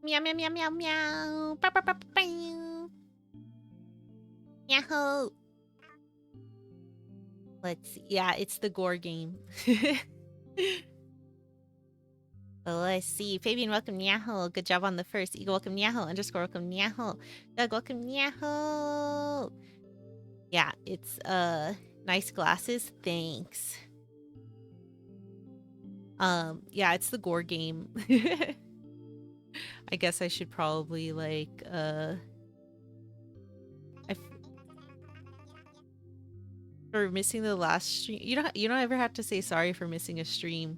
Meow meow meow meow meow. Bow, bow, bow, bow, bow. Yahoo! Let's see. Yeah, it's the gore game. Let's see. Fabian, welcome Yahoo. Good job on the first. Eagle, welcome Yahoo. Underscore, welcome Yahoo. Doug, welcome Yahoo. Yeah, it's nice glasses. Thanks. Yeah, it's the gore game. I guess I should probably like for missing the last stream. You don't ever have to say sorry for missing a stream.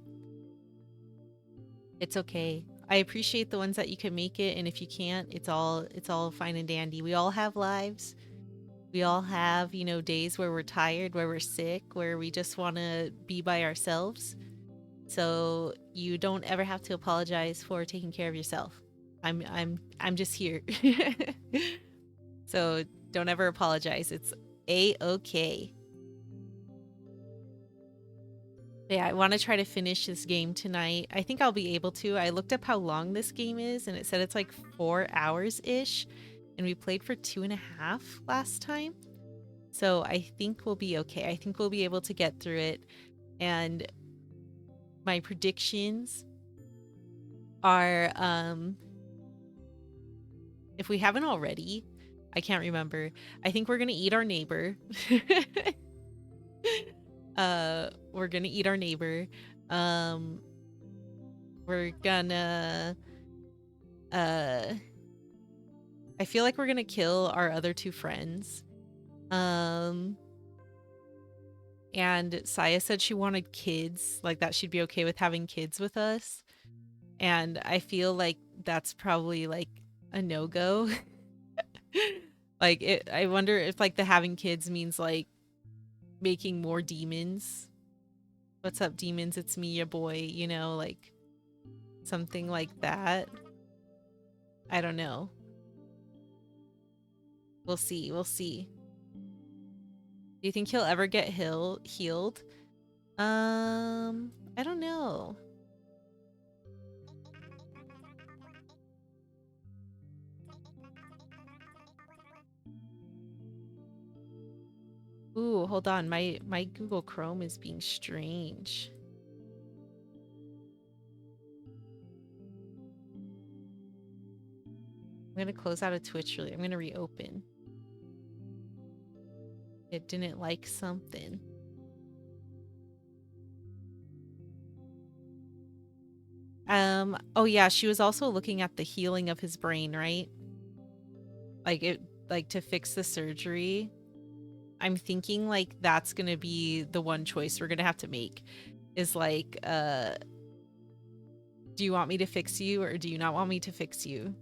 It's okay. I appreciate the ones that you can make it, and if you can't, it's all fine and dandy. We all have lives. We all have, you know, days where we're tired, where we're sick, where we just want to be by ourselves. So you don't ever have to apologize for taking care of yourself. I'm just here. So don't ever apologize. It's a-okay. Yeah, I want to try to finish this game tonight. I think I'll be able to. I looked up how long this game is, and it said it's like 4 hours-ish. And we played for 2.5 last time. So I think we'll be okay. I think we'll be able to get through it. And my predictions are, if we haven't already, I can't remember. I think we're going to eat our neighbor. We're gonna eat our neighbor. We're gonna I feel like we're gonna kill our other 2 friends. And Saya said she wanted kids, like that she'd be okay with having kids with us. And I feel like that's probably like a no-go. Like I wonder if like the having kids means like making more demons. What's up, demons? It's me, your boy, you know, like something like that. I don't know. We'll see. We'll see. Do you think he'll ever get healed? I don't know. Ooh, hold on. My Google Chrome is being strange. I'm gonna close out of Twitch really. I'm gonna reopen. It didn't like something. Oh yeah, she was also looking at the healing of his brain, right? Like to fix the surgery. I'm thinking like that's gonna be the one choice we're gonna have to make. Is like, do you want me to fix you or do you not want me to fix you?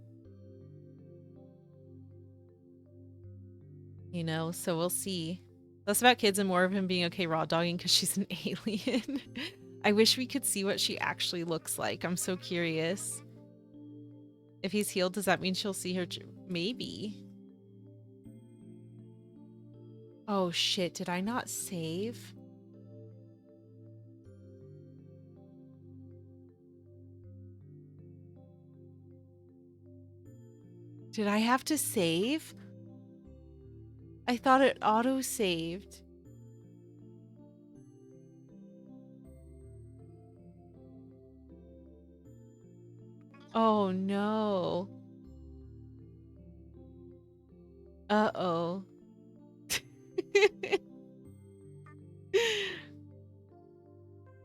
You know, so we'll see. Less about kids and more of him being okay raw dogging because she's an alien. I wish we could see what she actually looks like. I'm so curious. If he's healed, does that mean she'll see her? Maybe. Oh shit, did I not save? Did I have to save? I thought it auto-saved. Oh no. Uh-oh.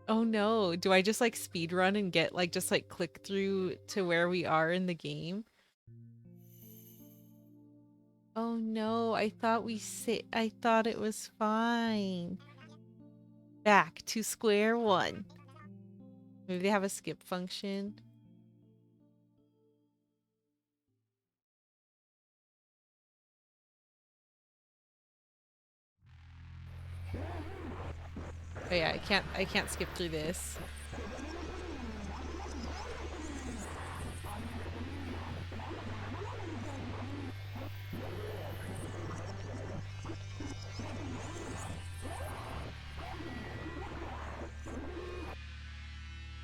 Oh no. Do I just like speed run and get like just like click through to where we are in the game? Oh no, I thought I thought it was fine. Back to square one. Maybe they have a skip function. Oh yeah, I can't skip through this.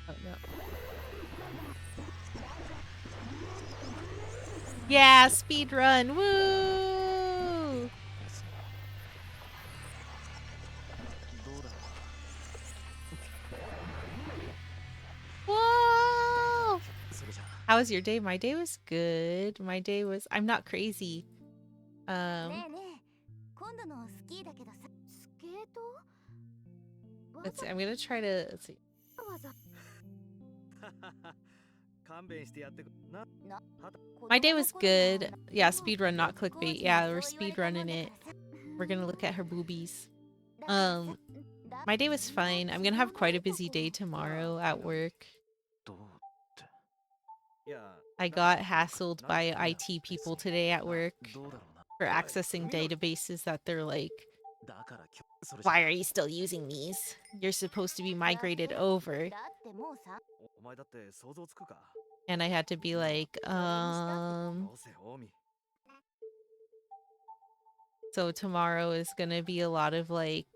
Oh no. Yeah, speed run. Woo! Whoa! How was your day? My day was good. My day was I'm not crazy. Let's see. I'm gonna try to let's see. My day was good. Yeah, speedrun, not clickbait. Yeah, we're speedrunning it. We're gonna look at her boobies. My day was fine. I'm gonna have quite a busy day tomorrow at work. I got hassled by IT people today at work for accessing databases that they're like, why are you still using these? You're supposed to be migrated over. And I had to be like, So tomorrow is gonna be a lot of like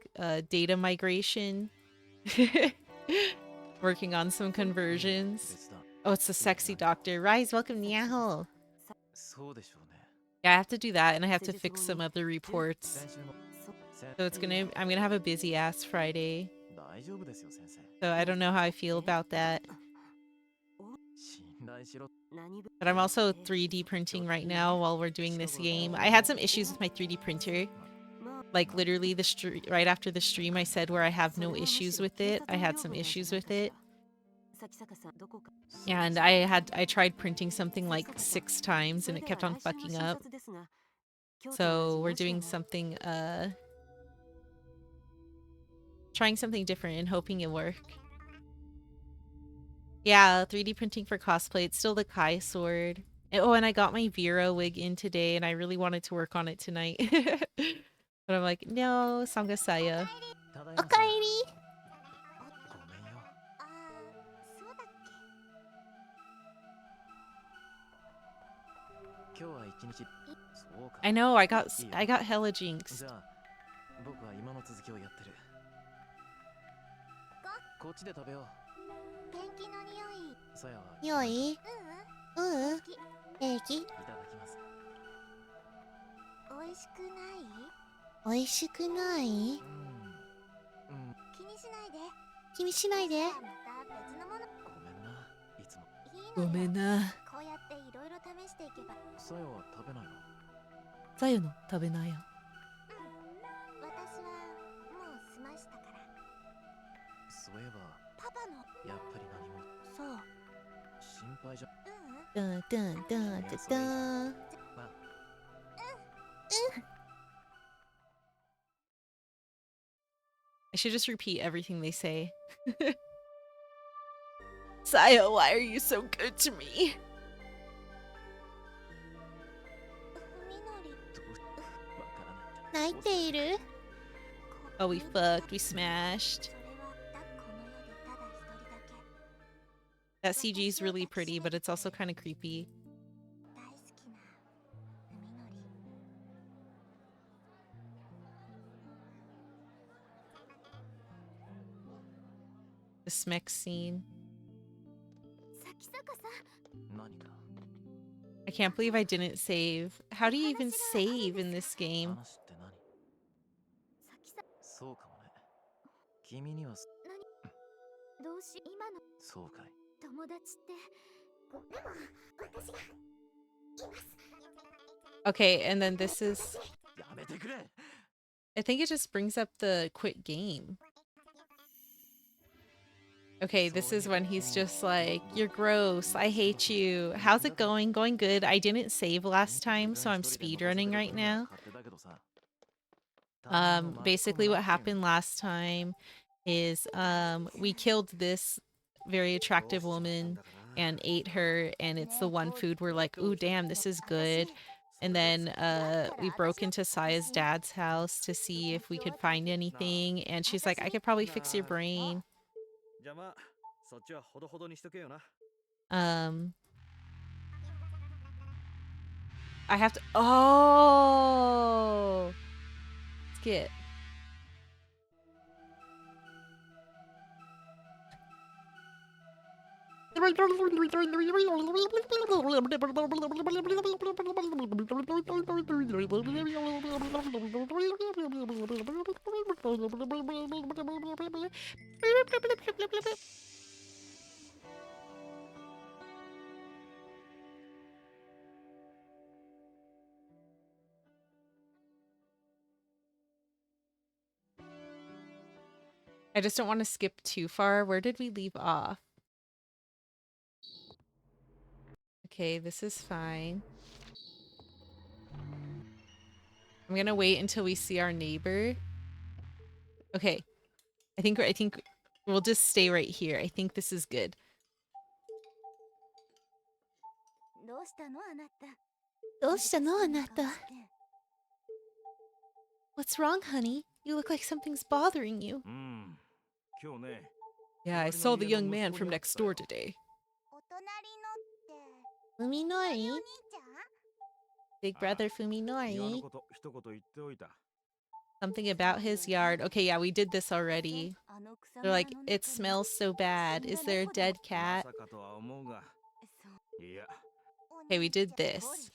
data migration. Working on some conversions. Oh, it's the sexy doctor. Rise, welcome, Niahol. Yeah, I have to do that and I have to fix some other reports. So I'm gonna have a busy ass Friday. So I don't know how I feel about that. But I'm also 3D printing right now while we're doing this game. I had some issues with my 3D printer. Like literally right after the stream I said where I have no issues with it. I had some issues with it. And I tried printing something like 6 times and it kept on fucking up. So we're doing something trying something different and hoping it'll work. Yeah, 3D printing for cosplay. It's still the Kai sword. Oh, and I got my Vera wig in today and I really wanted to work on it tonight. But I'm like, no, Sangasaya. Okaeri! I know, I got hella jinxed. Yoi? Eki? Oishikunai? Kinishinai de? Gomenna. Sayo no tabenayo. Dun dun dun dun dun. I should just repeat everything they say. Sayo, why are you so good to me? Oh, we fucked. We smashed. That CG is really pretty, but it's also kind of creepy. The Smek scene. I can't believe I didn't save. How do you even save in this game? Okay, and then this is... I think it just brings up the quit game. Okay, this is when he's just like, you're gross, I hate you. How's it going? Going good. I didn't save last time, so I'm speedrunning right now. Basically what happened last time is we killed this very attractive woman and ate her, and it's the one food we're like, ooh, damn, this is good. And then we broke into Saya's dad's house to see if we could find anything, and she's like, I could probably fix your brain. I have to... Oh! Skip. I just don't want to skip too far. Where did we leave off? Okay, this is fine. I'm gonna wait until we see our neighbor. Okay, I think we'll just stay right here. I think this is good. どうしたのあなた。どうしたのあなた? What's wrong, honey? You look like something's bothering you. Yeah, I saw the young man from next door today. お隣のって。 Fuminori? お兄ちゃん Big brother Fuminori? Something about his yard. Okay, yeah, we did this already. They're like, it smells so bad. Is there a dead cat? Okay, we did this.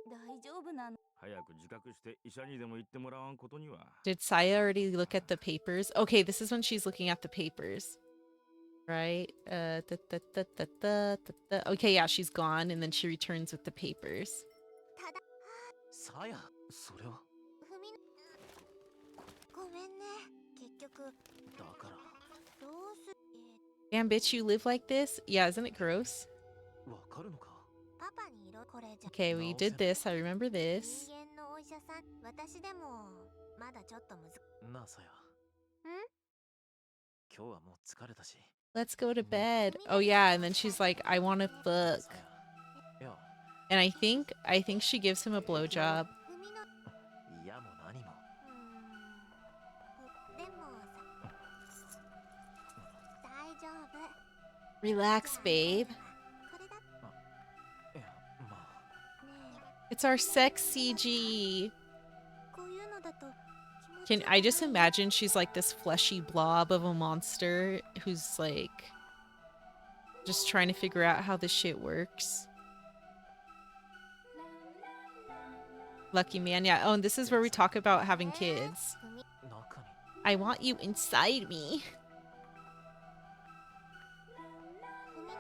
大丈夫なの Did Saya already look at the papers? Okay, this is when she's looking at the papers. Right? Okay, yeah, she's gone, and then she returns with the papers. さや、それは。ふみごめんね結局だから。どうす Damn, bitch, you live like this? Yeah, isn't it gross? わかるのか。パパに色これじゃ Okay, we did this. I remember this. 人間のお医者さん私でもまだちょっとむずなあさや。今日はもう疲れたし。 Let's go to bed. Oh yeah, and then she's like, I want to fuck. さや。いや。 And I think she gives him a blowjob. ふみのいやも何も。でもさ大丈夫 Relax, babe. これだいや、まあ。ね It's our sex CG. えこういうのだと Can I just imagine she's like this fleshy blob of a monster who's like just trying to figure out how this shit works. Lucky man, yeah. Oh, and this is where we talk about having kids. ふみ 中に。 I want you inside me. ふみの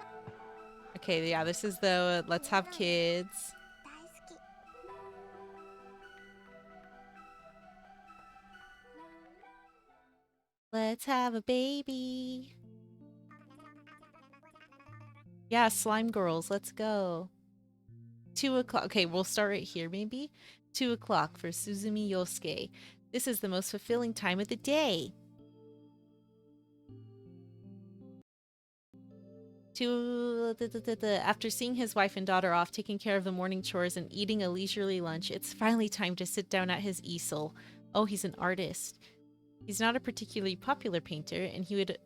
Okay, yeah, this is the let's have kids. 大好き Let's have a baby. Yeah, slime girls, let's go. 2 o'clock. Okay, we'll start right here, maybe. 2 o'clock for Suzumi Yosuke. This is the most fulfilling time of the day. After seeing his wife and daughter off, taking care of the morning chores, and eating a leisurely lunch, it's finally time to sit down at his easel. Oh, he's an artist. He's not a particularly popular painter, and he would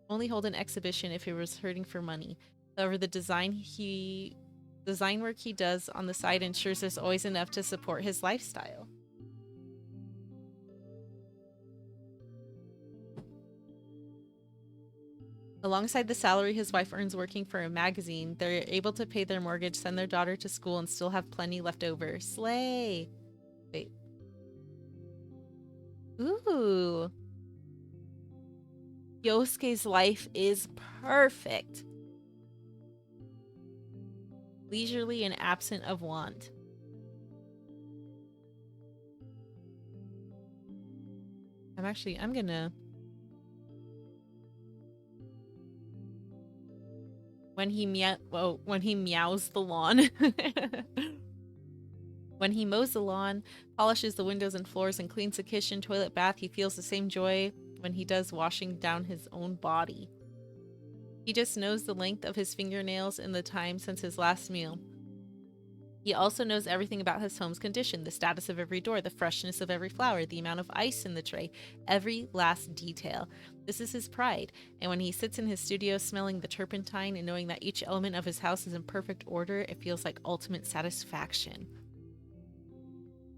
only hold an exhibition if he was hurting for money. However, the design work he does on the side ensures there's always enough to support his lifestyle. Alongside the salary his wife earns working for a magazine, they're able to pay their mortgage, send their daughter to school, and still have plenty left over. Slay! Wait. Ooh. Yosuke's life is perfect. Leisurely and absent of want. I'm gonna... When he meows the lawn. When he mows the lawn, polishes the windows and floors, and cleans the kitchen, toilet, bath, he feels the same joy when he does washing down his own body. He just knows the length of his fingernails and the time since his last meal. He also knows everything about his home's condition, the status of every door, the freshness of every flower, the amount of ice in the tray, every last detail. This is his pride, and when he sits in his studio smelling the turpentine and knowing that each element of his house is in perfect order, it feels like ultimate satisfaction.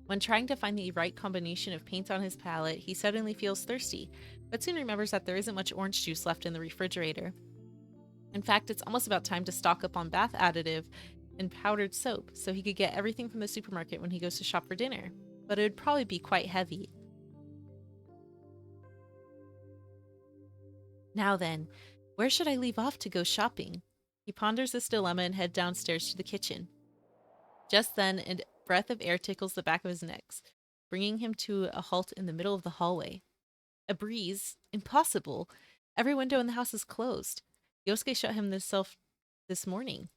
When trying to find the right combination of paints on his palette, he suddenly feels thirsty, but soon remembers that there isn't much orange juice left in the refrigerator. In fact, it's almost about time to stock up on bath additive and powdered soap so he could get everything from the supermarket when he goes to shop for dinner. But it would probably be quite heavy. Now then, where should I leave off to go shopping? He ponders this dilemma and heads downstairs to the kitchen. Just then, a breath of air tickles the back of his neck, bringing him to a halt in the middle of the hallway. A breeze? Impossible! Every window in the house is closed. Yosuke shut himself this morning.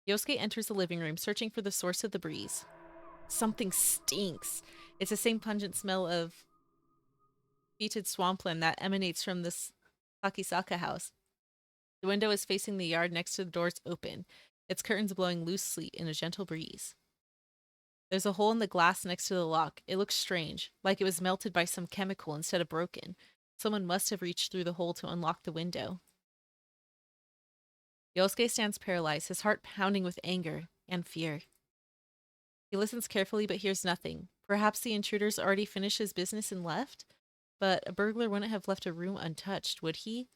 Yosuke enters the living room, searching for the source of the breeze. Something stinks. It's the same pungent smell of fetid swampland that emanates from this Takisaka house. The window is facing the yard next to the doors open, its curtains blowing loosely in a gentle breeze. There's a hole in the glass next to the lock. It looks strange, like it was melted by some chemical instead of broken. Someone must have reached through the hole to unlock the window. Yosuke stands paralyzed, his heart pounding with anger and fear. He listens carefully but hears nothing. Perhaps the intruder's already finished his business and left? But a burglar wouldn't have left a room untouched, would he?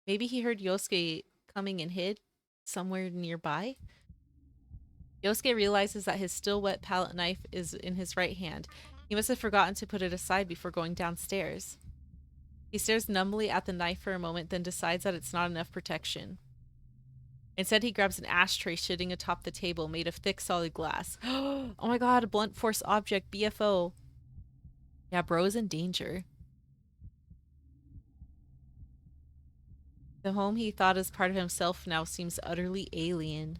Maybe he heard Yosuke coming and hid somewhere nearby? Yosuke realizes that his still wet palette knife is in his right hand. He must have forgotten to put it aside before going downstairs. He stares numbly at the knife for a moment, then decides that it's not enough protection. Instead, he grabs an ashtray sitting atop the table made of thick, solid glass. Oh my god, a blunt force object, BFO. Yeah, bro is in danger. The home he thought as part of himself now seems utterly alien.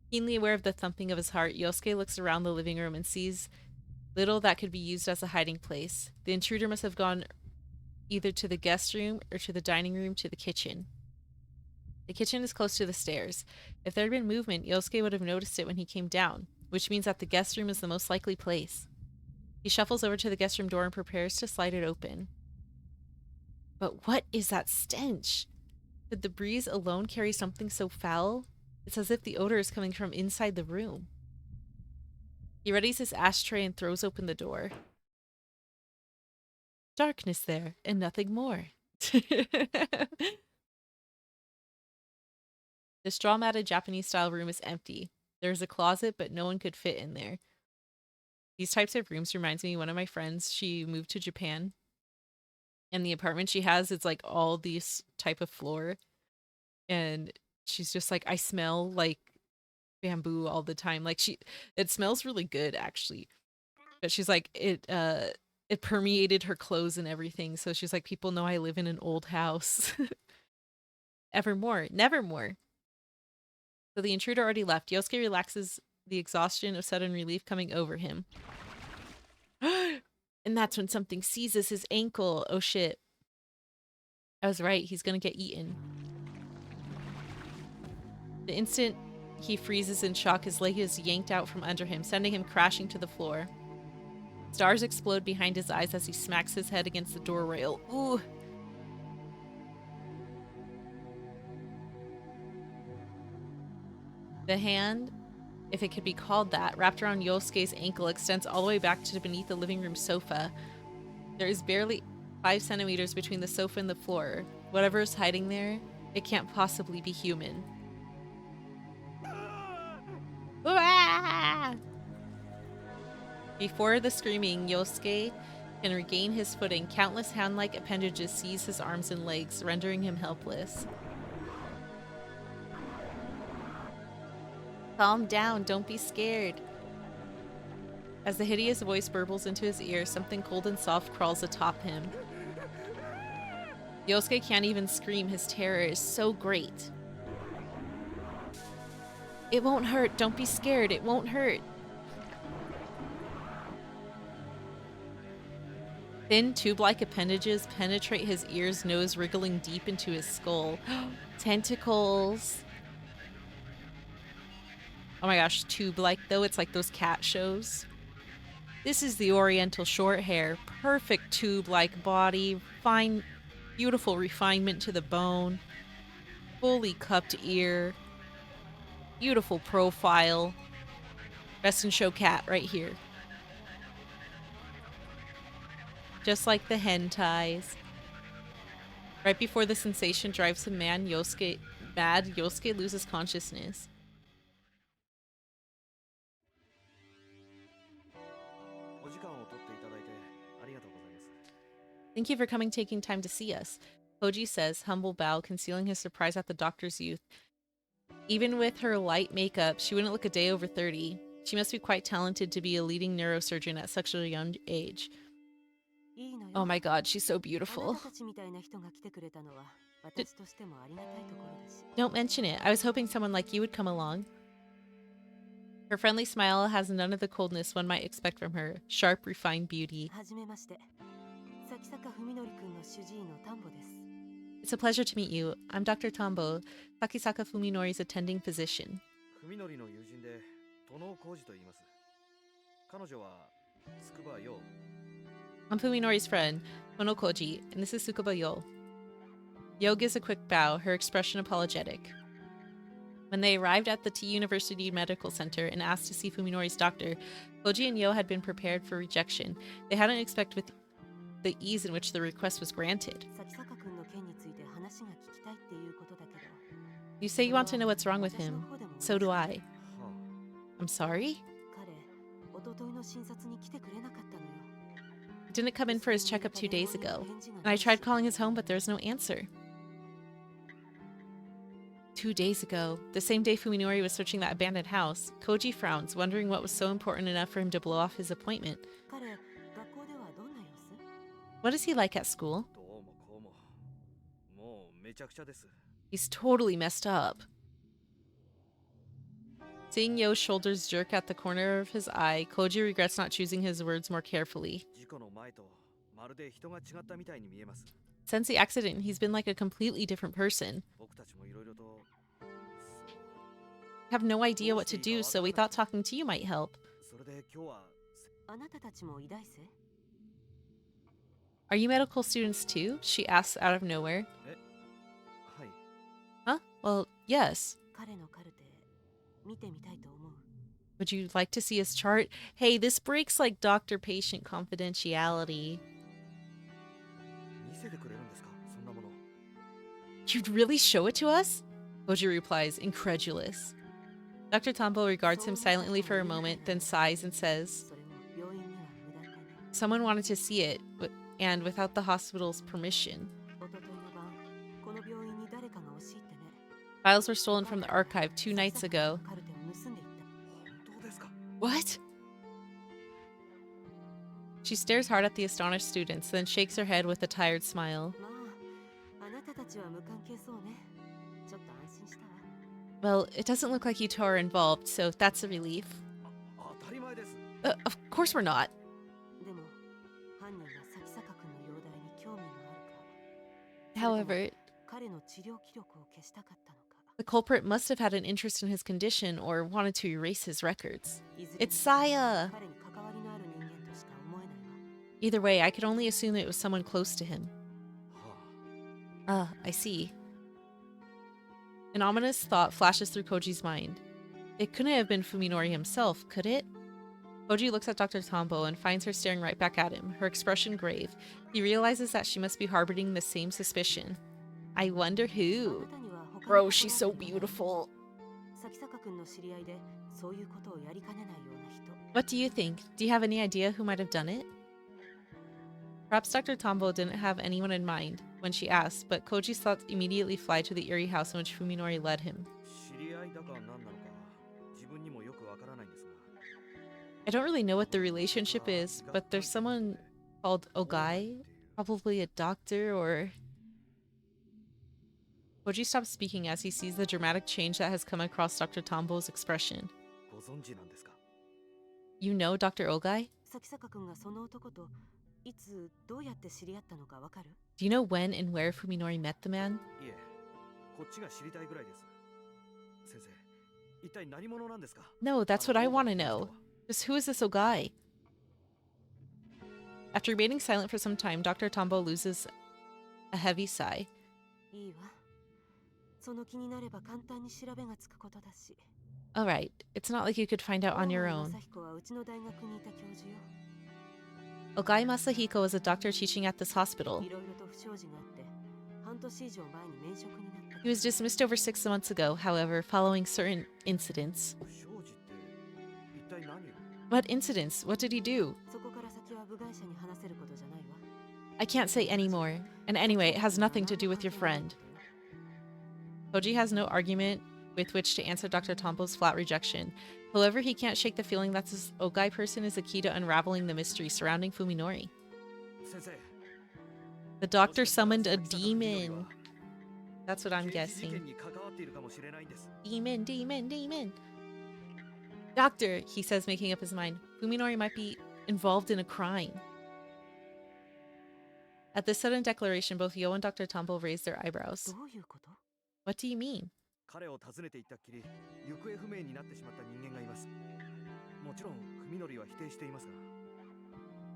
Keenly aware of the thumping of his heart, Yosuke looks around the living room and sees little that could be used as a hiding place. The intruder must have gone either to the guest room or to the dining room to the kitchen. The kitchen is close to the stairs. If there had been movement, Yosuke would have noticed it when he came down, which means that the guest room is the most likely place. He shuffles over to the guest room door and prepares to slide it open. But what is that stench? Could the breeze alone carry something so foul? It's as if the odor is coming from inside the room. He readies his ashtray and throws open the door. Darkness there, and nothing more. The straw-matted Japanese-style room is empty. There's a closet, but no one could fit in there. These types of rooms reminds me of one of my friends. She moved to Japan, and the apartment she has, it's like all these type of floor. And she's just like, I smell like bamboo all the time. Like it smells really good actually. But she's like, it permeated her clothes and everything. So she's like, people know I live in an old house. Evermore, nevermore. So the intruder already left. Yosuke relaxes, the exhaustion of sudden relief coming over him. And that's when something seizes his ankle. Oh shit. I was right, he's gonna get eaten. The instant he freezes in shock, his leg is yanked out from under him, sending him crashing to the floor. Stars explode behind his eyes as he smacks his head against the door rail. Ooh. The hand, if it could be called that, wrapped around Yosuke's ankle extends all the way back to beneath the living room sofa. There is barely 5 centimeters between the sofa and the floor. Whatever is hiding there, it can't possibly be human. Ah! Before the screaming, Yosuke can regain his footing. Countless hand-like appendages seize his arms and legs, rendering him helpless. Calm down, don't be scared. As the hideous voice burbles into his ear, something cold and soft crawls atop him. Yosuke can't even scream, his terror is so great. It won't hurt, don't be scared, it won't hurt. Thin, tube-like appendages penetrate his ears, nose wriggling deep into his skull. Tentacles. Oh my gosh, tube-like though, it's like those cat shows. This is the Oriental short hair. Perfect tube-like body, fine, beautiful refinement to the bone. Fully cupped ear. Beautiful profile. Best in show cat right here. Just like the hentais. Right before the sensation drives him mad, Yosuke loses consciousness. お時間を取っていただいてありがとうございます。 Thank you for coming, taking time to see us. Koji says, humble bow, concealing his surprise at the doctor's youth. Even with her light makeup, she wouldn't look a day over 30. She must be quite talented to be a leading neurosurgeon at such a young age. Oh my god, she's so beautiful. Don't mention it. I was hoping someone like you would come along. Her friendly smile has none of the coldness one might expect from her. Sharp, refined beauty. It's a pleasure to meet you. I'm Dr. Tambo, Sakisaka Fuminori's attending physician. 文則の友人で殿浩二と言います。彼女は筑波陽。 I'm Fuminori's friend, Mono Koji, and this is Tsukuba Yo. Yo gives a quick bow, her expression apologetic. When they arrived at the T University Medical Center and asked to see Fuminori's doctor, Koji and Yo had been prepared for rejection. They hadn't expected with the ease in which the request was granted. You say you want to know what's wrong with him. So do I. I'm sorry? He didn't come in for his checkup 2 days ago, and I tried calling his home, but there's no answer. 2 days ago, the same day Fuminori was searching that abandoned house, Koji frowns, wondering what was so important enough for him to blow off his appointment. What is he like at school? どうもこうも。もうめちゃくちゃです。 He's totally messed up. Seeing Yo's shoulders jerk at the corner of his eye, Koji regrets not choosing his words more carefully. 事故の前とまるで人が違ったみたいに見えます。 Since the accident, he's been like a completely different person. 僕たちもいろいろと。 Have no idea what to do, so we thought talking to you might help. それで今日は。 Are you medical students too? She asks out of nowhere. はい。 Huh? Well, yes. Would you like to see his chart? Hey, this breaks like doctor-patient confidentiality. 見せてくれるんですか、そんなもの。 You'd really show it to us? Koji replies, incredulous. Dr. Tambo regards him silently for a moment, then sighs and says, someone wanted to see it, and without the hospital's permission. Files were stolen from the archive 2 nights ago. 本当ですか。 What? She stares hard at the astonished students, then shakes her head with a tired smile. Well, it doesn't look like you two are involved, so that's a relief. 当たり前です。 Of course we're not. However, the culprit must have had an interest in his condition or wanted to erase his records. It's Saya! Either way, I could only assume it was someone close to him. は Ah, I see. An ominous thought flashes through Koji's mind. It couldn't have been Fuminori himself, could it? Koji looks at Dr. Tambo and finds her staring right back at him, her expression grave. He realizes that she must be harboring the same suspicion. I wonder who. Bro, she's so beautiful. What do you think? Do you have any idea who might have done it? Perhaps Dr. Tambo didn't have anyone in mind when she asked, but Koji's thoughts immediately fly to the eerie house in which Fuminori led him. 知り合いだか何なのか自分にもよくわからないんですが。 I don't really know what the relationship is, but there's someone called Ogai, probably a doctor or... Koji stops speaking as he sees the dramatic change that has come across Dr. Tambo's expression. ご存知なんですか。 You know Dr. Ogai? Do you know when and where Fuminori met the man? いえ、こっちが知りたいぐらいです。先生、一体何者なんですか。 No, that's what I want to know. Just who is this Ogai? After remaining silent for some time, Dr. Tambo loses a heavy sigh. Alright, it's not like you could find out on your own. Ogai Masahiko is a doctor teaching at this hospital. He was dismissed over 6 months ago, however, following certain incidents. 不祥事って一体何を？ What incidents? What did he do? I can't say anymore. And anyway, it has nothing to do with your friend. Koji has no argument with which to answer Dr. Tompo's flat rejection. However, he can't shake the feeling that this Ogai person is the key to unraveling the mystery surrounding Fuminori. 先生、 The doctor summoned a demon. That's what I'm 刑事事 guessing. 件に関わっているかもしれないんです。 Demon, demon, demon. Doctor, he says, making up his mind. Fuminori might be involved in a crime. At this sudden declaration, both Yo and Dr. Tompo raised their eyebrows. What do you mean? 彼を訪ねていったっきり行方不明になってしまった人間がいます。もちろん文則は否定していますが。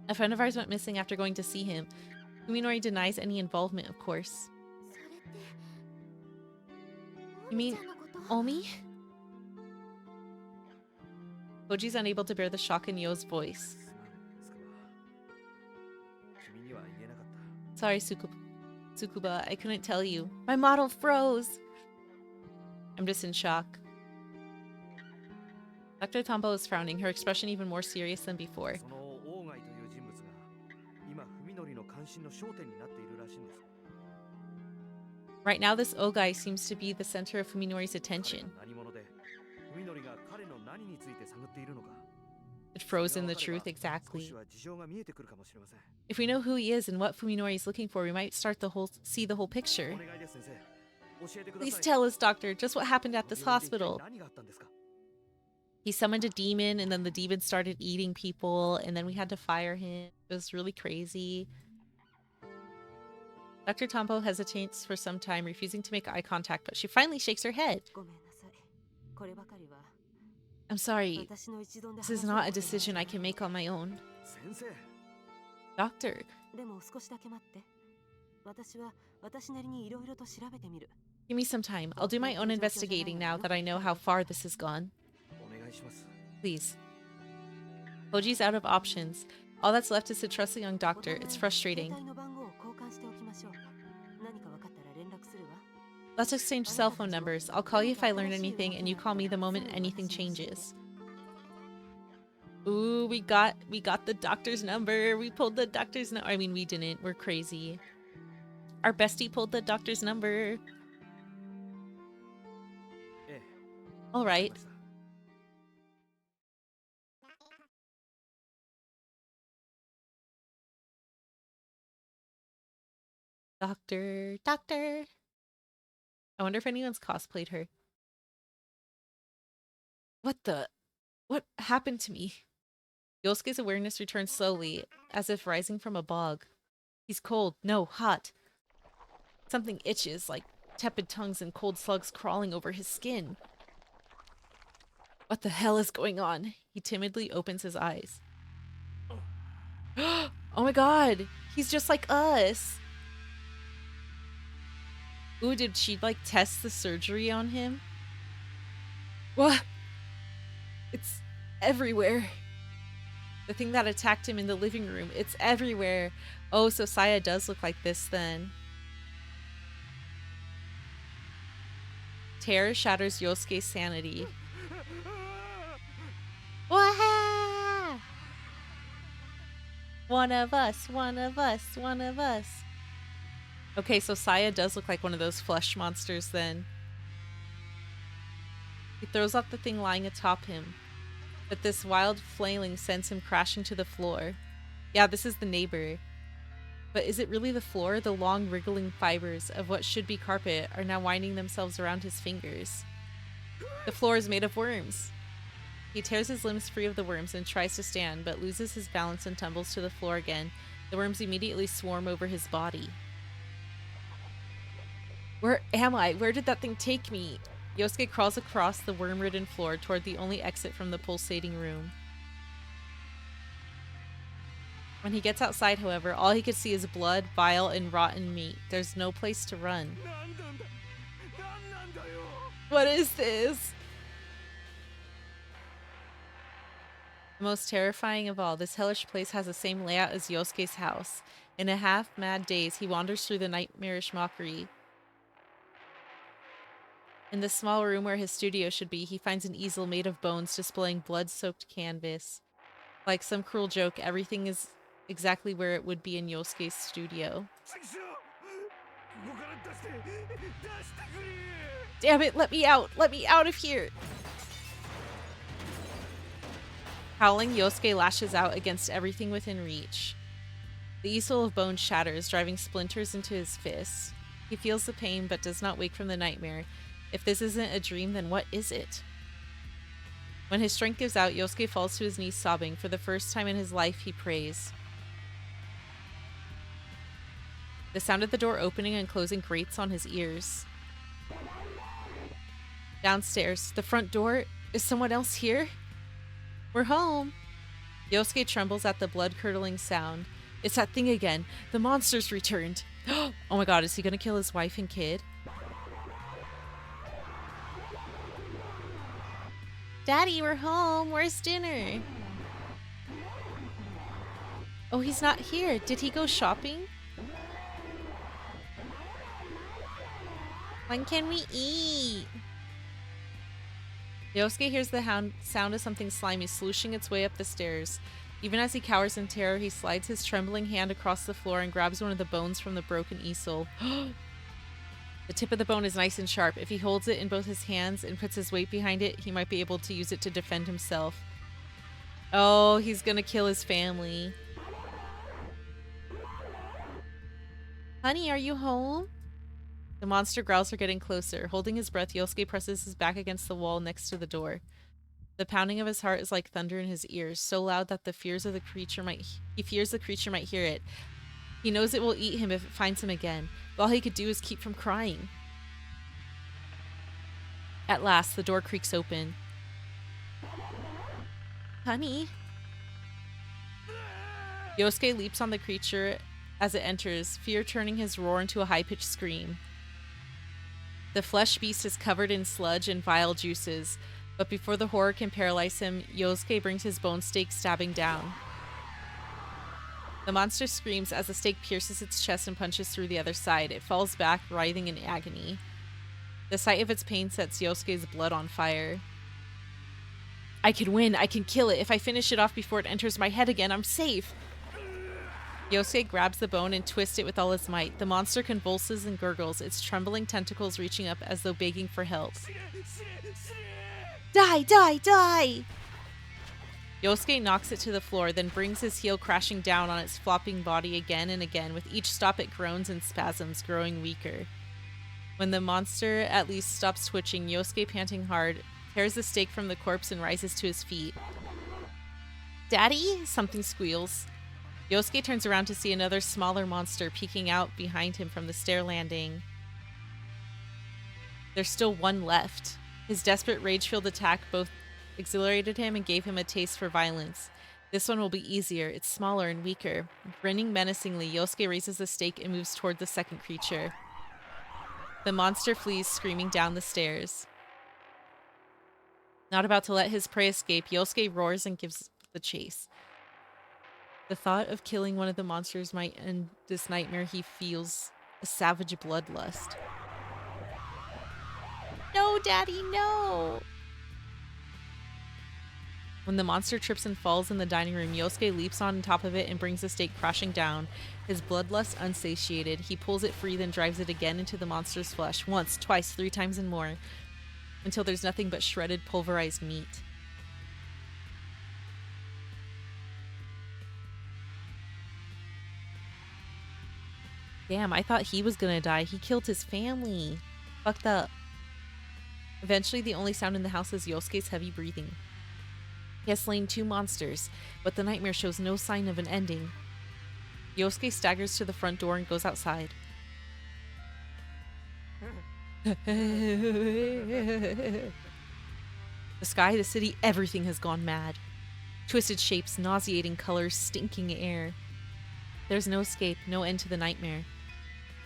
A friend of ours went missing after going to see him. Fuminori denies any involvement, of course. You mean Omi? Koji's unable to bear the shock in Yo's voice. すまん、つくば。君には言えなかった。 Sorry, Tsukuba, I couldn't tell you. My model froze! I'm just in shock. Dr. Tompo is frowning, her expression even more serious than before. その鴎外という人物が今文則の関心の焦点になっているらしいんです。 Right now, this Ogai seems to be the center of Fuminori's 彼 attention. が何者で、文則が彼の何について探っているのか。 It froze in the それが truth 分かれば exactly. 少しは事情が見えてくるかもしれません。 If we know who he is and what Fuminori is looking for, we might see the whole お picture. 願いです先生。教えてくだ Please さい。 tell us, doctor, just what happened at this 文則で一体 hospital. 何があったんですか？ He summoned a demon, and then the demon started eating people, and then we had to fire him. It was really crazy. Dr. Tompo hesitates for some time, refusing to make eye contact, but she finally shakes her head. I'm sorry. This is not a decision I can make on my own. 先生。 Doctor, でも少しだけ待って。私は私なりにいろいろと調べてみる。 give me some time. I'll do my own investigating now that I know how far this has gone. お願いします。 Please. Hoji's out of options. All that's left is to trust the young doctor. It's frustrating. 携帯の番号を交換しておきましょう。何か分かったら連絡するわ。 Let's exchange cell phone numbers. I'll call you if I learn anything, and you call me the moment anything changes. Ooh, we got the doctor's number. We pulled the doctor's number. I mean, we didn't. We're crazy. Our bestie pulled the doctor's number. ええ。 All わかり right. ました。 Doctor. I wonder if anyone's cosplayed her. What happened to me? Yosuke's awareness returns slowly, as if rising from a bog. He's cold. No, hot. Something itches, like tepid tongues and cold slugs crawling over his skin. What the hell is going on? He timidly opens his eyes. Oh my god! He's just like us! Ooh, did she, like, test the surgery on him? What? It's everywhere. The thing that attacked him in the living room, it's everywhere. Oh, so Saya does look like this then. Terror shatters Yosuke's sanity. Wah! One of us. Okay, so Saya does look like one of those flesh monsters then. He throws off the thing lying atop him, but this wild flailing sends him crashing to the floor. Yeah, this is the neighbor. But is it really the floor? The long wriggling fibers of what should be carpet are now winding themselves around his fingers. The floor is made of worms. He tears his limbs free of the worms and tries to stand, but loses his balance and tumbles to the floor again. The worms immediately swarm over his body. Where am I? Where did that thing take me? Yosuke crawls across the worm-ridden floor toward the only exit from the pulsating room. When he gets outside, however, all he can see is blood, bile, and rotten meat. There's no place to run. What is this? The most terrifying of all, this hellish place has the same layout as Yosuke's house. In a half-mad daze, he wanders through the nightmarish mockery. In the small room where his studio should be, he finds an easel made of bones displaying blood-soaked canvas. Like some cruel joke, everything is exactly where it would be in Yosuke's studio. Damn it, let me out! Let me out of here! Howling, Yosuke lashes out against everything within reach. The easel of bones shatters, driving splinters into his fists. He feels the pain, but does not wake from the nightmare. If this isn't a dream, then what is it? When his strength gives out, Yosuke falls to his knees sobbing. For the first time in his life, he prays. The sound of the door opening and closing grates on his ears. Downstairs, the front door. Is someone else here? We're home. Yosuke trembles at the blood-curdling sound. It's that thing again. The monster's returned. Oh my god, is he gonna kill his wife and kid? Daddy, we're home. Where's dinner? Oh, he's not here. Did he go shopping? When can we eat? Yosuke hears the sound of something slimy slooshing its way up the stairs. Even as he cowers in terror, he slides his trembling hand across the floor and grabs one of the bones from the broken easel. The tip of the bone is nice and sharp. If he holds it in both his hands and puts his weight behind it, he might be able to use it to defend himself. Oh, he's gonna kill his family. Honey, are you home? The monster growls are getting closer. Holding his breath, Yosuke presses his back against the wall next to the door. The pounding of his heart is like thunder in his ears, so loud that he fears the creature might hear it. He knows it will eat him if it finds him again, but all he could do is keep from crying. At last, the door creaks open. Honey? Yosuke leaps on the creature as it enters, fear turning his roar into a high-pitched scream. The flesh beast is covered in sludge and vile juices, but before the horror can paralyze him, Yosuke brings his bone stake stabbing down. The monster screams as the stake pierces its chest and punches through the other side. It falls back, writhing in agony. The sight of its pain sets Yosuke's blood on fire. I can win. I can kill it. If I finish it off before it enters my head again, I'm safe. Yosuke grabs the bone and twists it with all his might. The monster convulses and gurgles, its trembling tentacles reaching up as though begging for help. Die, die, die! Yosuke knocks it to the floor, then brings his heel crashing down on its flopping body again and again. With each stop, it groans and spasms, growing weaker. When the monster at least stops twitching, Yosuke, panting hard, tears the stake from the corpse and rises to his feet. Daddy? Something squeals. Yosuke turns around to see another smaller monster peeking out behind him from the stair landing. There's still one left. His desperate rage-filled attack both exhilarated him and gave him a taste for violence. This one will be easier. It's smaller and weaker. Grinning menacingly, Yosuke raises the stake and moves toward the second creature. The monster flees, screaming down the stairs. Not about to let his prey escape, Yosuke roars and gives the chase. The thought of killing one of the monsters might end this nightmare he feels, a savage bloodlust. No, Daddy, no! When the monster trips and falls in the dining room, Yosuke leaps on top of it and brings the stake crashing down. His bloodlust unsatiated, he pulls it free, then drives it again into the monster's flesh, once, twice, 3 times and more, until there's nothing but shredded, pulverized meat. Damn, I thought he was gonna die. He killed his family. Fucked up. Eventually, the only sound in the house is Yosuke's heavy breathing. He has slain 2 monsters, but the nightmare shows no sign of an ending. Yosuke staggers to the front door and goes outside. The sky, the city, everything has gone mad. Twisted shapes, nauseating colors, stinking air. There's no escape, no end to the nightmare.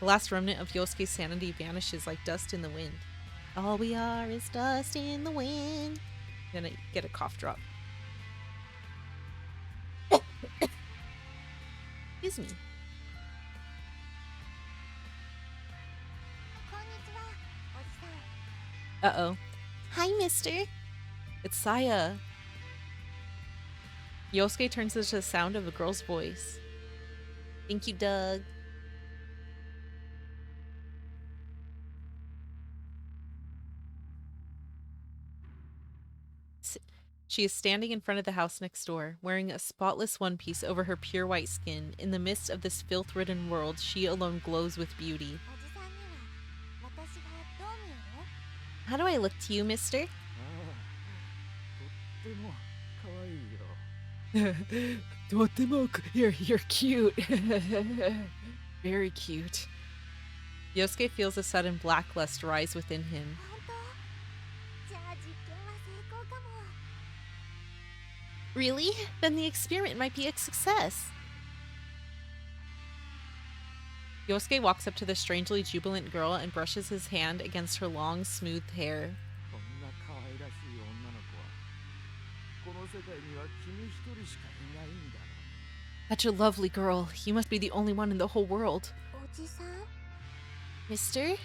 The last remnant of Yosuke's sanity vanishes like dust in the wind. All we are is dust in the wind. I'm gonna get a cough drop. Excuse me. Uh-oh. Hi, mister. It's Saya. Yosuke turns to the sound of a girl's voice. Thank you, Doug. She is standing in front of the house next door, wearing a spotless one piece over her pure white skin. In the midst of this filth-ridden world, she alone glows with beauty. おじさんには私がどう見える？ How do I look to you, mister? ああ、とっても可愛いよ。You're cute. Very cute. Yosuke feels a sudden blacklust rise within him. 本当？じゃあ実験は成功かも。 Really? Then the experiment might be a success. Yosuke walks up to the strangely jubilant girl and brushes his hand against her long, smooth hair. こんな可愛らしい女の子はこの世界には君一人しかいないんだろう。 Such a lovely girl. You must be the only one in the whole world. おじさん？ Mister?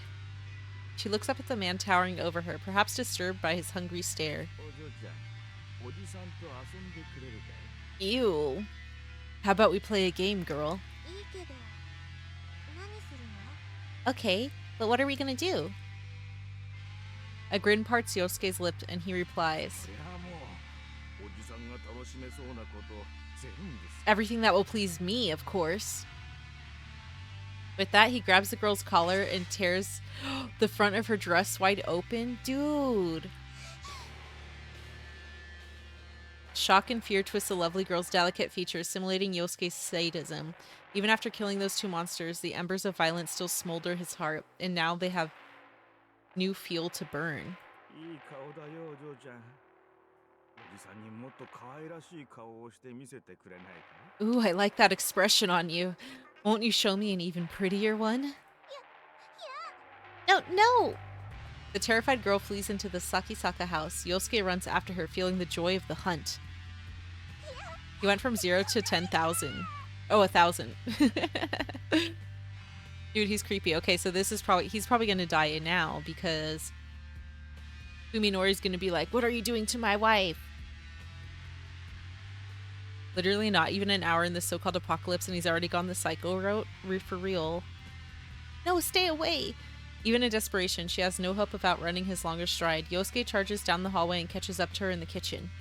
She looks up at the man towering over her, perhaps disturbed by his hungry stare. お嬢ちゃん、おじさんと遊んでくれるかい？ Ew. How about we play a game, girl? いいけど何するの？ Okay, but what are we gonna do? A grin parts Yosuke's lips and he replies, そりゃもうおじさんが楽しめそうなこと全部さ。 everything that will please me, of course. With that, he grabs the girl's collar and tears the front of her dress wide open. Dude. Shock and fear twist the lovely girl's delicate features, simulating Yosuke's sadism. Even after killing those two monsters, the embers of violence still smolder his heart, and now they have new fuel to burn. いい顔だよ、お嬢ちゃん。おじさんにもっと可愛らしい顔をして見せてくれないか？ Ooh, I like that expression on you. Won't you show me an even prettier one? No, no! The terrified girl flees into the Sakisaka house. Yosuke runs after her, feeling the joy of the hunt. He went from 0 to 10,000. Oh, 1,000. Dude, he's creepy. Okay, so this is he's probably gonna die now because Fuminori's gonna be like, what are you doing to my wife? Literally not even an hour in this so-called apocalypse and he's already gone the psycho route for real. No, stay away! Even in desperation, she has no hope of outrunning his longer stride. Yosuke charges down the hallway and catches up to her in the kitchen.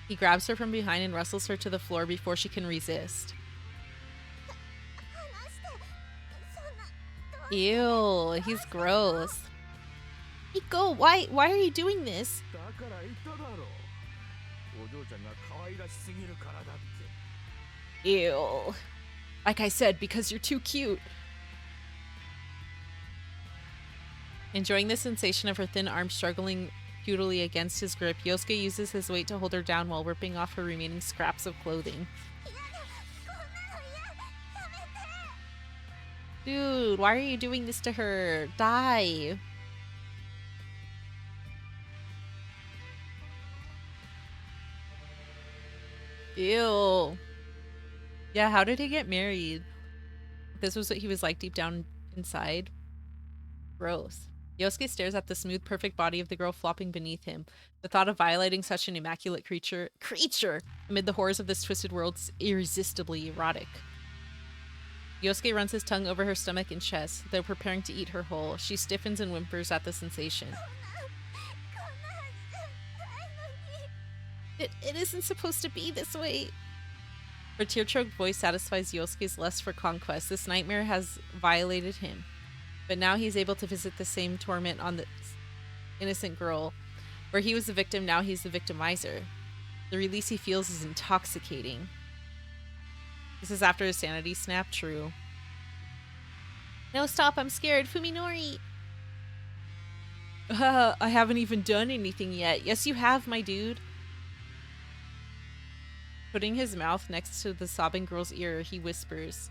He grabs her from behind and wrestles her to the floor before she can resist. 話して。そんな。 Ew, he's gross. Hiko, why are you doing this? だから言っただろう。お嬢ちゃんが可愛らしすぎるからだって。 Ew. Like I said, because you're too cute. Enjoying the sensation of her thin arms struggling futilely against his grip, Yosuke uses his weight to hold her down while ripping off her remaining scraps of clothing. 嫌だ。こんなの嫌。やめて。 Dude, why are you doing this to her? Die. Ew. Yeah, how did he get married? This was what he was like deep down inside. Gross. Yosuke stares at the smooth, perfect body of the girl flopping beneath him. The thought of violating such an immaculate creature amid the horrors of this twisted world is irresistibly erotic. Yosuke runs his tongue over her stomach and chest, though preparing to eat her whole. She stiffens and whimpers at the sensation. こんなはずじゃないのに。 It isn't supposed to be this way. Her tear-choked voice satisfies Yosuke's lust for conquest. This nightmare has violated him. But now he's able to visit the same torment on the innocent girl. Where he was the victim, now he's the victimizer. The release he feels is intoxicating. This is after his sanity snap, true. No, stop, I'm scared. Fuminori! I haven't even done anything yet. Yes, you have, my dude. Putting his mouth next to the sobbing girl's ear, he whispers,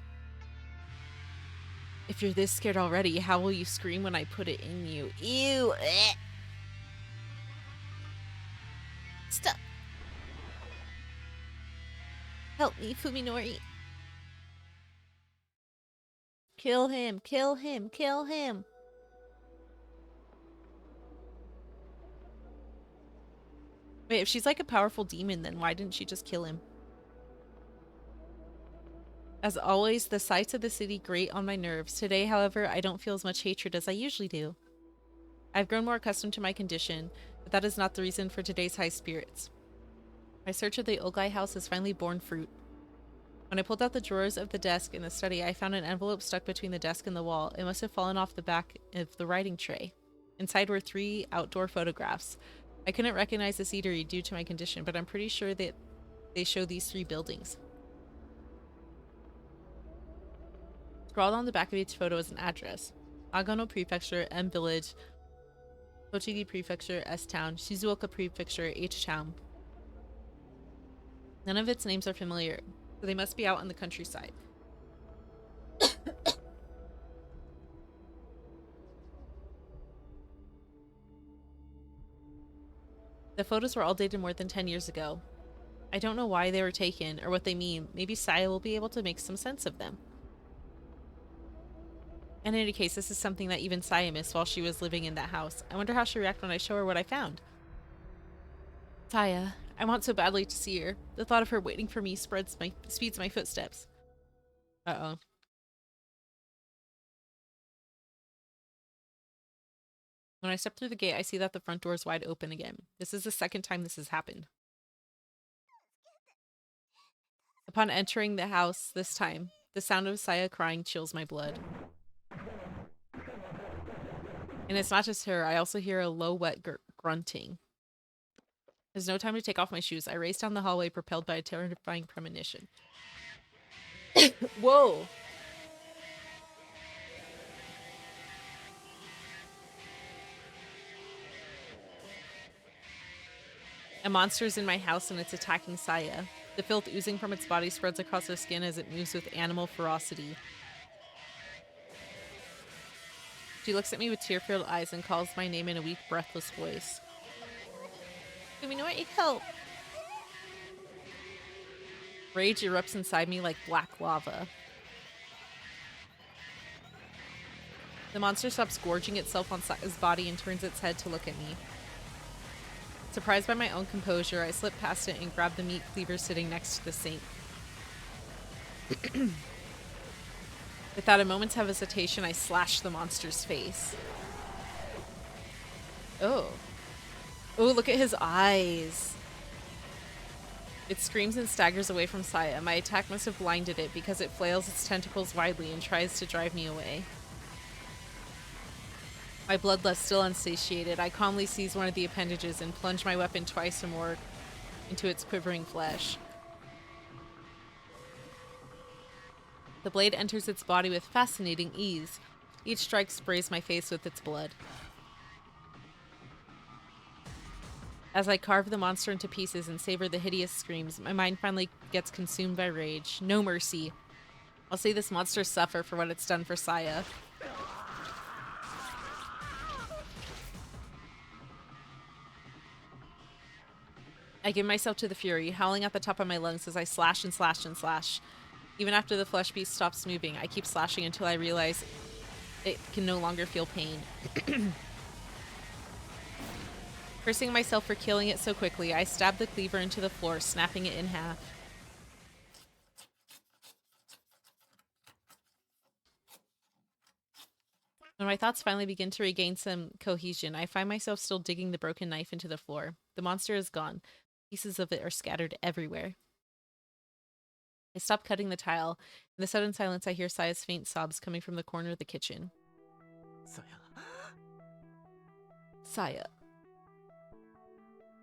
if you're this scared already, how will you scream when I put it in you? Ew! Eh. Stop! Help me, Fuminori. Kill him, kill him, kill him. Wait, if she's like a powerful demon, then why didn't she just kill him? As always, the sights of the city grate on my nerves. Today, however, I don't feel as much hatred as I usually do. I've grown more accustomed to my condition, but that is not the reason for today's high spirits. My search of the Ogai house has finally borne fruit. When I pulled out the drawers of the desk in the study, I found an envelope stuck between the desk and the wall. It must have fallen off the back of the writing tray. Inside were 3 outdoor photographs. I couldn't recognize the eatery due to my condition, but I'm pretty sure that they show these 3 buildings. Scrawled on the back of each photo is an address. Agano Prefecture, M Village, Tochigi Prefecture, S Town, Shizuoka Prefecture, H Town. None of its names are familiar, so they must be out on the countryside. The photos were all dated more than 10 years ago. I don't know why they were taken or what they mean. Maybe Saya will be able to make some sense of them. In any case, this is something that even Saya missed while she was living in that house. I wonder how she'll react when I show her what I found. Saya, I want so badly to see her. The thought of her waiting for me speeds my footsteps. Uh-oh. When I step through the gate, I see that the front door is wide open again. This is the second time this has happened. Upon entering the house this time, the sound of Saya crying chills my blood. And it's not just her, I also hear a low, wet grunting. There's no time to take off my shoes. I race down the hallway, propelled by a terrifying premonition. Whoa! A monster is in my house and it's attacking Saya. The filth oozing from its body spreads across her skin as it moves with animal ferocity. She looks at me with tear-filled eyes and calls my name in a weak, breathless voice. Kuminoe, help! Rage erupts inside me like black lava. The monster stops gorging itself on Saya's body and turns its head to look at me. Surprised by my own composure, I slip past it and grab the meat cleaver sitting next to the sink. Without a moment's hesitation, I slash the monster's face. Oh. Oh, look at his eyes. It screams and staggers away from Saya. My attack must have blinded it because it flails its tentacles widely and tries to drive me away. My bloodlust still unsatiated, I calmly seize one of the appendages and plunge my weapon twice or more into its quivering flesh. The blade enters its body with fascinating ease. Each strike sprays my face with its blood. As I carve the monster into pieces and savor the hideous screams, my mind finally gets consumed by rage. No mercy. I'll see this monster suffer for what it's done for Saya. I give myself to the fury, howling at the top of my lungs as I slash and slash and slash. Even after the flesh beast stops moving, I keep slashing until I realize it can no longer feel pain. Cursing myself for killing it so quickly, I stab the cleaver into the floor, snapping it in half. When my thoughts finally begin to regain some cohesion, I find myself still digging the broken knife into the floor. The monster is gone. Pieces of it are scattered everywhere. I stop cutting the tile. In the sudden silence, I hear Saya's faint sobs coming from the corner of the kitchen. Saya. Saya.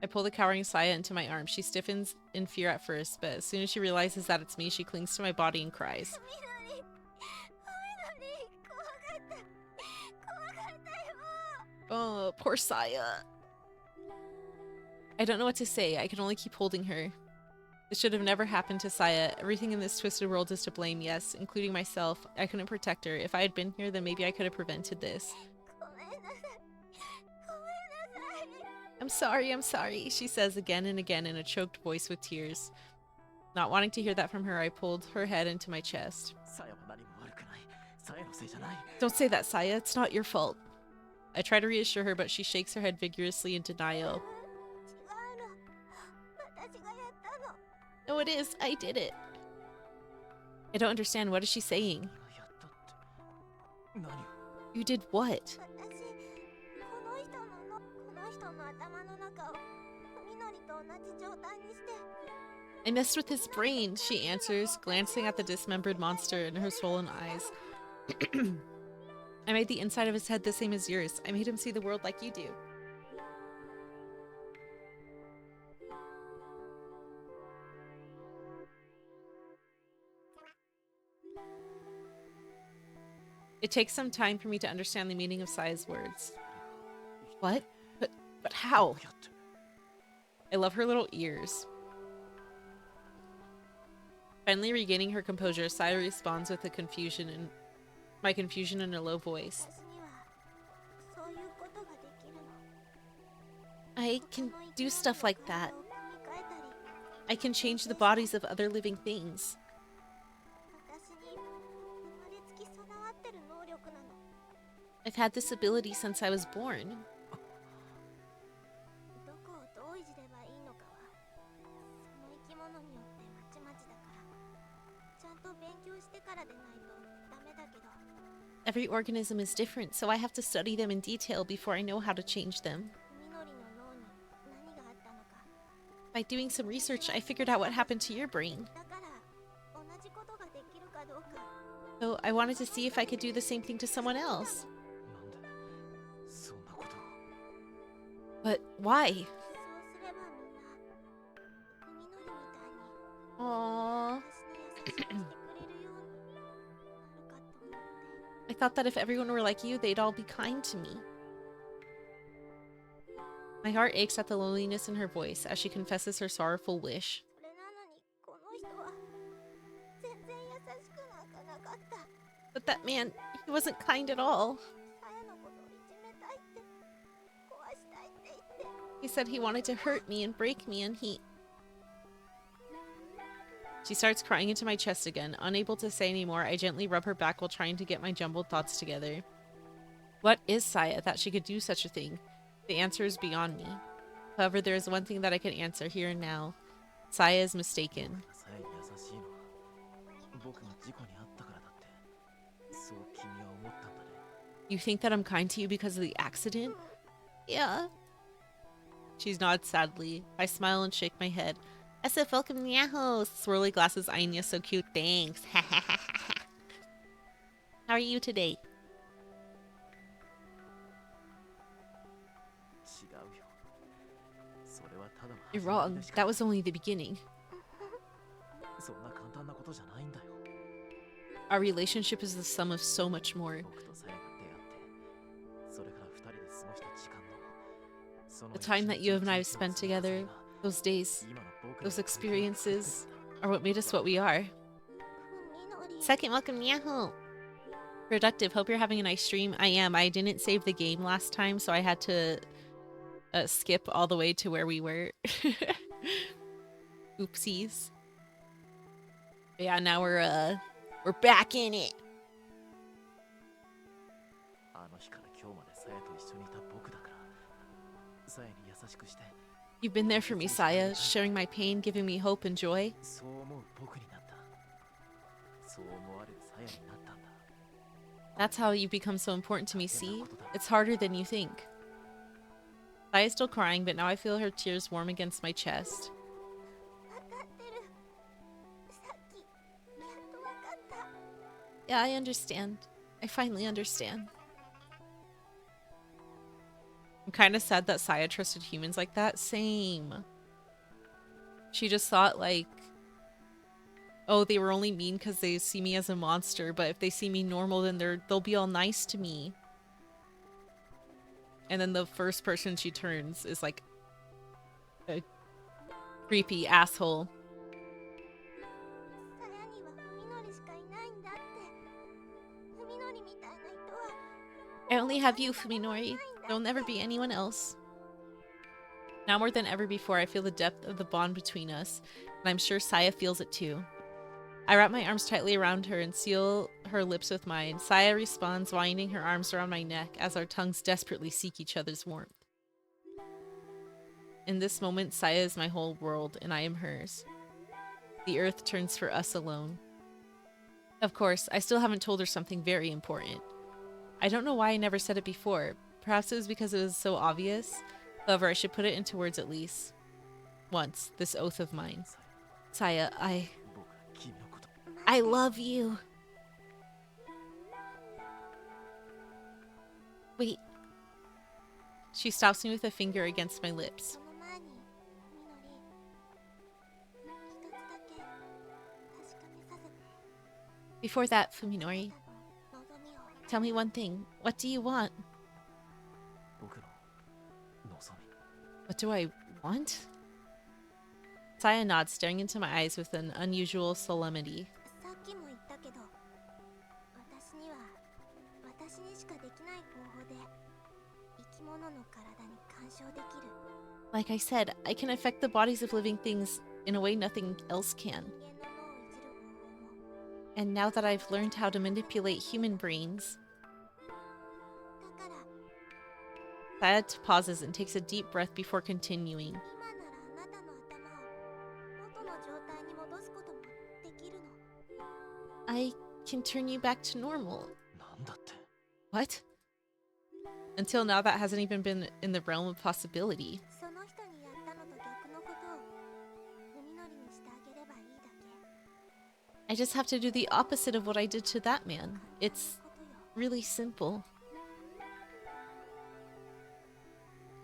I pull the cowering Saya into my arms. She stiffens in fear at first, but as soon as she realizes that it's me, she clings to my body and cries. Oh, poor Saya. I don't know what to say. I can only keep holding her. This should have never happened to Saya. Everything in this twisted world is to blame, yes, including myself. I couldn't protect her. If I had been here, then maybe I could have prevented this. I'm sorry, she says again and again in a choked voice with tears. Not wanting to hear that from her, I pulled her head into my chest. Don't say that, Saya. It's not your fault. I try to reassure her, but she shakes her head vigorously in denial. No, it is. I did it. I don't understand. What is she saying? やったって何を You did what? 私この人の頭の中をみのりと同じ状態にして I messed with his brain, she answers, glancing at the dismembered monster in her swollen eyes. I made the inside of his head the same as yours. I made him see the world like you do. It takes some time for me to understand the meaning of Saya's words. What? But how? どうやって I love her little ears. Finally regaining her composure, Saya responds with my confusion in a low voice. 私にはそういうことができるの I can do stuff like that. 体を組み替えたり I can change the bodies of other living things. 私に生まれつき備わってる能力なの I've had this ability since I was born. どこをどういじればいいのかはその生き物によってまちまちだからちゃんと勉強してからでないとダメだけど Every organism is different, so I have to study them in detail before I know how to change them. みのりの脳に何があったのか By doing some research, I figured out what happened to your brain. だから同じことができるかどうか So I wanted to see if I could do the same thing to someone else. なんでそんなことを But why? そうすればみんなみのりみたいに Aww. 私に優しくしてくれるようになるかと思って I thought that if everyone were like you, they'd all be kind to me. My heart aches at the loneliness in her voice as she confesses her sorrowful wish. それなのにこの人は全然優しくなんかなかった But that man, he wasn't kind at all. さやのことをいじめたいって壊したいって言って He said he wanted to hurt me and break me, and She starts crying into my chest again. Unable to say any more, I gently rub her back while trying to get my jumbled thoughts together. What is Saya that she could do such a thing? The answer is beyond me. However, there is one thing that I can answer here and now. Saya is mistaken. さやに優しいのは僕が事故に遭ったからだってそう君は思ったんだね You think that I'm kind to you because of the accident? Yeah. She nods sadly. I smile and shake my head. SF, welcome, Yahoo! Swirly glasses eyeing you so cute. Thanks. How are you today? 違うよそれはただの You're 始ま wrong. りでしか That was only the beginning. そんな簡単なことじゃないんだよ Our relationship is the sum of so much more. 僕とさやが出会ってそれから二人で過ごした時間のその The time that you and I have 一日 spent 一日の together, 積み重ね those days, が今の僕ら those の experiences 関係を作ってるんだ are what made us what we are. みのり Second, welcome, Yahoo! Productive. Hope you're having a nice stream. I am. I didn't save the game last time, so I had to skip all the way to where we were. Oopsies. But yeah, now we're back in it. あの日から今日までさやと一緒にいた僕だからさやに優しくして You've been there for me, Saya, sharing my pain, giving me hope and joy. そう思う僕になったそう思われるさやになったんだ That's how you become so important to me, see? It's harder than you think. Saya's still crying, but now I feel her tears warm against my chest. わかってるさっきやっとわかった Yeah, I understand. I finally understand. I'm kind of sad that Saya trusted humans like that. Same. She just thought like, oh, they were only mean because they see me as a monster, but if they see me normal, then they'll be all nice to me. And then the first person she turns is like a creepy asshole. さやにはみのりしかいないんだってみのりみたいな人は I only have you, Fuminori. There'll never be anyone else. Now more than ever before, I feel the depth of the bond between us, and I'm sure Saya feels it too. I wrap my arms tightly around her and seal her lips with mine. Saya responds, winding her arms around my neck as our tongues desperately seek each other's warmth. In this moment, Saya is my whole world, and I am hers. The earth turns for us alone. Of course, I still haven't told her something very important. I don't know why I never said it before. Perhaps it was because it was so obvious. However, I should put it into words at least. Once, this oath of mine. Saya, 僕は君のこと I love you. Wait. She stops me with a finger against my lips. その前にみのり一つだけ確かめさせて Before that, Fuminori, あなたの望みを tell me one thing. What do you want? 僕の望み What do I want? Saya nods, staring into my eyes with an unusual solemnity. さっきも言ったけど私には私にしかできない方法で生き物の体に干渉できる Like I said, I can affect the bodies of living things in a way nothing else can. 人間の脳をいじる方法も And now that I've learned how to manipulate human brains, だから Saya pauses and takes a deep breath before continuing. 今ならあなたの頭を元の状態に戻すこともできるの I can turn you back to normal. なんだって What? Until now, that hasn't even been in the realm of possibility. その人にやったのと逆のことを海のりにしてあげればいいだけ I just have to do the opposite of what I did to that man. It's ことよ really simple.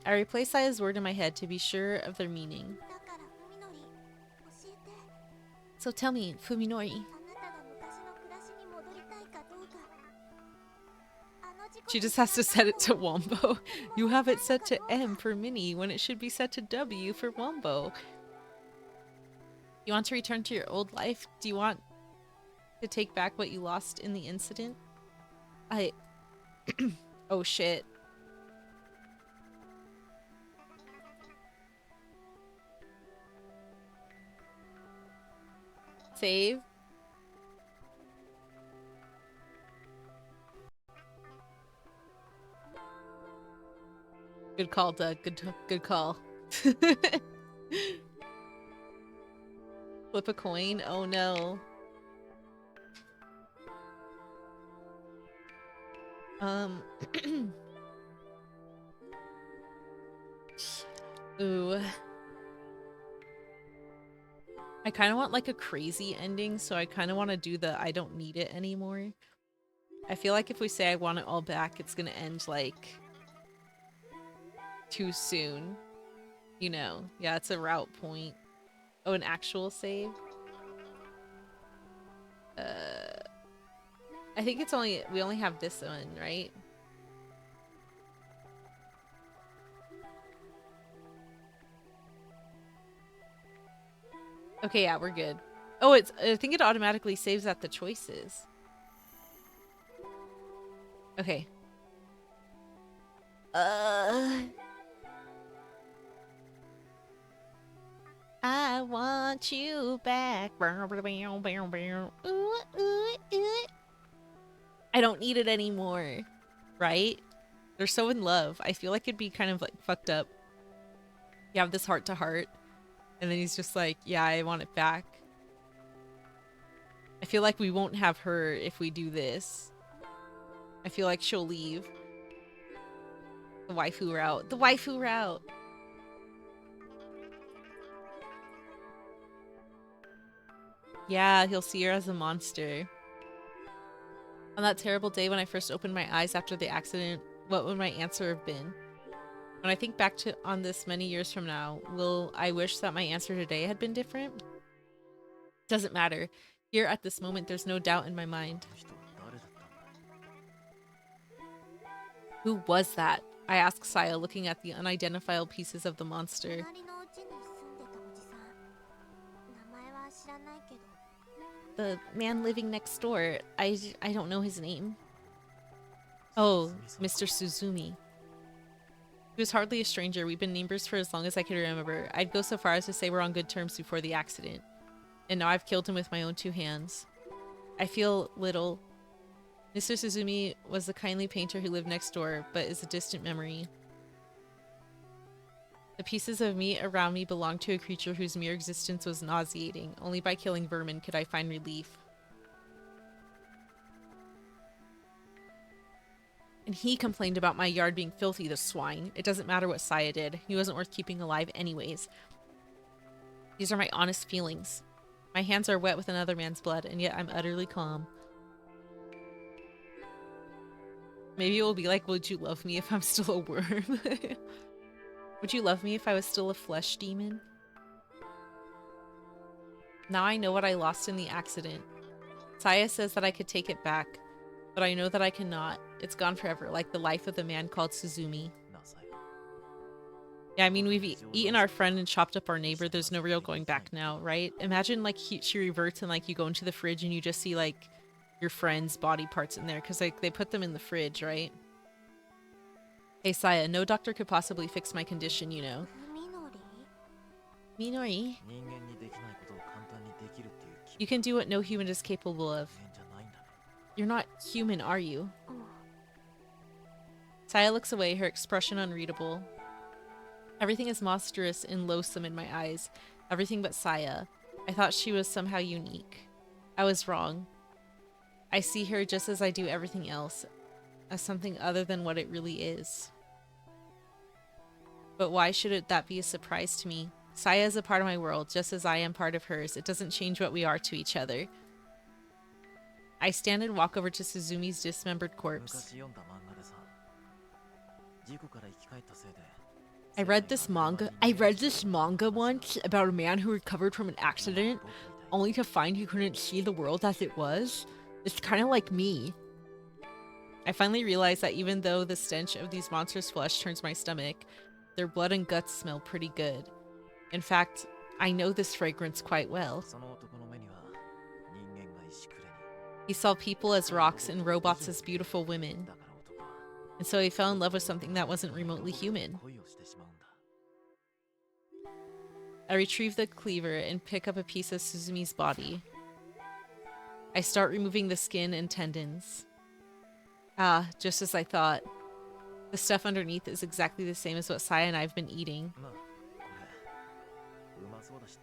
I replace Saya's word in my head to be sure of their meaning. だから海のり教えて So tell me, Fuminori, あなたが昔の暮らしに戻りたいかどうかあの事故 she で just has to set it to 死んだ過去 Wombo. を You have it set to 戻りたいかどう M か for Mini when it should be set to W for Wombo. You want to return to your old life? Do you want to take back what you lost in the incident? Oh shit. Save. Good call, Doug. Good call. Flip a coin? Oh no. Ooh. I kind of want like a crazy ending, so I kind of want to do the I don't need it anymore. I feel like if we say I want it all back, it's gonna end like too soon. You know, yeah, it's a route point. Oh, an actual save? I think it's we only have this one, right? Okay, yeah, we're good. Oh, I think it automatically saves at the choices. Okay. I want you back. I don't need it anymore. Right? They're so in love. I feel like it'd be kind of like fucked up. You have this heart to heart. And then he's just like, yeah, I want it back. I feel like we won't have her if we do this. I feel like she'll leave. The waifu route. The waifu route! Yeah, he'll see her as a monster. On that terrible day when I first opened my eyes after the accident, what would my answer have been? When I think back on this many years from now, will I wish that my answer today had been different? Doesn't matter. Here at this moment, there's no doubt in my mind. あの人は誰だったんだ Who was that? I asked Saya, looking at the unidentifiable pieces of the monster. 隣のうちに住んでたおじさん名前は知らないけど The man living next door. I don't know his name. Oh, Mr. Suzumi. He was hardly a stranger. We've been neighbors for as long as I can remember. I'd go so far as to say we're on good terms before the accident. And now I've killed him with my own two hands. I feel little. Mr. Suzumi was the kindly painter who lived next door, but is a distant memory. The pieces of meat around me belonged to a creature whose mere existence was nauseating. Only by killing vermin could I find relief. And he complained about my yard being filthy, the swine. It doesn't matter what Saya did. He wasn't worth keeping alive anyways. These are my honest feelings. My hands are wet with another man's blood, and yet I'm utterly calm. Maybe it will be like, would you love me if I'm still a worm? Would you love me if I was still a flesh demon? Now I know what I lost in the accident. Saya says that I could take it back, but I know that I cannot. It's gone forever, like the life of the man called Suzumi. Yeah, I mean, we've eaten our friend and chopped up our neighbor. There's no real going back now, right? Imagine, like, she reverts and, like, you go into the fridge and you just see, like, your friend's body parts in there. Because, like, they put them in the fridge, right? Hey, Saya, no doctor could possibly fix my condition, you know. Minori? You can do what no human is capable of. You're not human, are you? Saya looks away, her expression unreadable. Everything is monstrous and loathsome in my eyes. Everything but Saya. I thought she was somehow unique. I was wrong. I see her just as I do everything else, as something other than what it really is. But why should that be a surprise to me? Saya is a part of my world, just as I am part of hers. It doesn't change what we are to each other. I stand and walk over to Suzumi's dismembered corpse. I read this manga once about a man who recovered from an accident, only to find he couldn't see the world as it was. It's kind of like me. I finally realized that even though the stench of these monsters' flesh turns my stomach, their blood and guts smell pretty good. In fact, I know this fragrance quite well. He saw people as rocks and robots as beautiful women. And so he fell in love with something that wasn't remotely human. I retrieve the cleaver and pick up a piece of Suzumi's body. I start removing the skin and tendons. Ah, just as I thought. The stuff underneath is exactly the same as what Saya and I have been eating.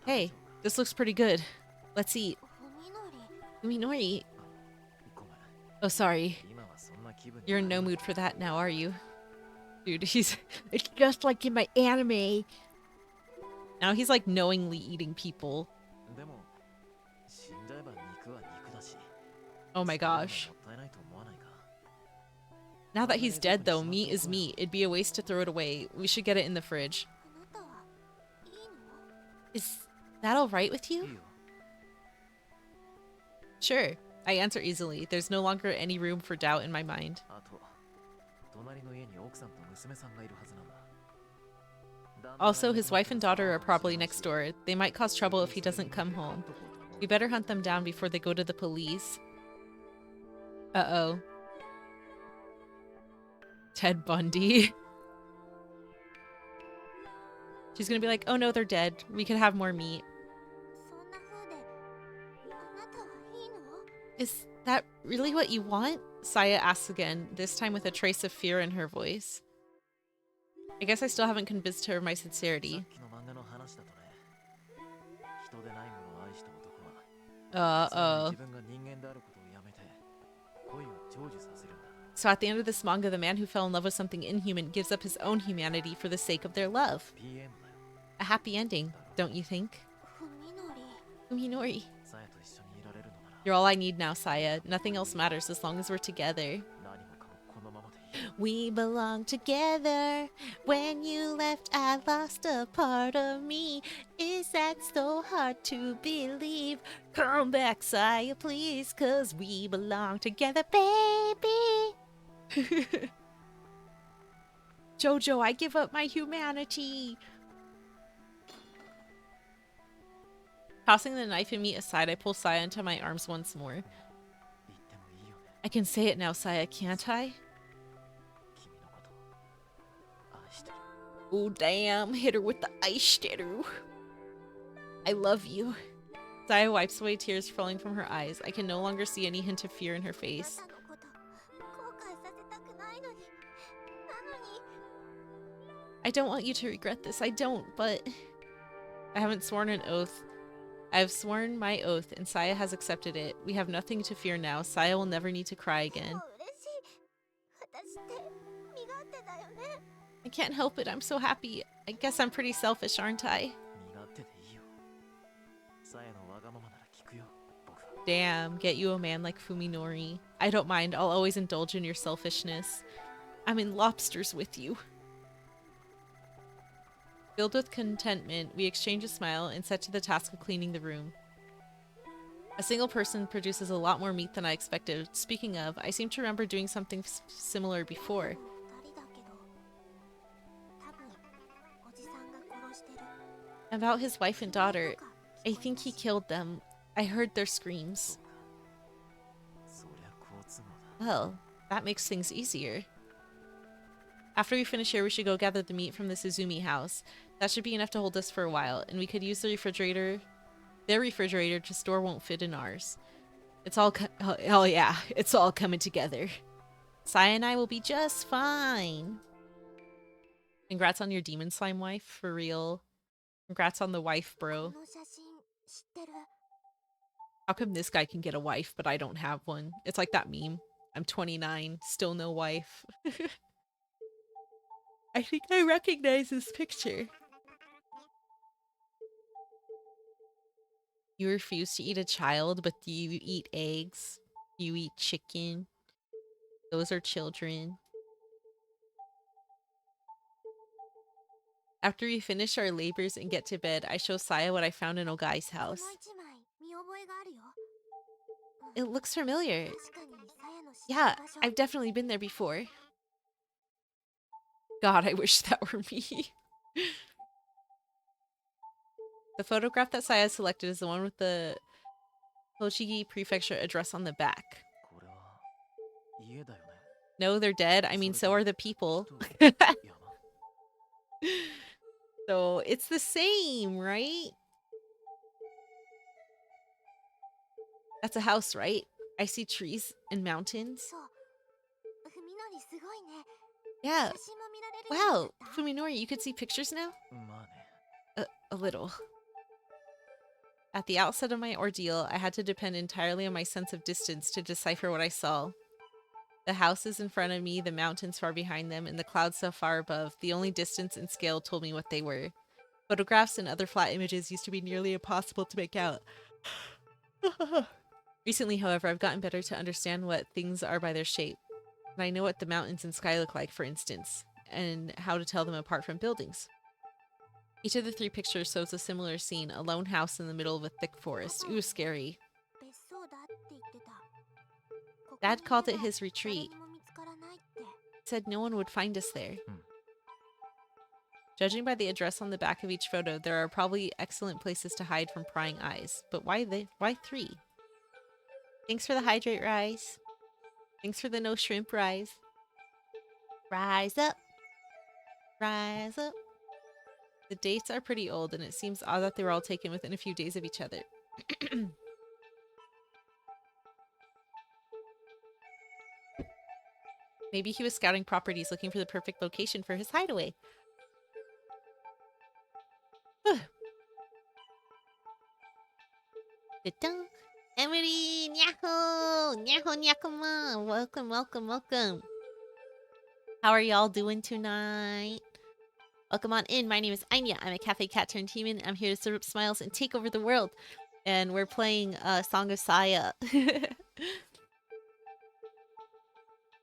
Hey, this looks pretty good. Let's eat. Minori. Oh, sorry. You're in no mood for that now, are you? Dude, it's just like in my anime. Now he's like knowingly eating people. Oh my gosh. Now that he's dead though, meat is meat. It'd be a waste to throw it away. We should get it in the fridge. Is that alright with you? Sure. I answer easily. There's no longer any room for doubt in my mind. Also, his wife and daughter are probably next door. They might cause trouble if he doesn't come home. We better hunt them down before they go to the police. Uh-oh. Ted Bundy. She's gonna be like, oh no, they're dead. We could have more meat. Is that really what you want? Saya asks again, this time with a trace of fear in her voice. I guess I still haven't convinced her of my sincerity. So at the end of this manga, the man who fell in love with something inhuman gives up his own humanity for the sake of their love. A happy ending, don't you think? Fuminori. You're all I need now, Saya. Nothing else matters as long as we're together. We belong together. When you left, I lost a part of me. Is that so hard to believe? Come back, Saya, please, 'cause we belong together, baby. Jojo, I give up my humanity. Tossing the knife and meat aside, I pull Saya into my arms once more. I can say it now, Saya, can't I? Oh, damn. Hit her with the ice steru. I love you. Saya wipes away tears falling from her eyes. I can no longer see any hint of fear in her face. I don't want you to regret this. I don't, but I haven't sworn an oath. I have sworn my oath, and Saya has accepted it. We have nothing to fear now. Saya will never need to cry で again. も嬉しい。私って身勝手だよね。 I can't help it. I'm so happy. I guess I'm pretty selfish, aren't I? 身勝手でいいよ。さやのわがままなら聞くよ、僕は。Damn, get you a man like Fuminori. I don't mind. I'll always indulge in your selfishness. I'm in lobsters with you. Filled with contentment, we exchange a smile and set to the task of cleaning the room. A single person produces a lot more meat than I expected. Speaking of, I seem to remember doing something similar before. 二人だけど、多分おじさんが殺してる。 About his wife and daughter, I think he killed them. I heard their screams. そりゃ好都合だ。 Well, that makes things easier. After we finish here, we should go gather the meat from the Suzumi house. That should be enough to hold us for a while, and we could use their refrigerator to store won't fit in ours. It's all oh yeah, it's all coming together. Saya and I will be just fine. Congrats on your demon slime wife, for real. Congrats on the wife, こ bro. の写真知ってる？ How come this guy can get a wife, but I don't have one? It's like that meme. I'm 29, still no wife. I think I recognize this picture. You refuse to eat a child, but you eat eggs. You eat chicken. Those are children. After we finish our labors and get to bed, I show Saya what I found in Ogai's この house. 一枚見覚えがあるよ。 It looks familiar. 確かにさやの知って Yeah, る場所。 I've definitely been there before. God, I wish that were me. The photograph that Saya selected is the one with the Tochigi Prefecture address on the back. これは家だよね。 No, they're dead. I mean, so are the people. 山。 So it's the same, right? That's a house, right? I see trees and mountains. そう。ふみのりすごいね。 Yeah. 写真も見られるようにな Wow, った？ Fuminori, you could see pictures now? まあね。A little. At the outset of my ordeal, I had to depend entirely on my sense of distance to decipher what I saw. The houses in front of me, the mountains far behind them, and the clouds so far above, the only distance and scale told me what they were. Photographs and other flat images used to be nearly impossible to make out. Recently, however, I've gotten better to understand what things are by their shape. And I know what the mountains and sky look like, for instance, and how to tell them apart from buildings. Each of the three pictures shows a similar scene, a lone house in the middle of a thick forest. Ooh, scary. 別荘だって言ってた。ここ Dad に called いれ it ば his retreat. 誰にも見つからないって。 Said no one would find us there. Hmm. Judging by the address on the back of each photo, there are probably excellent places to hide from prying eyes. But why three? Thanks for the hydrate, Rise. Thanks for the no shrimp, Rise. Rise up. Rise up. The dates are pretty old, and it seems odd that they were all taken within a few days of each other. Maybe he was scouting properties looking for the perfect location for his hideaway. Ta-dun. Emily! Nyahoo! Nyahoo, nyakuma! Welcome, welcome, welcome. How are y'all doing tonight? Welcome on in. My name is Anya. I'm a cafe cat turned human. I'm here to serve up smiles and take over the world. And we're playing Song of Saya.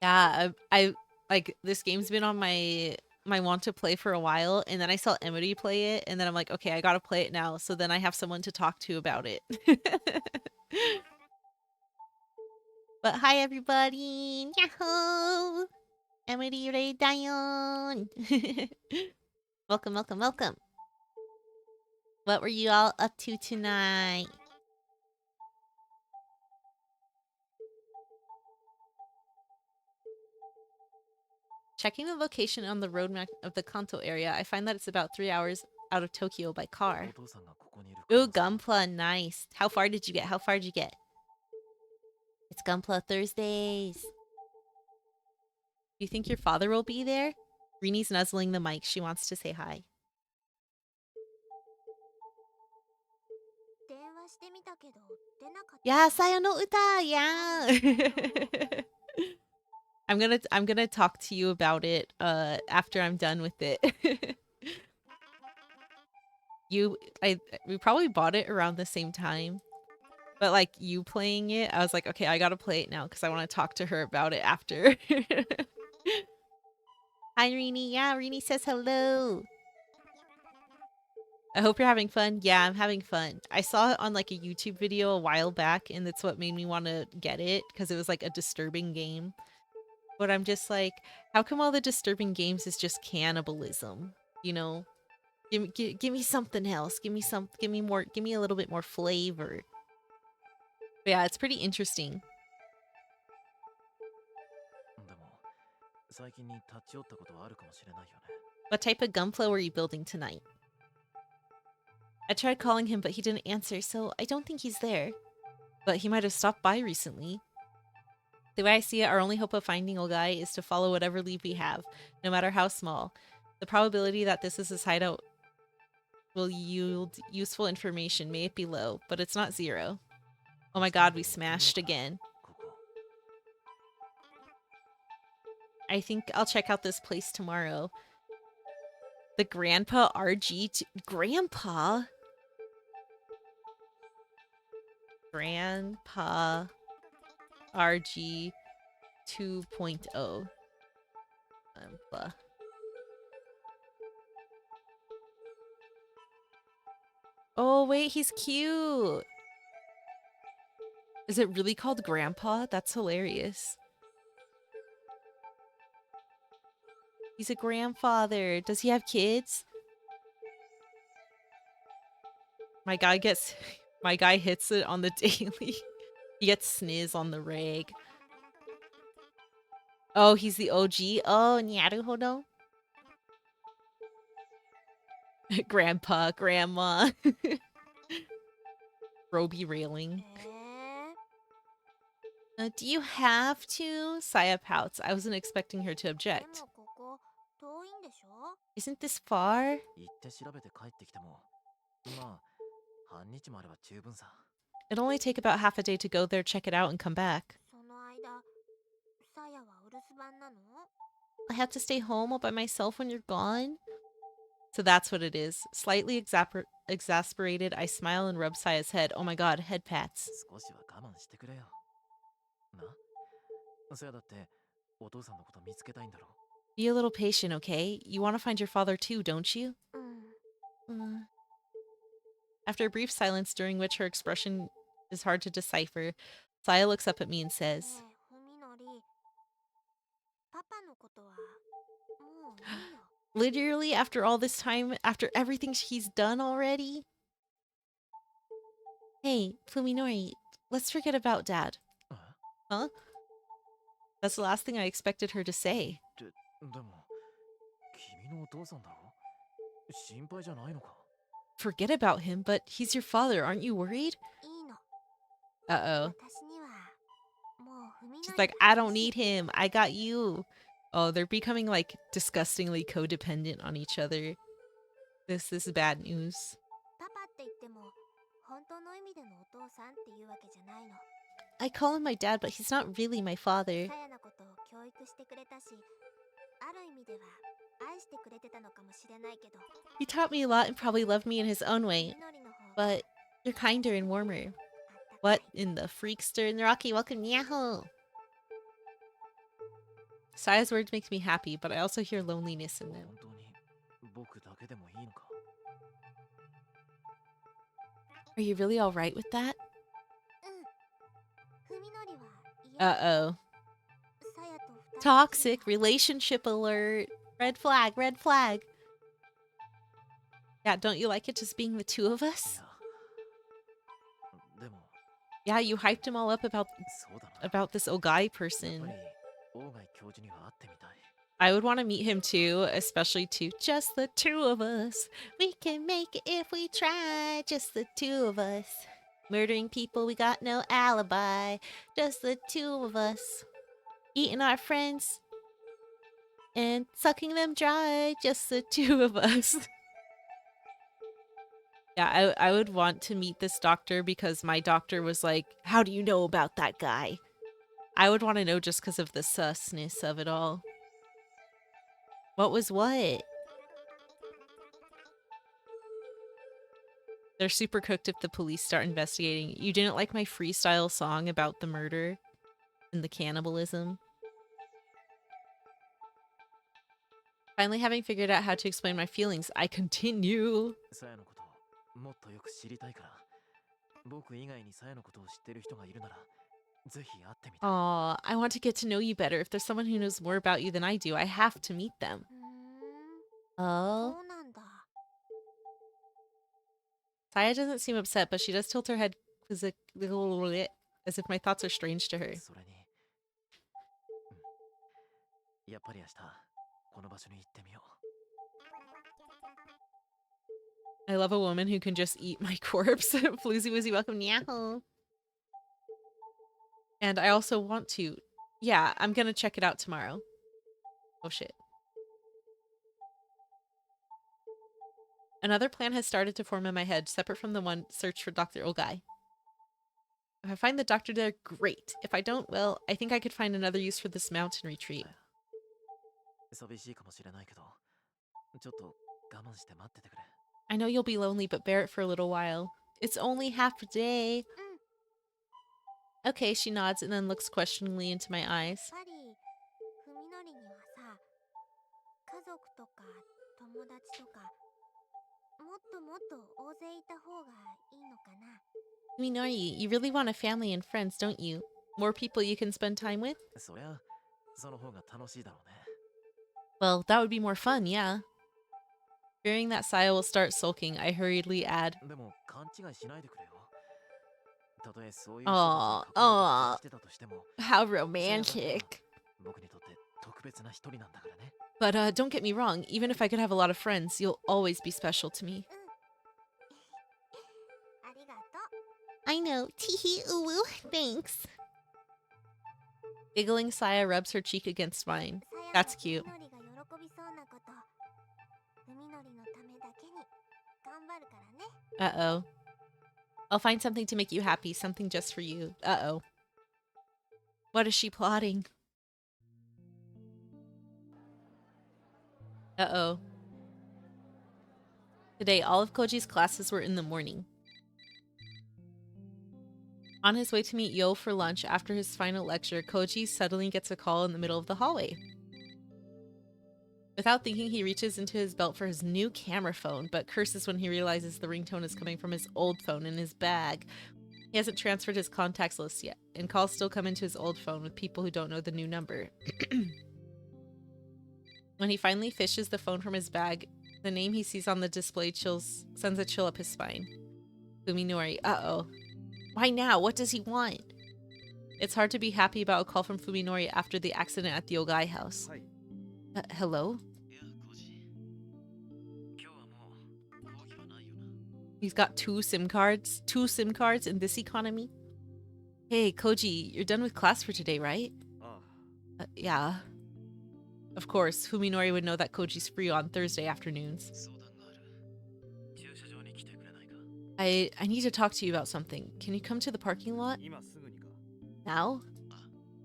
Yeah, I like this game's been on my want to play for a while, and then I saw Emily play it, and then I'm like, okay, I gotta play it now. So then I have someone to talk to about it. But hi everybody! Yahoo! Emily Ray Dion! Welcome, welcome, welcome. What were you all up to tonight? Checking the location on the road map of the Kanto area, I find that it's about 3 hours out of Tokyo by car. お父さんがここにいる可能 Ooh, 性 Gunpla, nice. How far did you get? How far did you get? It's Gunpla Thursdays. Do you think your father will be there? Rini's nuzzling the mic. She wants to say hi. 電話してみたけど出なかった。 Yeah, Sayo no uta. Yeah. I'm gonna talk to you about it after I'm done with it. We probably bought it around the same time. But like you playing it, I was like, okay, I gotta play it now because I want to talk to her about it after. Hi, Rini. Yeah, Rini says hello. I hope you're having fun. Yeah, I'm having fun. I saw it on like a YouTube video a while back, and that's what made me want to get it because it was like a disturbing game. But I'm just like, how come all the disturbing games is just cannibalism? You know, give me something else. Give me more. Give me a little bit more flavor. But yeah, it's pretty interesting. でも最近に立ち寄ったことはあるかもしれないよね。 What type of gunpla were you building tonight? I tried calling him, but he didn't answer, so I don't think he's there. But he might have stopped by recently. The way I see it, our only hope of finding Ogai is to follow whatever lead we have, no matter how small. The probability that this is his hideout will yield useful information may be low, but it's not zero. Oh my god, we smashed again. ここ I think I'll check out this place tomorrow. The Grandpa RG... Grandpa? Grandpa RG 2.0. Grandpa. Oh, wait, he's cute. Is it really called Grandpa? That's hilarious. He's a grandfather. Does he have kids? My guy hits it on the daily. He gets sniz on the reg. Oh, he's the OG? Oh, Nyaruhodo? Grandpa, grandma. Roby railing. へえ。 Do you have to? Saya pouts. I wasn't expecting her to で object. もここ遠いんでしょ？ Isn't this far? 行って調べて帰ってきてもまあ半日もあれば十分さ。 It'll only take about half a day to go there, check it out, and come back. その間、さやはお留守番なの？ I have to stay home all by myself when you're gone? So that's what it is. Slightly exasperated, I smile and rub Saya's head. Oh my god, head pats. 少しは我慢してくれよ。な、そやだってお父さんのこと見つけたいんだろ。 Be a little patient, okay? You want to find your father too, don't you? うん。 After a brief silence during which her expression is hard to decipher, Saya looks up at me and ね says, え、ふみのり。パパのことはもういいよ。 literally after all this time, after everything he's done already? Hey, Fuminori, let's forget about Dad. え Huh? That's the last thing I expected her to say. でも君のお父さんだろ。心配じゃないのか。 Forget about him, but he's your father, aren't you worried? いいの。 Uh-oh. 私にはもうふみのり She's が like, I 欲 don't しい。 need him. I got you. Oh, they're becoming like disgustingly codependent on each other. This is bad news. パパって言っても本当の意味でのお父さんっていうわけじゃないの。 I call him my dad, but he's not really my father. さやのことを教育してくれたし、ある意味では愛してくれてたのかもしれないけど、 He taught me a lot and probably loved me in his own ふ way, みのりの方が but you're kinder and warmer. あったか What い。 in the freakster and the Rocky? Welcome, Yahoo! Saya's words makes me happy, but I also hear loneliness in them. 本当に僕だけでもいいのか。 Are you really alright with that? うん。ふみのりは嫌。 Uh-oh. さやと二人きり Toxic は relationship alert. Red flag, red flag. Yeah, don't you like it just being the two of い us? やでも Yeah, you hyped him all up そうだな。 about this Ogai やっ person. ぱり大貝教授には会ってみたい。 I would want to meet him too, especially to just the two of us. We can make it if we try, just the two of us. Murdering people, we got no alibi, just the two of us. Eating our friends and sucking them dry, just the two of us. Yeah, I would want to meet this doctor because my doctor was like, how do you know about that guy? I would want to know just because of the susness of it all. What was what? They're super cooked if the police start investigating. You didn't like my freestyle song about the murder and the cannibalism? Finally having figured out how to explain my feelings, I continue. さやのことをもっとよく知りたいから、僕以外にさやのことを知ってる人がいるなら、ぜひ会ってみたい。Aw, I want to get to know you better. If there's someone who knows more about you than I do, I have to meet them. そ Oh? うなんだ。 Saya doesn't seem upset, but she does tilt her head as if my thoughts are strange to her. それに、やっぱり明日この場所に行ってみよう。 I love a woman who can just eat my corpse. Floozy Woozy, welcome. Yahoo! And I also want to. Yeah, I'm gonna check it out tomorrow. Oh shit. Another plan has started to form in my head, separate from the one search for Dr. Ogai. If I find the doctor there, great. If I don't, well, I think I could find another use for this mountain retreat. 寂しいかもしれないけど、ちょっと我慢して待っててくれ。 I know you'll be lonely, but bear it for a little while. It's only half a day. Okay, she nods and then looks questioningly into my eyes. やっぱり文則にはさ、家族とか友達とかもっともっと大勢いた方がいいのかな。 Minori, you really want a family and friends, don't you? More people you can spend time with? そりゃ、その方が楽しいだろうね。 Well, that would be more fun, yeah. Fearing that Saya will start sulking, I hurriedly add, でも勘違いしないでくれよ。たとえそういう人たちに Aw, 囲まれて暮らしてたとしても、 how さやだけは romantic. 僕にとって特別な一人なんだからね。 But don't get me wrong, even if I could have a lot of friends, you'll always be special to me. ありがとう。 I know. Teehee ooh, thanks. Giggling, Saya rubs her cheek against mine. さや That's と cute. 文則が喜びそうなこと、文則のためだけに頑張るからね。 Uh-oh. I'll find something to make you happy, something just for you. Uh-oh. What is she plotting? Uh-oh. Today, all of Koji's classes were in the morning. On his way to meet Yo for lunch after his final lecture, Koji suddenly gets a call in the middle of the hallway. Without thinking, he reaches into his belt for his new camera phone, but curses when he realizes the ringtone is coming from his old phone in his bag. He hasn't transferred his contacts list yet, and calls still come into his old phone with people who don't know the new number. When he finally fishes the phone from his bag, the name he sees on the display sends a chill up his spine. Fuminori. Uh-oh. Why now? What does he want? It's hard to be happy about a call from Fuminori after the accident at the Ogai house. Hello? いや、コージ。今日はもう講義はないよな。 He's got two SIM cards? 2 SIM cards in this economy? Hey, Koji, you're done with class for today, right? あ Yeah. Of course, Fuminori would know that Koji's free on Thursday afternoons. 相談がある。駐車場に来てくれないか。 I need to talk to you about something. Can you come to the parking lot? 今すぐにか。 Now?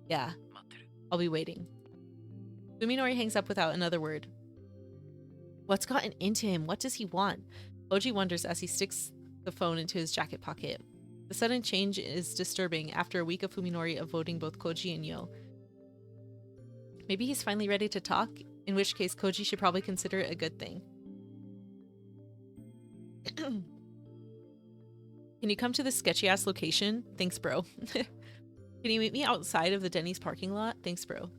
Yeah, 待ってる。 I'll be waiting. Fuminori hangs up without another word. What's gotten into him? What does he want? Koji wonders as he sticks the phone into his jacket pocket. The sudden change is disturbing after a week of Fuminori avoiding both Koji and Yo. Maybe he's finally ready to talk, in which case Koji should probably consider it a good thing. Can you come to this sketchy-ass location? Thanks, bro. Can you meet me outside of the Denny's parking lot? Thanks, bro.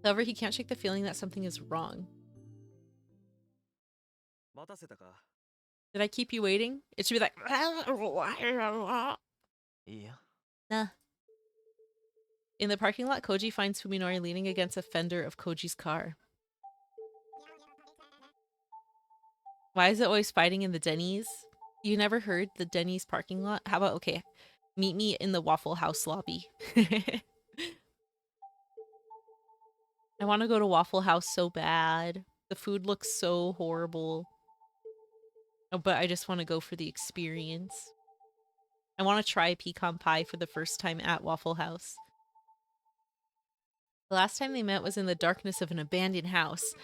However, he can't shake the feeling that something is wrong. 待たせたか。 Did I keep you waiting? It should be like... いいや。 Nah. In the parking lot, Koji finds Fuminori leaning against a fender of Koji's car. Why is it always fighting in the Denny's? You never heard the Denny's parking lot? How about, okay, meet me in the Waffle House lobby. I want to go to Waffle House so bad. The food looks so horrible. Oh, but I just want to go for the experience. I want to try pecan pie for the first time at Waffle House. The last time they met was in the darkness of an abandoned house.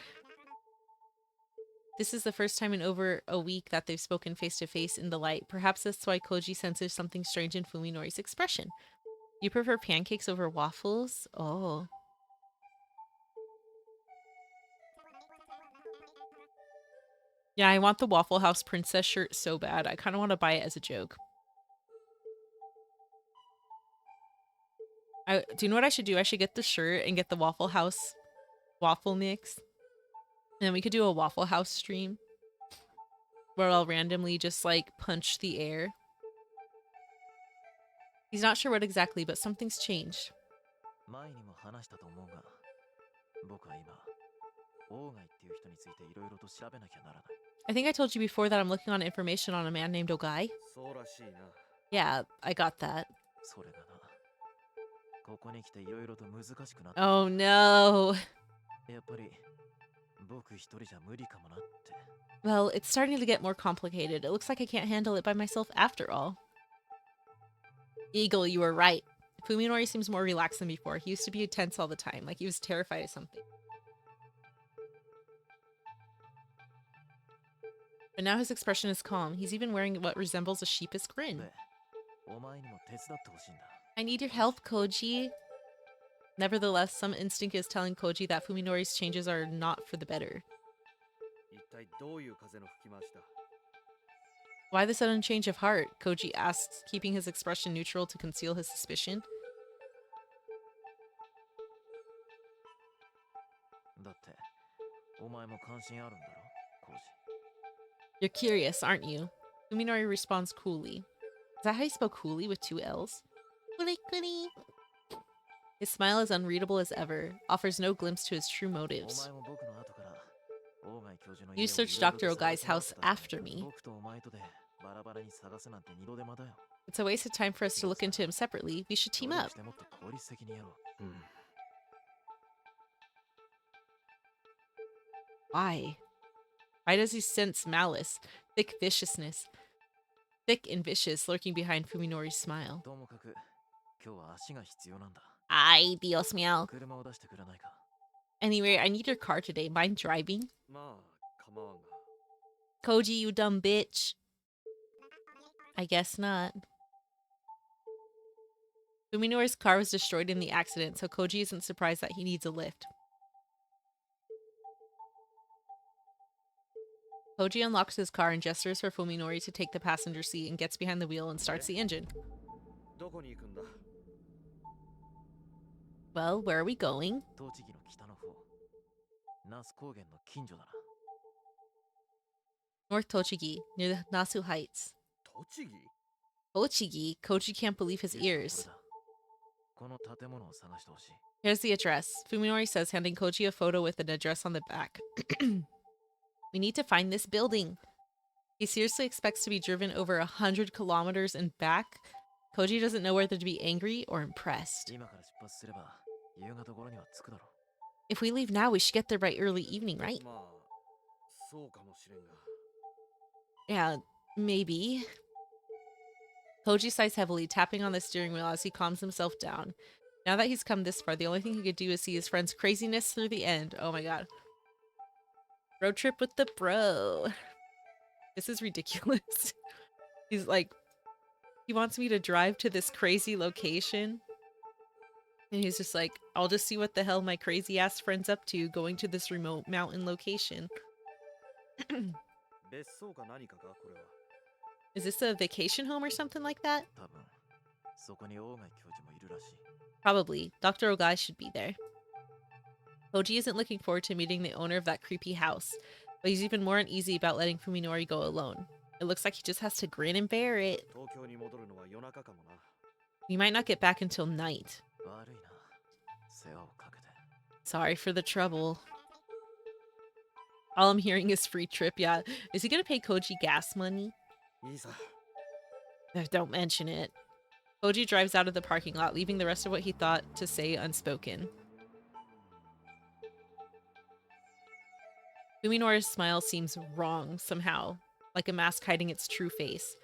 This is the first time in over a week that they've spoken face to face in the light. Perhaps that's why Koji senses something strange in Fuminori's expression. You prefer pancakes over waffles? Oh. Yeah, I want the Waffle House princess shirt so bad. I kind of want to buy it as a joke. Do you know what I should do? I should get the shirt and get the Waffle House waffle mix. And then we could do a Waffle House stream where I'll randomly just like punch the air. He's not sure what exactly, but something's changed. I think I told you before that I'm looking on information on a man named Ogai. Yeah, I got that. Oh no. Well, it's starting to get more complicated. It looks like I can't handle it by myself after all. Eagle, you were right. Fuminori seems more relaxed than before. He used to be tense all the time, like he was terrified of something. But now his expression is calm. He's even wearing what resembles a sheepish grin. I need your help, Koji. Nevertheless, some instinct is telling Koji that Fuminori's changes are not for the better. Why the sudden change of heart? Koji asks, keeping his expression neutral to conceal his suspicion. You're curious, aren't you? Fuminori responds coolly. Is that how you spell coolly with 2 L's? Coolly. His smile is unreadable as ever, offers no glimpse to his true motives. You searched Dr. Ogai's house after me. It's a waste of time for us to look into him separately. We should team up. Why? Why does he sense malice, thick viciousness? Thick and vicious, lurking behind Fuminori's smile. Ay, Dios mío. Anyway, I need your car today. Mind driving? Koji, you dumb bitch. I guess not. Fuminori's car was destroyed in the accident, so Koji isn't surprised that he needs a lift. Koji unlocks his car and gestures for Fuminori to take the passenger seat and gets behind the wheel and starts the engine. Well, where are we going? North Tochigi, near the Nasu Heights. Tochigi? Koji can't believe his ears. Here's the address. Fuminori says, handing Koji a photo with an address on the back. We need to find this building. He seriously expects to be driven over 100 kilometers and back. Koji doesn't know whether to be angry or impressed. If we leave now, we should get there by early evening, right? Yeah, maybe. Koji sighs heavily, tapping on the steering wheel as he calms himself down. Now that he's come this far, the only thing he could do is see his friend's craziness through the end. Oh my god. Road trip with the bro. This is ridiculous. He's like, he wants me to drive to this crazy location. And he's just like, I'll just see what the hell my crazy ass friend's up to going to this remote mountain location. Is this a vacation home or something like that? Probably. Dr. Ogai should be there. Koji isn't looking forward to meeting the owner of that creepy house, but he's even more uneasy about letting Fuminori go alone. It looks like he just has to grin and bear it. We might not get back until night. Sorry for the trouble. All I'm hearing is free trip, yeah. Is he gonna pay Koji gas money? Don't mention it. Koji drives out of the parking lot, leaving the rest of what he thought to say unspoken. Fuminori's smile seems wrong somehow, like a mask hiding its true face.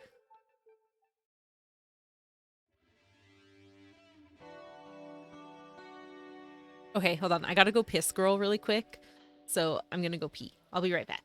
Okay, hold on. I gotta go piss girl really quick. So I'm gonna go pee. I'll be right back.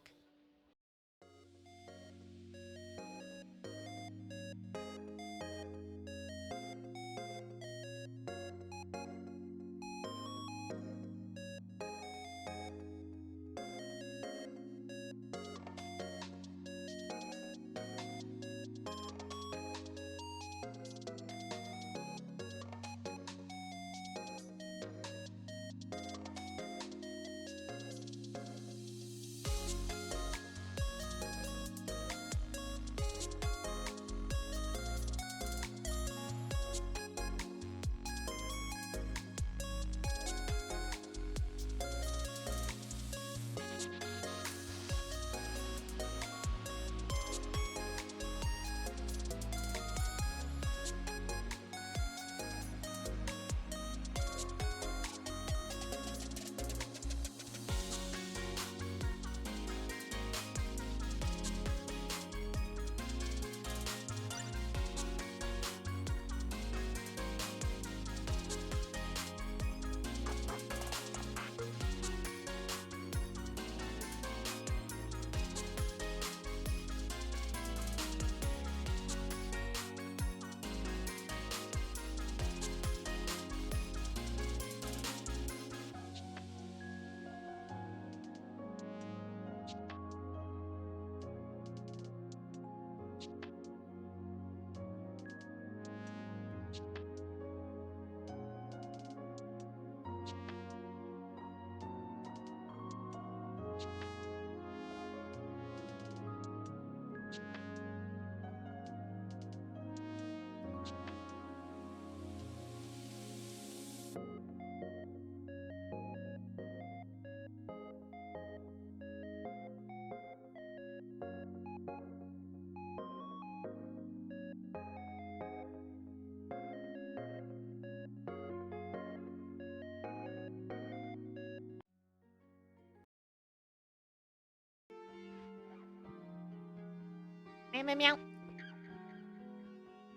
Meow, meow, meow.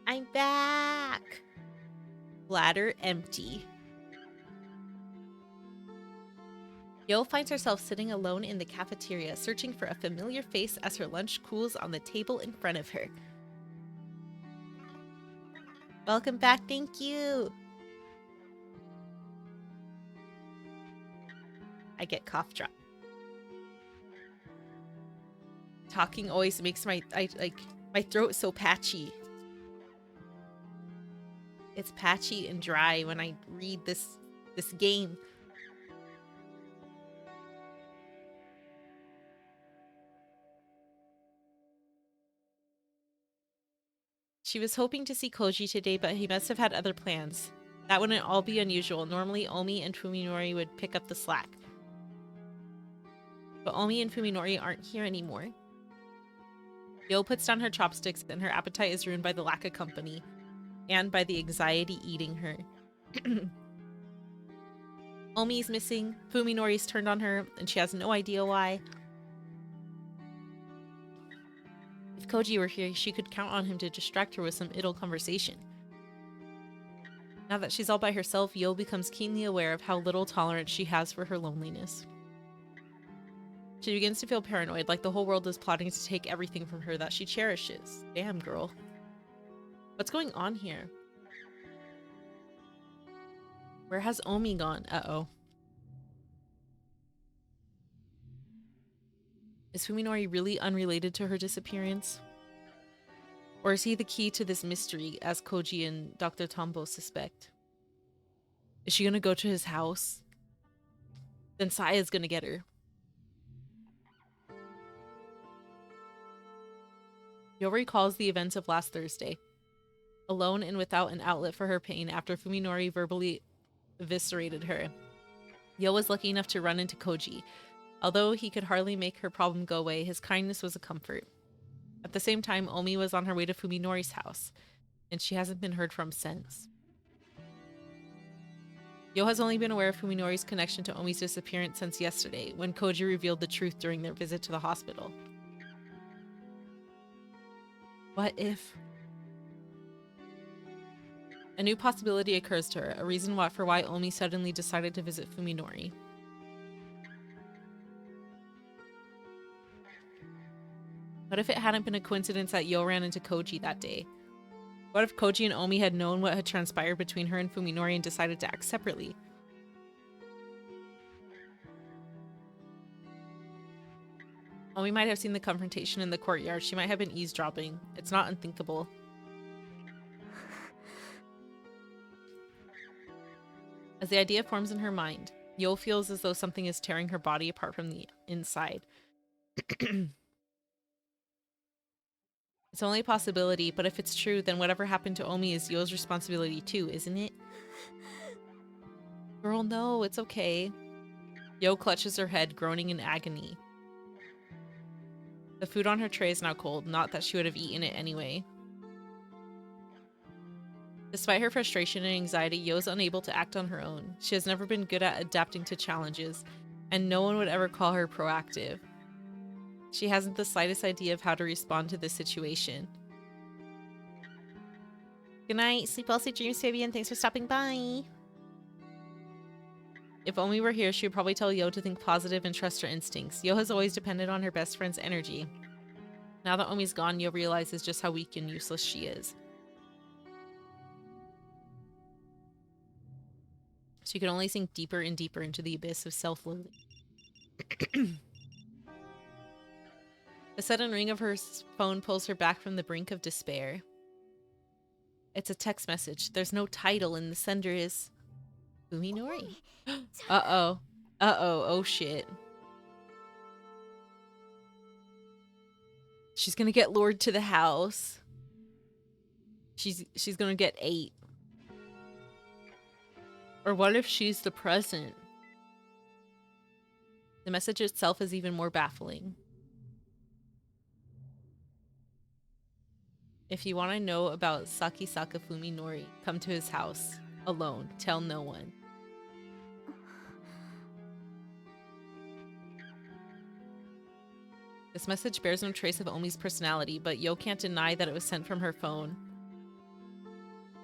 I'm back. Bladder empty. Yo finds herself sitting alone in the cafeteria, searching for a familiar face as her lunch cools on the table in front of her. Welcome back, thank you. I get cough drop. Talking always makes my throat so patchy. It's patchy and dry when I read this game. She was hoping to see Koji today, but he must have had other plans. That wouldn't all be unusual. Normally, Omi and Fuminori would pick up the slack. But Omi and Fuminori aren't here anymore. Yo puts down her chopsticks and her appetite is ruined by the lack of company and by the anxiety eating her. Omi's missing, Fuminori's turned on her, and she has no idea why. If Koji were here, she could count on him to distract her with some idle conversation. Now that she's all by herself, Yo becomes keenly aware of how little tolerance she has for her loneliness. She begins to feel paranoid, like the whole world is plotting to take everything from her that she cherishes. Damn, girl. What's going on here? Where has Omi gone? Uh-oh. Is Fuminori really unrelated to her disappearance? Or is he the key to this mystery, as Koji and Dr. Tombo suspect? Is she gonna go to his house? Then Saya's gonna get her. Yo recalls the events of last Thursday. Alone and without an outlet for her pain after Fuminori verbally eviscerated her. Yo was lucky enough to run into Koji. Although he could hardly make her problem go away, his kindness was a comfort. At the same time, Omi was on her way to Fuminori's house, and she hasn't been heard from since. Yo has only been aware of Fuminori's connection to Omi's disappearance since yesterday, when Koji revealed the truth during their visit to the hospital. What if... A new possibility occurs to her, a reason for why Omi suddenly decided to visit Fuminori. What if it hadn't been a coincidence that Yo ran into Koji that day? What if Koji and Omi had known what had transpired between her and Fuminori and decided to act separately? Omi might have seen the confrontation in the courtyard. She might have been eavesdropping. It's not unthinkable. As the idea forms in her mind, Yo feels as though something is tearing her body apart from the inside. It's only a possibility, but if it's true, then whatever happened to Omi is Yo's responsibility too, isn't it? Girl, no, it's okay. Yo clutches her head, groaning in agony. The food on her tray is now cold, not that she would have eaten it anyway. Despite her frustration and anxiety, Yo's unable to act on her own. She has never been good at adapting to challenges, and no one would ever call her proactive. She hasn't the slightest idea of how to respond to this situation. Good night, sleep well, sweet dreams, baby, and thanks for stopping by. If Omi were here, she would probably tell Yo to think positive and trust her instincts. Yo has always depended on her best friend's energy. Now that Omi's gone, Yo realizes just how weak and useless she is. She can only sink deeper and deeper into the abyss of self-loathing. The sudden ring of her phone pulls her back from the brink of despair. It's a text message. There's no title, and the sender is... Fuminori. Uh-oh. Uh-oh. Oh, shit. She's gonna get lured to the house. She's gonna get ate. Or what if she's the present? The message itself is even more baffling. If you want to know about Sakisaka Fuminori, come to his house. Alone. Tell no one. This message bears no trace of Omi's personality, but Yo can't deny that it was sent from her phone.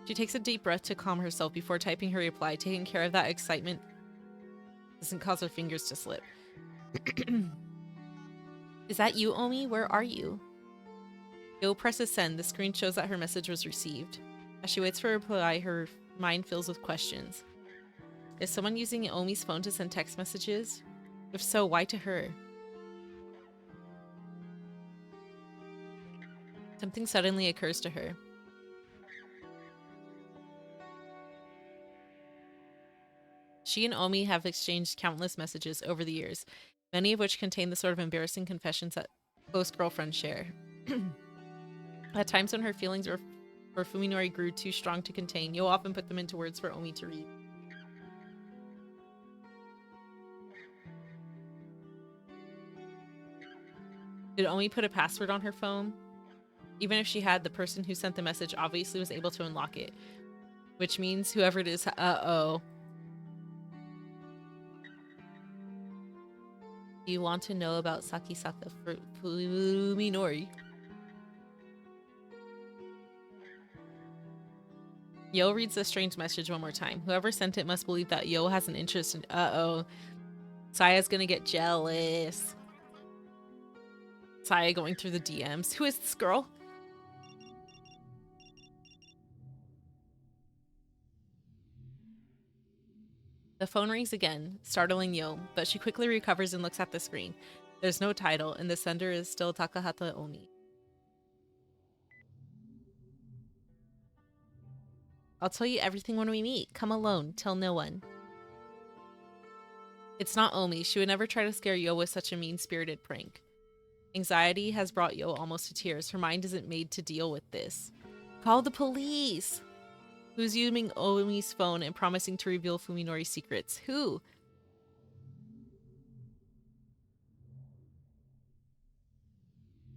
She takes a deep breath to calm herself before typing her reply, taking care of that excitement doesn't cause her fingers to slip. Is that you, Omi? Where are you? Yo presses send. The screen shows that her message was received. As she waits for a reply, her mind fills with questions. Is someone using Omi's phone to send text messages? If so, why to her? Something suddenly occurs to her. She and Omi have exchanged countless messages over the years, many of which contain the sort of embarrassing confessions that close girlfriends share. At times when her feelings for Fuminori grew too strong to contain, Yo often put them into words for Omi to read. Did Omi put a password on her phone? Even if she had, the person who sent the message obviously was able to unlock it. Which means whoever it is, uh-oh. Do you want to know about Sakisaka Fuminori? Yo reads the strange message one more time. Whoever sent it must believe that Yo has an interest in... Uh-oh. Saya's gonna get jealous. Saya going through the DMs. Who is this girl? The phone rings again, startling Yo, but she quickly recovers and looks at the screen. There's no title, and the sender is still Takahata Omi. I'll tell you everything when we meet. Come alone. Tell no one. It's not Omi. She would never try to scare Yo with such a mean-spirited prank. Anxiety has brought Yo almost to tears. Her mind isn't made to deal with this. Call the police! Who's using Omi's phone and promising to reveal Fuminori's secrets? Who?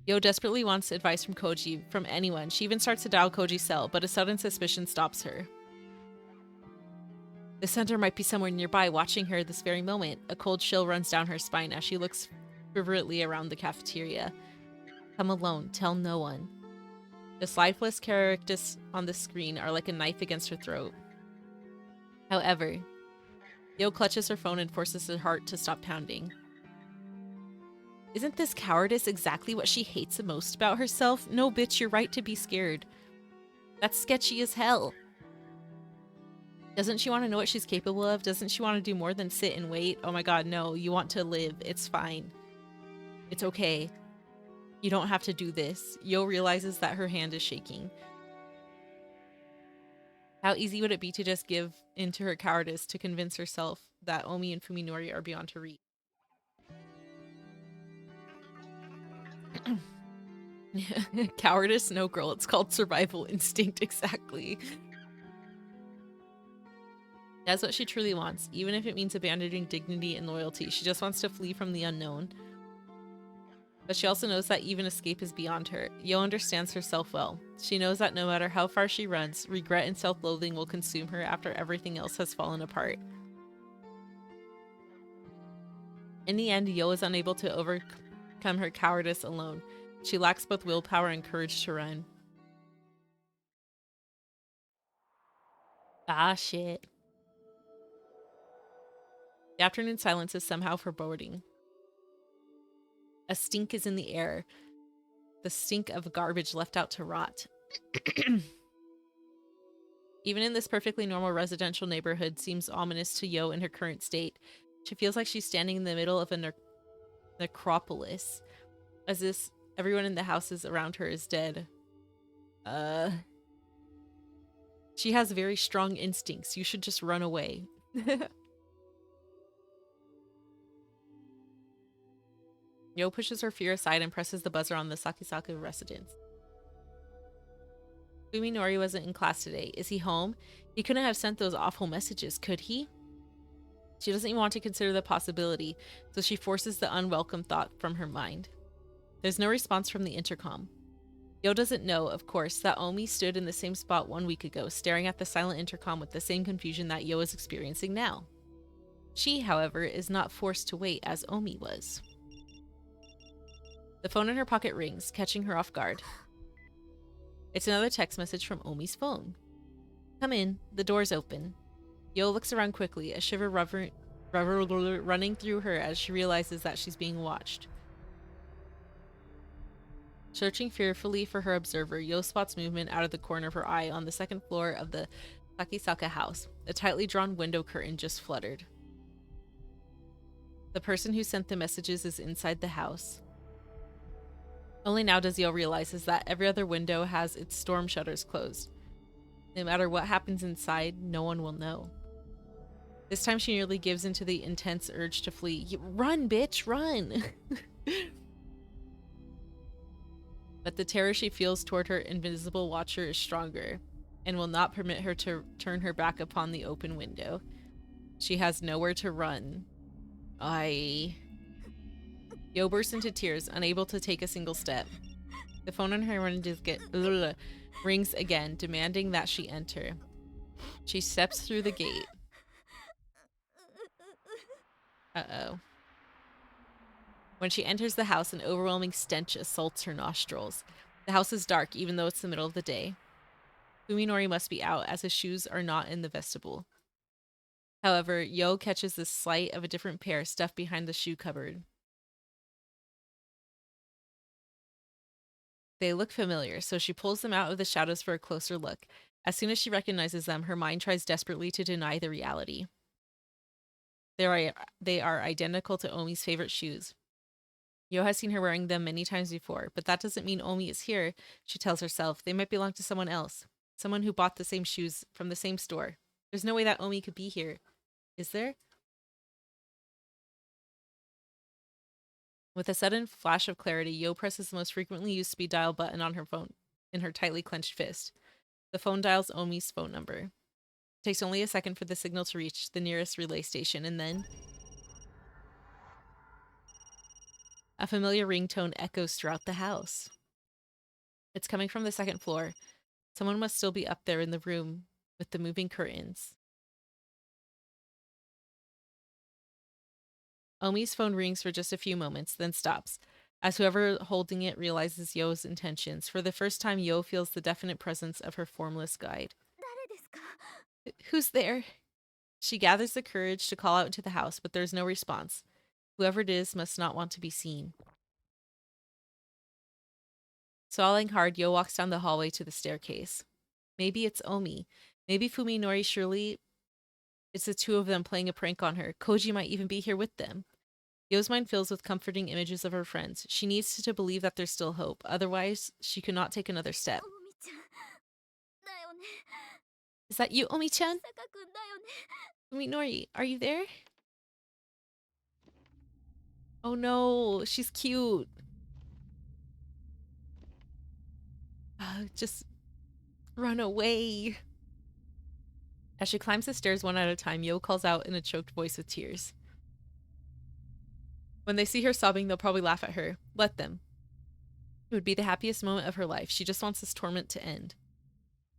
Yo desperately wants advice from Koji, from anyone. She even starts to dial Koji's cell, but a sudden suspicion stops her. The center might be somewhere nearby watching her this very moment. A cold chill runs down her spine as she looks fervently around the cafeteria. Come alone. Tell no one. The lifeless characters on the screen are like a knife against her throat. However, Yo clutches her phone and forces her heart to stop pounding. Isn't this cowardice exactly what she hates the most about herself? No, bitch, you're right to be scared. That's sketchy as hell. Doesn't she want to know what she's capable of? Doesn't she want to do more than sit and wait? Oh my god, no. You want to live. It's fine. It's okay. You don't have to do this. Yo realizes that her hand is shaking. How easy would it be to just give into her cowardice to convince herself that Omi and Fuminori are beyond her reach? Cowardice? No, girl. It's called survival instinct, exactly. That's what she truly wants, even if it means abandoning dignity and loyalty. She just wants to flee from the unknown. But she also knows that even escape is beyond her. Yo understands herself well. She knows that no matter how far she runs, regret and self-loathing will consume her after everything else has fallen apart. In the end, Yo is unable to overcome her cowardice alone. She lacks both willpower and courage to run. Ah, shit. The afternoon silence is somehow foreboding. A stink is in the air. The stink of garbage left out to rot. Even in this perfectly normal residential neighborhood seems ominous to Yo in her current state. She feels like she's standing in the middle of a necropolis, as if everyone in the houses around her is dead. She has very strong instincts. You should just run away. Yo pushes her fear aside and presses the buzzer on the Sakisaka residence. Fuminori wasn't in class today. Is he home? He couldn't have sent those awful messages, could he? She doesn't even want to consider the possibility, so she forces the unwelcome thought from her mind. There's no response from the intercom. Yo doesn't know, of course, that Omi stood in the same spot 1 week ago, staring at the silent intercom with the same confusion that Yo is experiencing now. She, however, is not forced to wait as Omi was. The phone in her pocket rings, catching her off guard. It's another text message from Omi's phone. Come in. The door's open. Yo looks around quickly, a shiver running through her as she realizes that she's being watched. Searching fearfully for her observer, Yo spots movement out of the corner of her eye on the second floor of the Sakisaka house. A tightly drawn window curtain just fluttered. The person who sent the messages is inside the house. Only now does Yo realizes that every other window has its storm shutters closed. No matter what happens inside, no one will know. This time she nearly gives into the intense urge to flee. Run, bitch, run! But the terror she feels toward her invisible watcher is stronger, and will not permit her to turn her back upon the open window. She has nowhere to run. Yo bursts into tears, unable to take a single step. The phone on her rings again, demanding that she enter. She steps through the gate. Uh-oh. When she enters the house, an overwhelming stench assaults her nostrils. The house is dark, even though it's the middle of the day. Fuminori must be out, as his shoes are not in the vestibule. However, Yo catches the sight of a different pair stuffed behind the shoe cupboard. They look familiar, so she pulls them out of the shadows for a closer look. As soon as she recognizes them, her mind tries desperately to deny the reality. They are identical to Omi's favorite shoes. Yo has seen her wearing them many times before, but that doesn't mean Omi is here, she tells herself. They might belong to someone else. Someone who bought the same shoes from the same store. There's no way that Omi could be here. Is there? With a sudden flash of clarity, Yo presses the most frequently used speed dial button on her phone in her tightly clenched fist. The phone dials Omi's phone number. It takes only a second for the signal to reach the nearest relay station, and then a familiar ringtone echoes throughout the house. It's coming from the second floor. Someone must still be up there in the room with the moving curtains. Omi's phone rings for just a few moments, then stops, as whoever holding it realizes Yo's intentions. For the first time, Yo feels the definite presence of her formless guide. 誰ですか？ Who's there? She gathers the courage to call out into the house, but there's no response. Whoever it is must not want to be seen. Swallowing hard, Yo walks down the hallway to the staircase. Maybe it's Omi. Maybe Fuminori. Surely it's the two of them playing a prank on her. Koji might even be here with them. Yo's mind fills with comforting images of her friends. She needs to believe that there's still hope. Otherwise, she could not take another step. おみちゃんだよね。 Is that you, Omi-chan? 坂くんだよね。 Fuminori, are you there? Oh no, she's cute. Just run away. As she climbs the stairs one at a time, Yo calls out in a choked voice with tears. When they see her sobbing, they'll probably laugh at her. Let them. It would be the happiest moment of her life. She just wants this torment to end.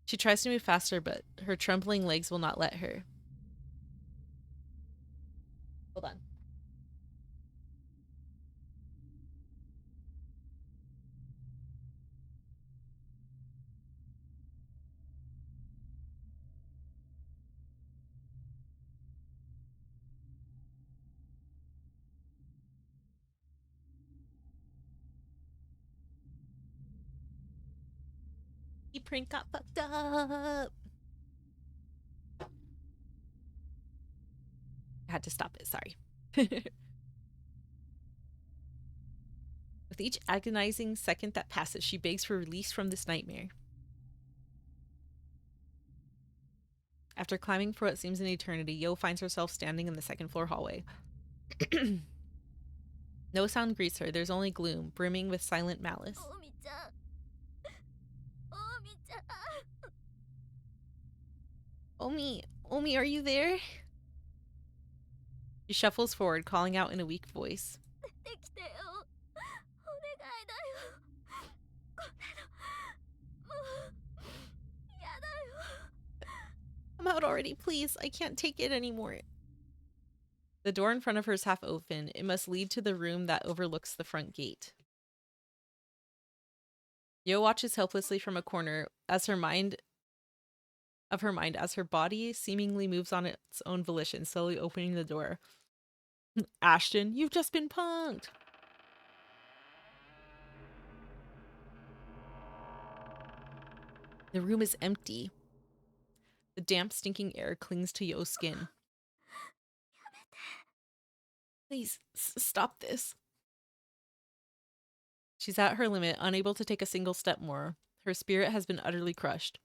She tries to move faster, but her trembling legs will not let her. Hold on. He prank got fucked up. I had to stop it, sorry. With each agonizing second that passes, she begs for release from this nightmare. After climbing for what seems an eternity, Yo finds herself standing in the second floor hallway. No sound greets her. There's only gloom, brimming with silent malice. おみちゃん。おみちゃん。 Omi, are you there? She shuffles forward, calling out in a weak voice. 出てきてよ。お願いだよ。こんなの。もう。やだよ。 Come out already, please. I can't take it anymore. The door in front of her is half open. It must lead to the room that overlooks the front gate. Yo watches helplessly from a corner as her body seemingly moves on its own volition, slowly opening the door. Ashton, you've just been punked. The room is empty. The damp, stinking air clings to Yo's skin. Please, stop this. She's at her limit, unable to take a single step more. Her spirit has been utterly crushed.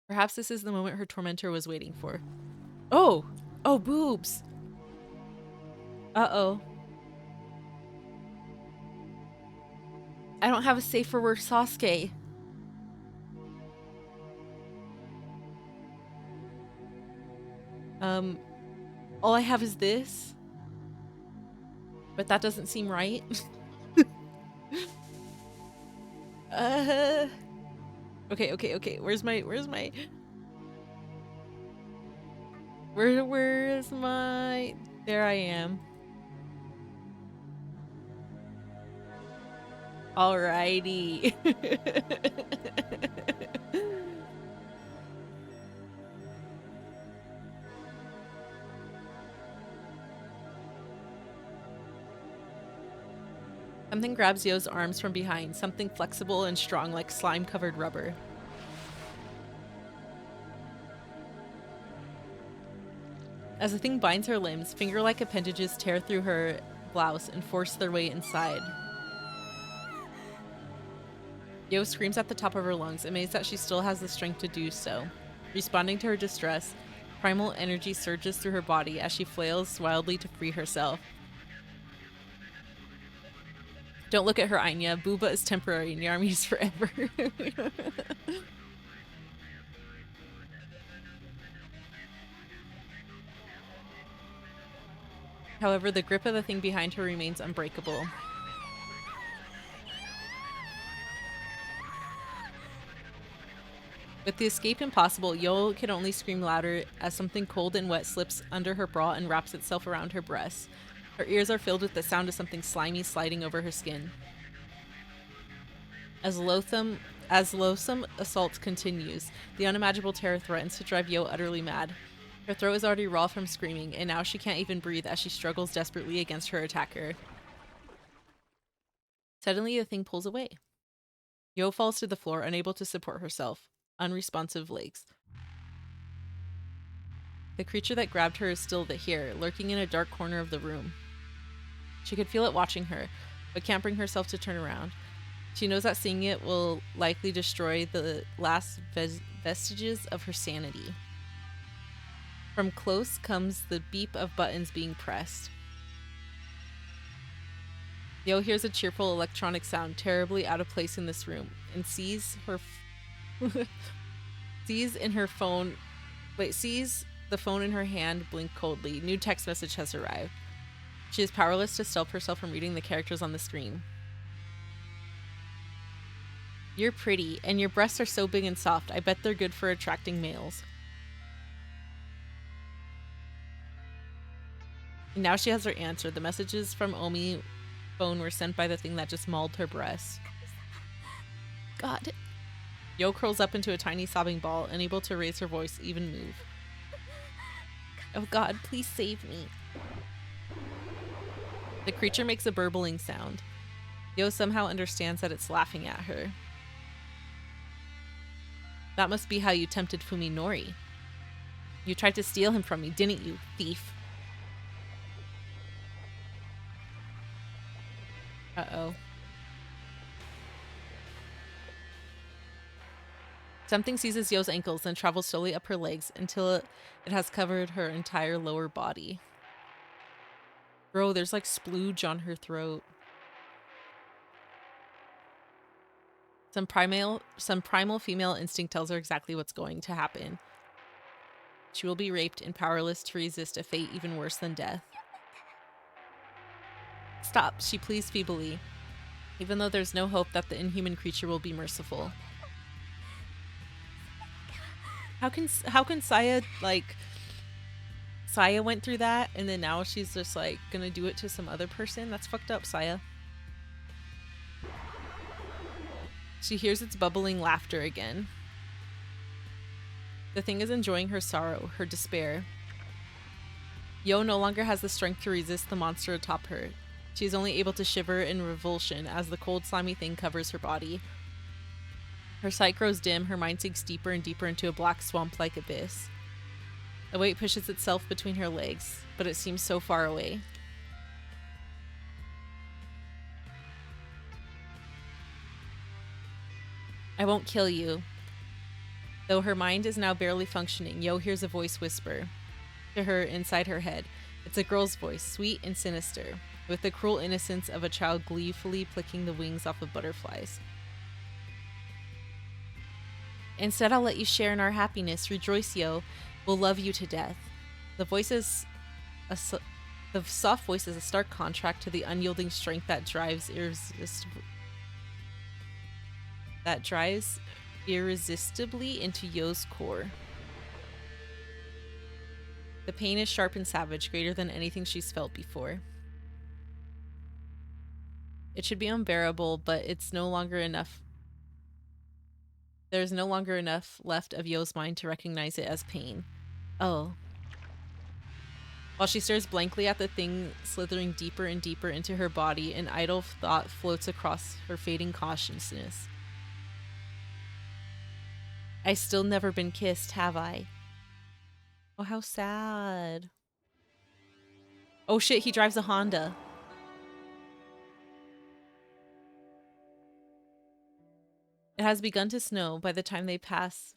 Perhaps this is the moment her tormentor was waiting for. Oh! Oh, boobs! Uh-oh. I don't have a safe for work Sasuke. All I have is this. But that doesn't seem right. Okay. Where's my where's my there I am. Alrighty. Something grabs Yo's arms from behind, something flexible and strong like slime-covered rubber. As the thing binds her limbs, finger-like appendages tear through her blouse and force their way inside. Yo screams at the top of her lungs, amazed that she still has the strength to do so. Responding to her distress, primal energy surges through her body as she flails wildly to free herself. Don't look at her, Anya. Booba is temporary and Yarmi is forever. However, the grip of the thing behind her remains unbreakable. With the escape impossible, Yo can only scream louder as something cold and wet slips under her bra and wraps itself around her breasts. Her ears are filled with the sound of something slimy sliding over her skin. As loathsome assault continues, the unimaginable terror threatens to drive Yo utterly mad. Her throat is already raw from screaming, and now she can't even breathe as she struggles desperately against her attacker. Suddenly, the thing pulls away. Yo falls to the floor, unable to support herself. Unresponsive legs. The creature that grabbed her is still here, lurking in a dark corner of the room. She could feel it watching her, but can't bring herself to turn around. She knows that seeing it will likely destroy the last vestiges of her sanity. From close comes the beep of buttons being pressed. Yo hears a cheerful electronic sound terribly out of place in this room and sees the phone in her hand blink coldly. New text message has arrived. She is powerless to stop herself from reading the characters on the screen. You're pretty, and your breasts are so big and soft. I bet they're good for attracting males. And now she has her answer. The messages from Omi's phone were sent by the thing that just mauled her breast. God. Yo curls up into a tiny sobbing ball, unable to raise her voice, even move. Oh God, please save me. The creature makes a burbling sound. Yo somehow understands that it's laughing at her. That must be how you tempted Fuminori. You tried to steal him from me, didn't you, thief? Uh-oh. Something seizes Yo's ankles and travels slowly up her legs until it has covered her entire lower body. Bro, there's like splooge on her throat. Some primal female instinct tells her exactly what's going to happen. She will be raped and powerless to resist a fate even worse than death. Stop, she pleads feebly, even though there's no hope that the inhuman creature will be merciful. How can Saya, like, Saya went through that and then now she's just like gonna do it to some other person? That's fucked up, Saya. She hears its bubbling laughter again. The thing is enjoying her sorrow, her despair. Yo no longer has the strength to resist the monster atop her. She is only able to shiver in revulsion as the cold, slimy thing covers her body. Her sight grows dim, her mind sinks deeper and deeper into a black swamp-like abyss. A weight pushes itself between her legs, but it seems so far away. I won't kill you. Though her mind is now barely functioning, Yo hears a voice whisper to her inside her head. It's a girl's voice, sweet and sinister, with the cruel innocence of a child gleefully plucking the wings off of butterflies. Instead, I'll let you share in our happiness. Rejoice, Yo. We'll love you to death. The soft voice is a stark contrast to the unyielding strength that drives irresistibly into Yo's core. The pain is sharp and savage, greater than anything she's felt before. It should be unbearable, but it's no longer enough. There's no longer enough left of Yo's mind to recognize it as pain. Oh. While she stares blankly at the thing slithering deeper and deeper into her body, an idle thought floats across her fading consciousness. I still never been kissed, have I? Oh, how sad. Oh shit, he drives a Honda. It has begun to snow by the time they pass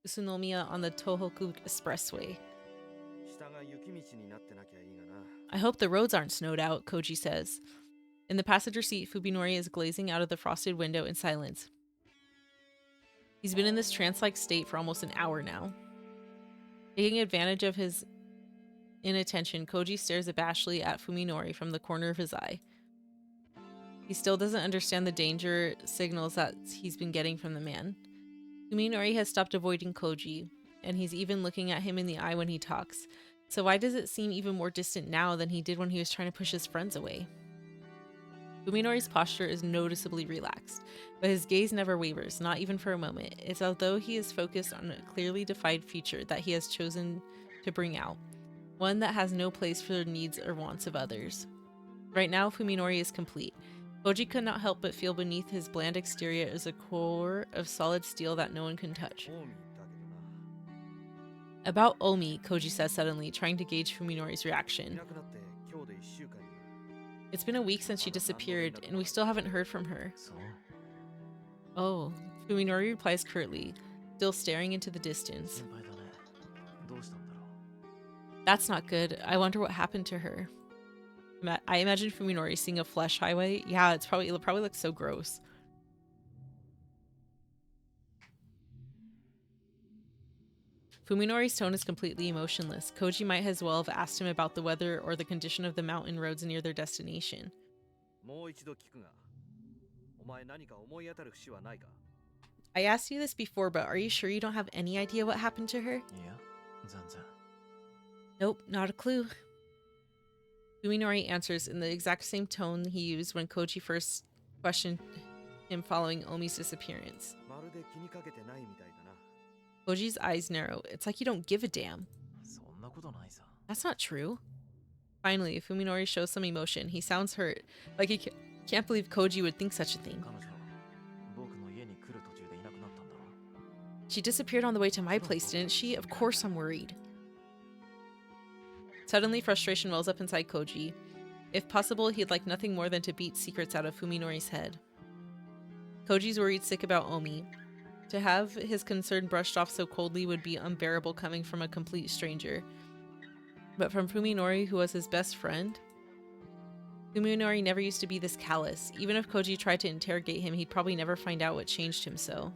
Utsunomiya on the Tohoku Expressway. I hope the roads aren't snowed out, Koji says. In the passenger seat, Fubinori is glazing out of the frosted window in silence. He's been in this trance-like state for almost an hour now. Taking advantage of his inattention, Koji stares abashedly at Fuminori from the corner of his eye. He still doesn't understand the danger signals that he's been getting from the man. Fuminori has stopped avoiding Koji, and he's even looking at him in the eye when he talks. So why does it seem even more distant now than he did when he was trying to push his friends away? Fuminori's posture is noticeably relaxed, but his gaze never wavers, not even for a moment. It's as though he is focused on a clearly defined future that he has chosen to bring out, one that has no place for the needs or wants of others. Right now, Fuminori is complete. Koji could not help but feel beneath his bland exterior is a core of solid steel that no one can touch. オウミだけどな。 About Omi, Koji says suddenly, trying to gauge Fuminori's い reaction. なくなって今日で1週間になる。 It's been a week since she disappeared, and we still haven't heard from her. そう Oh, Fuminori replies curtly, still staring into the distance. 心配だね。どうしたんだろう。 That's not good. I wonder what happened to her. I imagine Fuminori seeing a flesh highway. Yeah, it'll probably look so gross. Fuminori's tone is completely emotionless. Koji might as well have asked him about the weather or the condition of the mountain roads near their destination. もう一度聞くが、お前何か思い当たる節はないか？ I asked you this before, but are you sure you don't have any idea what happened to her? いや、全然。 Nope, not a clue. Fuminori answers in the exact same tone he used when Koji first questioned him following Omi's disappearance. まるで気にかけてないみたいだな。 Koji's eyes narrow. It's like you don't give a damn. そんなことないさ。 That's not true. Finally, Fuminori shows some emotion. He sounds hurt, like he can't believe Koji would think such a thing. 彼女、僕の家に来る途中でいなくなったんだろう。 She disappeared on the way to my place, didn't she? Of course I'm worried. Suddenly, frustration wells up inside Koji. If possible, he'd like nothing more than to beat secrets out of Fuminori's head. Koji's worried sick about Omi. To have his concern brushed off so coldly would be unbearable coming from a complete stranger. But from Fuminori, who was his best friend? Fuminori never used to be this callous. Even if Koji tried to interrogate him, he'd probably never find out what changed him so.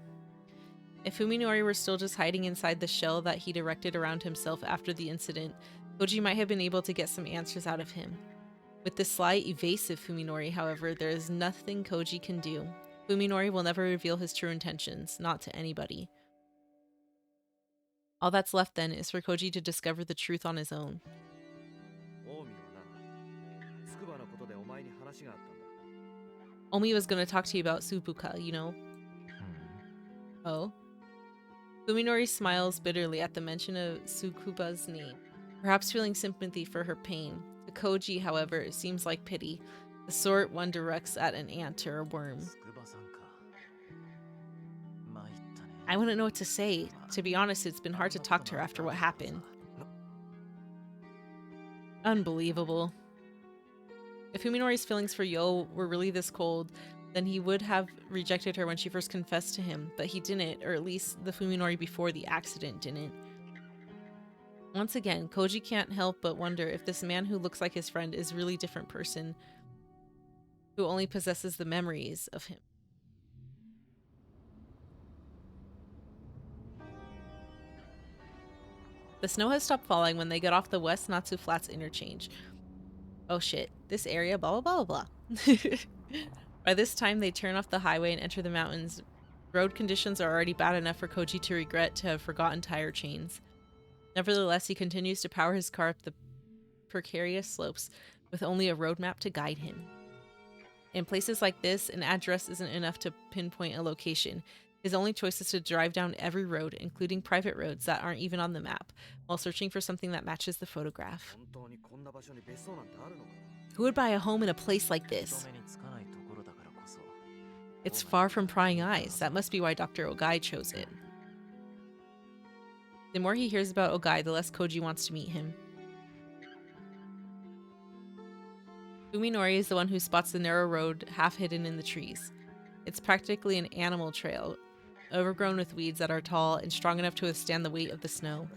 If Fuminori were still just hiding inside the shell that he'd erected around himself after the incident, Koji might have been able to get some answers out of him. With the sly, evasive Fuminori, however, there is nothing Koji can do. Fuminori will never reveal his true intentions, not to anybody. All that's left then is for Koji to discover the truth on his own. オウミはな、筑波のことでお前に話があったんだ。 Omi was going to talk to you about Subuka, you know? うん。 Oh? Fuminori smiles bitterly at the mention of Tsukuba's name, perhaps feeling sympathy for her pain. To Koji, however, it seems like pity, the sort one directs at an ant or a worm. 筑波さんか。参ったね。 I wouldn't know what to say. To be honest, it's been hard to talk to her after what happened. Unbelievable. If Fuminori's feelings for Yo were really this cold, then he would have rejected her when she first confessed to him, but he didn't, or at least the Fuminori before the accident didn't. Once again, Koji can't help but wonder if this man who looks like his friend is really a different person, who only possesses the memories of him. The snow has stopped falling when they get off the West Natsu Flats interchange. Oh shit, this area, blah blah blah blah blah. By this time, they turn off the highway and enter the mountains. Road conditions are already bad enough for Koji to regret to have forgotten tire chains. Nevertheless, he continues to power his car up the precarious slopes with only a road map to guide him. In places like this, an address isn't enough to pinpoint a location. His only choice is to drive down every road, including private roads that aren't even on the map, while searching for something that matches the photograph. 本当にこんな場所に別荘なんてあるのか？ Who would buy a home in a place like this? 人目につかないところだからこそ。 It's far from prying eyes. That must be why Dr. Ogai chose it. The more he hears about Ogai, the less Koji wants to meet him. Fuminori is the one who spots the narrow road half hidden in the trees. It's practically an animal trail, overgrown with weeds that are tall and strong enough to withstand the weight of the snow.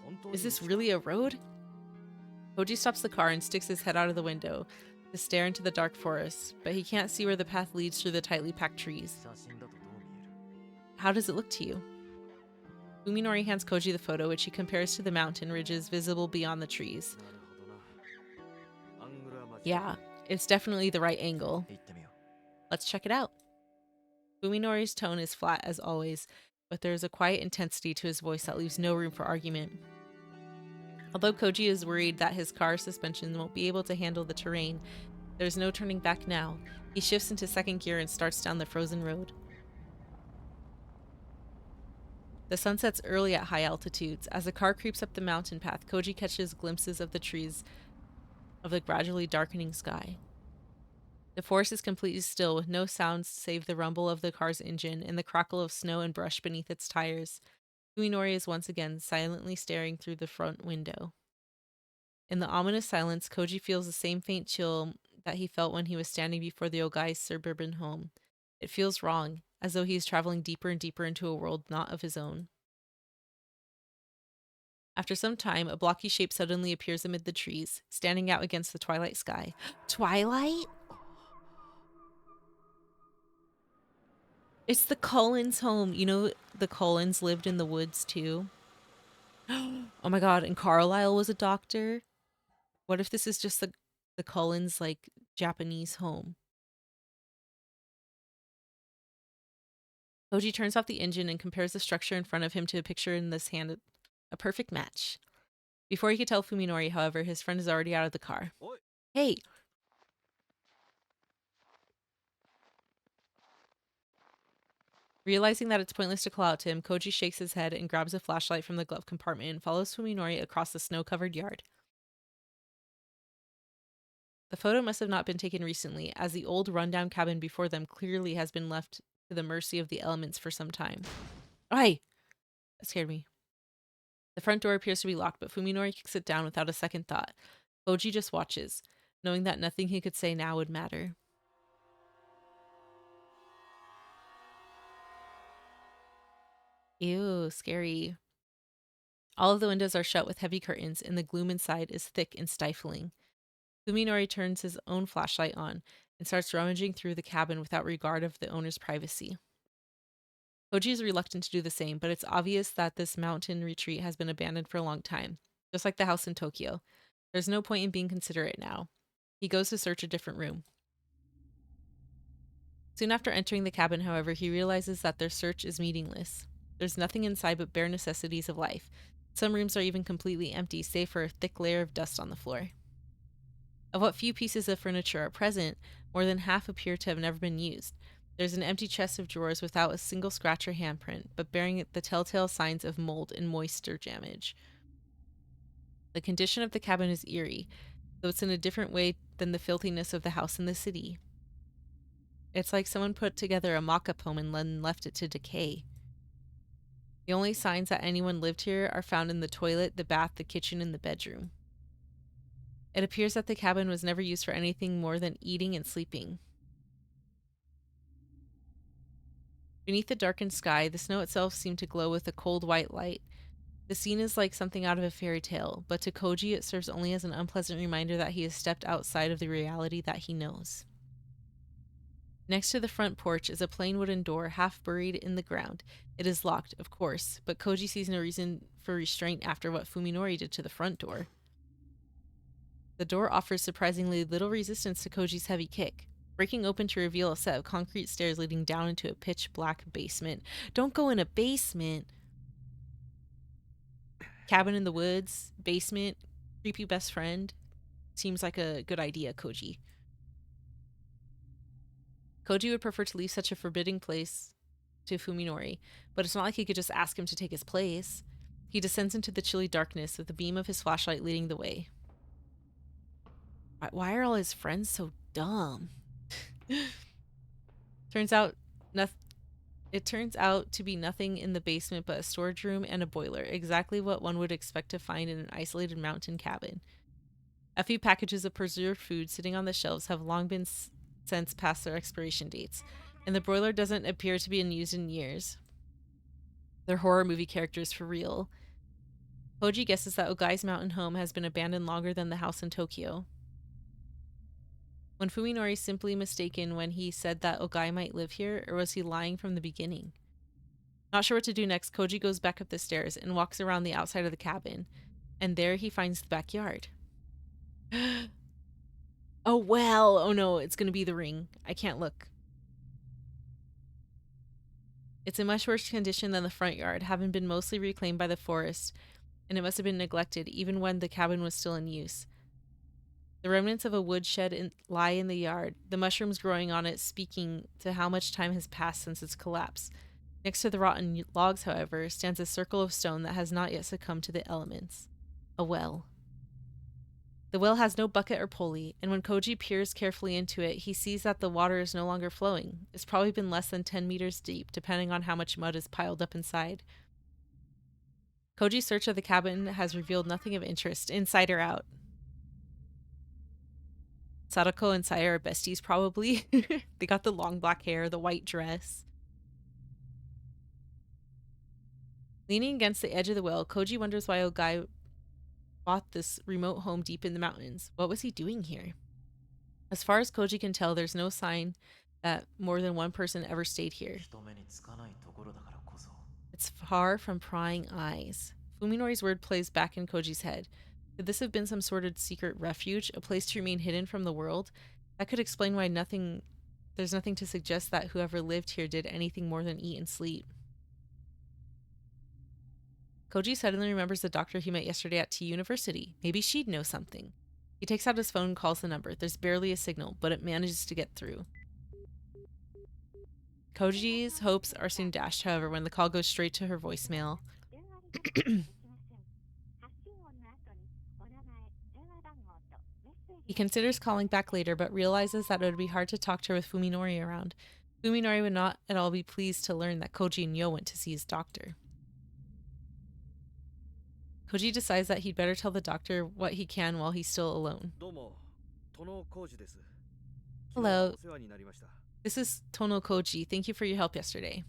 本当に Is this really a road? Koji stops the car and sticks his head out of the window to stare into the dark forest, but he can't see where the path leads through the tightly packed trees. 写真だとどう見える？ How does it look to you? Fuminori hands Koji the photo, which he compares to the mountain ridges visible beyond the trees. なるほどな。アングルは間違いない。 Yeah, it's definitely the right angle. 行ってみよう。 Let's check it out. Fuminori's tone is flat as always, but there is a quiet intensity to his voice that leaves no room for argument. Although Koji is worried that his car suspension won't be able to handle the terrain, there's no turning back now. He shifts into second gear and starts down the frozen road. The sun sets early at high altitudes. As the car creeps up the mountain path, Koji catches glimpses of the trees of the gradually darkening sky. The forest is completely still, with no sounds save the rumble of the car's engine and the crackle of snow and brush beneath its tires. Fuminori is once again silently staring through the front window. In the ominous silence, Koji feels the same faint chill that he felt when he was standing before the Ogai's suburban home. It feels wrong, as though he is traveling deeper and deeper into a world not of his own. After some time, a blocky shape suddenly appears amid the trees, standing out against the twilight sky. Twilight? It's the Cullens' home. You know, the Cullens lived in the woods too. Oh my god, and Carlisle was a doctor? What if this is just the Cullens' like Japanese home? Koji turns off the engine and compares the structure in front of him to a picture in this hand. A perfect match. Before he could tell Fuminori, however, his friend is already out of the car. Oi. Hey! Realizing that it's pointless to call out to him, Koji shakes his head and grabs a flashlight from the glove compartment and follows Fuminori across the snow-covered yard. The photo must have not been taken recently, as the old rundown cabin before them clearly has been left to the mercy of the elements for some time. Aye! That scared me. The front door appears to be locked, but Fuminori kicks it down without a second thought. Koji just watches, knowing that nothing he could say now would matter. Ew, scary. All of the windows are shut with heavy curtains, and the gloom inside is thick and stifling. Fuminori turns his own flashlight on and starts rummaging through the cabin without regard of the owner's privacy. Koji is reluctant to do the same, but it's obvious that this mountain retreat has been abandoned for a long time, just like the house in Tokyo. There's no point in being considerate now. He goes to search a different room. Soon after entering the cabin, however, he realizes that their search is meaningless. There's nothing inside but bare necessities of life. Some rooms are even completely empty, save for a thick layer of dust on the floor. Of what few pieces of furniture are present, more than half appear to have never been used. There's an empty chest of drawers without a single scratch or handprint, but bearing the telltale signs of mold and moisture damage. The condition of the cabin is eerie, though it's in a different way than the filthiness of the house in the city. It's like someone put together a mock-up home and then left it to decay. The only signs that anyone lived here are found in the toilet, the bath, the kitchen, and the bedroom. It appears that the cabin was never used for anything more than eating and sleeping. Beneath the darkened sky, the snow itself seemed to glow with a cold white light. The scene is like something out of a fairy tale, but to Koji it serves only as an unpleasant reminder that he has stepped outside of the reality that he knows. Next to the front porch is a plain wooden door half buried in the ground. It is locked, of course, but Koji sees no reason for restraint after what Fuminori did to the front door. The door offers surprisingly little resistance to Koji's heavy kick, breaking open to reveal a set of concrete stairs leading down into a pitch-black basement. Don't go in a basement! Cabin in the woods, basement, creepy best friend. Seems like a good idea, Koji. Koji would prefer to leave such a forbidding place to Fuminori, but it's not like he could just ask him to take his place. He descends into the chilly darkness with the beam of his flashlight leading the way. Why are all his friends so dumb? It turns out to be nothing in the basement but a storage room and a boiler, exactly what one would expect to find in an isolated mountain cabin. A few packages of preserved food sitting on the shelves have long been since past their expiration dates, and the broiler doesn't appear to be used in years. They're horror movie characters for real. Koji guesses that Ogai's mountain home has been abandoned longer than the house in Tokyo. When Fuminori simply mistaken when he said that Ogai might live here, or was he lying from the beginning? Not sure what to do next, Koji goes back up the stairs and walks around the outside of the cabin, and there he finds the backyard. Oh well, oh no, it's gonna be the ring. I can't look. It's in much worse condition than the front yard, having been mostly reclaimed by the forest, and it must have been neglected even when the cabin was still in use. The remnants of a woodshed lie in the yard, the mushrooms growing on it speaking to how much time has passed since its collapse. Next to the rotten logs, however, stands a circle of stone that has not yet succumbed to the elements. A well. The well has no bucket or pulley, and when Koji peers carefully into it, he sees that the water is no longer flowing. It's probably been less than 10 meters deep, depending on how much mud is piled up inside. Koji's search of the cabin has revealed nothing of interest, inside or out. Sadako and Saya are besties, probably. They got the long black hair, the white dress. Leaning against the edge of the well, Koji wonders why Ogai bought this remote home deep in the mountains. What was he doing here? As far as Koji can tell, there's no sign that more than one person ever stayed here. It's far from prying eyes. Fuminori's word plays back in Koji's head. Could this have been some sort of secret refuge, a place to remain hidden from the world? That could explain why there's nothing to suggest that whoever lived here did anything more than eat and sleep. Koji suddenly remembers the doctor he met yesterday at T University. Maybe she'd know something. He takes out his phone and calls the number. There's barely a signal, but it manages to get through. Koji's hopes are soon dashed, however, when the call goes straight to her voicemail. He considers calling back later, but realizes that it would be hard to talk to her with Fuminori around. Fuminori would not at all be pleased to learn that Koji and Yo went to see his doctor. Koji decides that he'd better tell the doctor what he can while he's still alone. Hello. This is Tono Koji. Thank you for your help yesterday.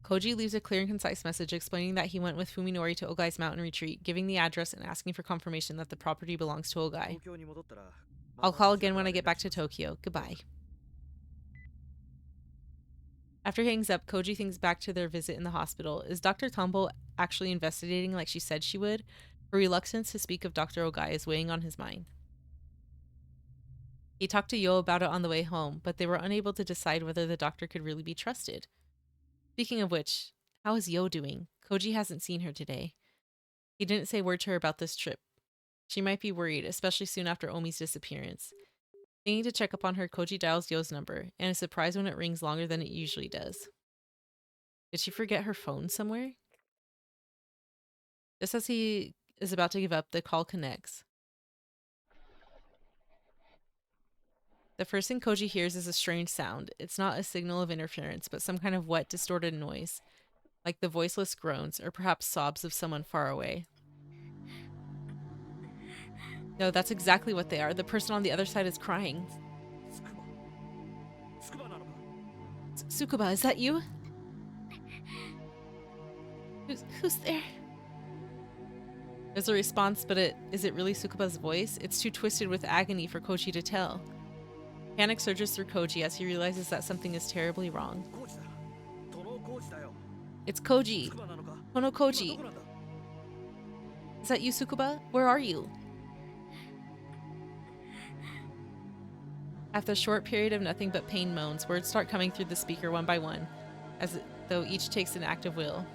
Koji leaves a clear and concise message explaining that he went with Fuminori to Ogai's mountain retreat, giving the address and asking for confirmation that the property belongs to Ogai. I'll call again when I get back to Tokyo. Goodbye. After he hangs up, Koji thinks back to their visit in the hospital. Is Dr. Tombo actually investigating like she said she would? Her reluctance to speak of Dr. Ogai is weighing on his mind. He talked to Yo about it on the way home, but they were unable to decide whether the doctor could really be trusted. Speaking of which, how is Yo doing? Koji hasn't seen her today. He didn't say a word to her about this trip. She might be worried, especially soon after Omi's disappearance. Thinking to check up on her, Koji dials Yo's number, and is surprised when it rings longer than it usually does. Did she forget her phone somewhere? Just as he is about to give up, the call connects. The first thing Koji hears is a strange sound. It's not a signal of interference, but some kind of wet, distorted noise, like the voiceless groans or perhaps sobs of someone far away. No, that's exactly what they are. The person on the other side is crying. Tsukuba, is that you? Who's there? There's a response, but is it really Tsukuba's voice? It's too twisted with agony for Koji to tell. Panic surges through Koji as he realizes that something is terribly wrong. It's Koji. Tono Koji. Is that you, Tsukuba? Where are you? After a short period of nothing but pain moans, words start coming through the speaker one by one, as though each takes an act of will.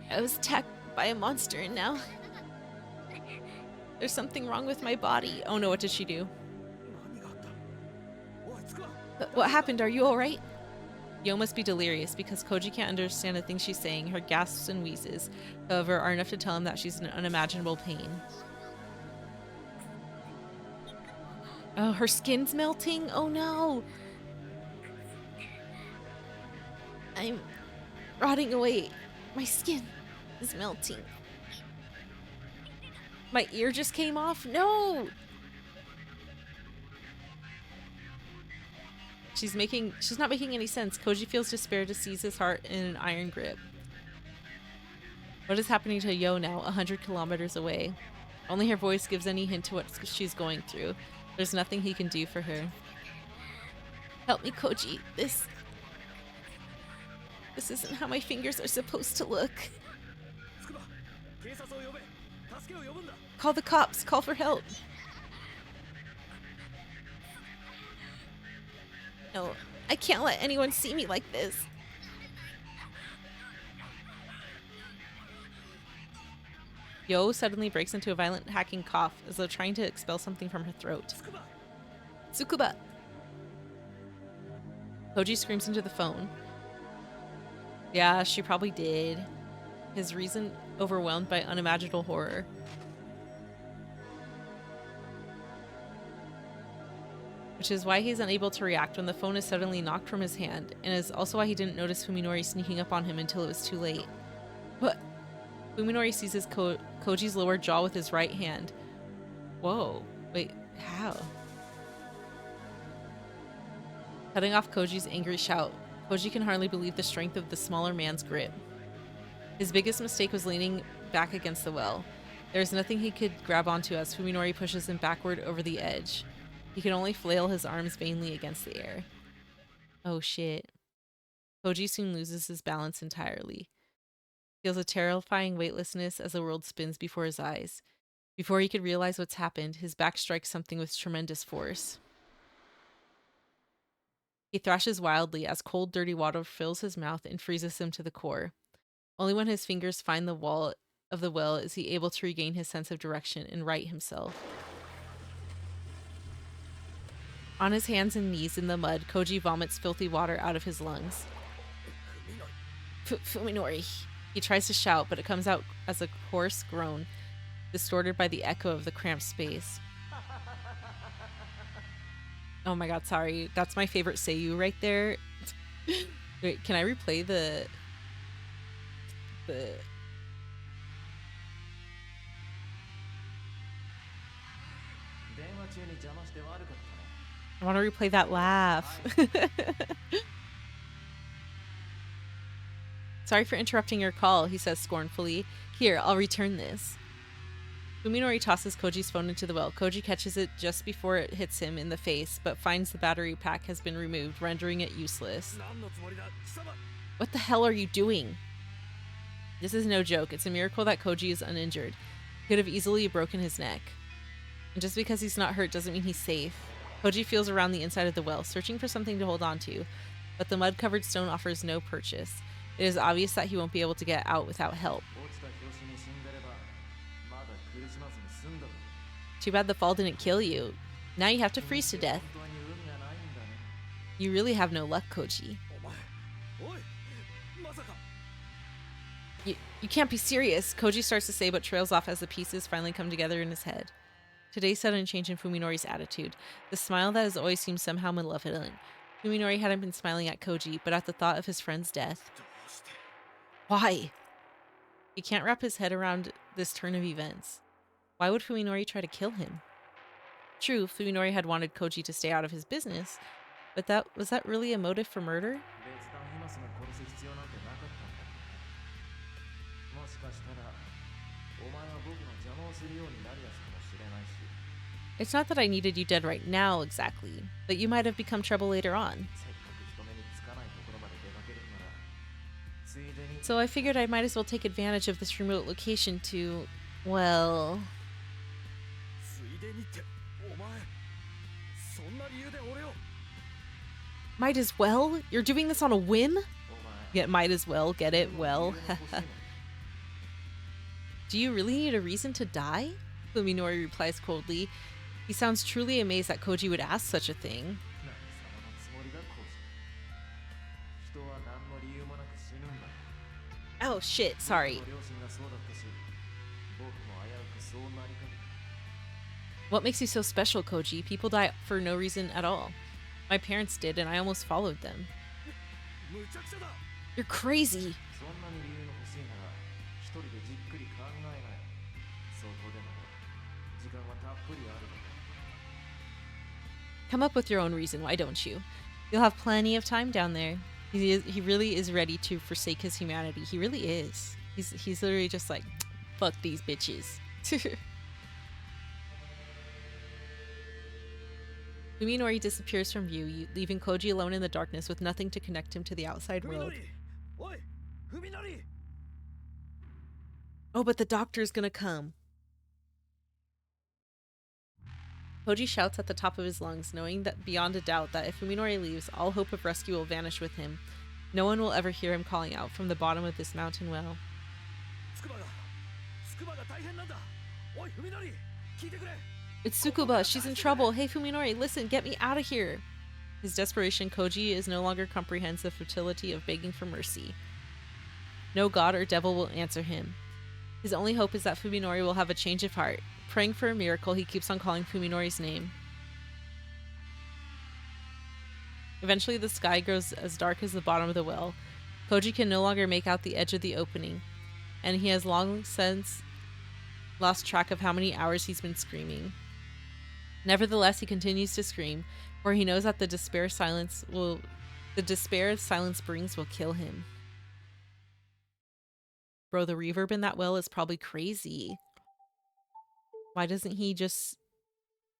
I was attacked by a monster and now there's something wrong with my body. Oh no, what did she do? What happened? Are you alright? Yo must be delirious because Koji can't understand the things she's saying. Her gasps and wheezes, however, are enough to tell him that she's in unimaginable pain. Oh, her skin's melting? Oh no! I'm rotting away. My skin is melting. My ear just came off? No! She's not making any sense. Koji feels despair to seize his heart in an iron grip. What is happening to Yo now, 100 kilometers away? Only her voice gives any hint to what she's going through. There's nothing he can do for her. Help me, Koji. This isn't how my fingers are supposed to look. Call the cops. Call for help. No, I can't let anyone see me like this. Yo suddenly breaks into a violent hacking cough as though trying to expel something from her throat. Tsukuba! Koji screams into the phone. Yeah, she probably did. His reason overwhelmed by unimaginable horror. Which is why he's unable to react when the phone is suddenly knocked from his hand, and is also why he didn't notice Fuminori sneaking up on him until it was too late. But Fuminori seizes Koji's lower jaw with his right hand. Whoa, wait, how? Cutting off Koji's angry shout, Koji can hardly believe the strength of the smaller man's grip. His biggest mistake was leaning back against the well. There is nothing he could grab onto as Fuminori pushes him backward over the edge. He can only flail his arms vainly against the air. Oh shit. Koji soon loses his balance entirely. Feels a terrifying weightlessness as the world spins before his eyes. Before he could realize what's happened, his back strikes something with tremendous force. He thrashes wildly as cold, dirty water fills his mouth and freezes him to the core. Only when his fingers find the wall of the well is he able to regain his sense of direction and right himself. On his hands and knees in the mud, Koji vomits filthy water out of his lungs. Fuminori. He tries to shout, but it comes out as a hoarse groan, distorted by the echo of the cramped space. Oh my god, sorry. That's my favorite Seiyu right there. Wait, can I replay the... I want to replay that laugh. Sorry for interrupting your call, he says scornfully. Here, I'll return this. Fuminori tosses Koji's phone into the well. Koji catches it just before it hits him in the face, but finds the battery pack has been removed, rendering it useless. What the hell are you doing? This is no joke. It's a miracle that Koji is uninjured. He could have easily broken his neck. And just because he's not hurt doesn't mean he's safe. Koji feels around the inside of the well, searching for something to hold on to, but the mud-covered stone offers no purchase. It is obvious that he won't be able to get out without help. Too bad the fall didn't kill you. Now you have to freeze to death. You really have no luck, Koji. You can't be serious, Koji starts to say, but trails off as the pieces finally come together in his head. Today's sudden change in Fuminori's attitude. The smile that has always seemed somehow malevolent. Fuminori hadn't been smiling at Koji, but at the thought of his friend's death. Why? He can't wrap his head around this turn of events. Why would Fuminori try to kill him? True, Fuminori had wanted Koji to stay out of his business, but was that really a motive for murder? It's not that I needed you dead right now, exactly, but you might have become trouble later on. So I figured I might as well take advantage of this remote location to, well... Might as well? You're doing this on a whim? Yeah, might as well, get it? Well. Do you really need a reason to die? Fuminori replies coldly. He sounds truly amazed that Koji would ask such a thing. Oh shit, sorry. What makes you so special, Koji? People die for no reason at all. My parents did, and I almost followed them. You're crazy. Come up with your own reason, why don't you? You'll have plenty of time down there. He really is ready to forsake his humanity. He really is. He's literally just like, fuck these bitches. Fuminori disappears from view, leaving Koji alone in the darkness with nothing to connect him to the outside world. Oh, but the doctor's gonna come. Koji shouts at the top of his lungs, knowing that beyond a doubt that if Fuminori leaves, all hope of rescue will vanish with him. No one will ever hear him calling out from the bottom of this mountain well. It's Tsukuba, she's in trouble. Hey Fuminori, listen, get me out of here. His desperation, Koji is no longer comprehends the futility of begging for mercy. No god or devil will answer him. His only hope is that Fuminori will have a change of heart. Praying for a miracle, he keeps on calling Fuminori's name. Eventually, the sky grows as dark as the bottom of the well. Koji can no longer make out the edge of the opening, and he has long since lost track of how many hours he's been screaming. Nevertheless, he continues to scream, for he knows that the despair silence brings will kill him. Bro, the reverb in that well is probably crazy. Why doesn't he just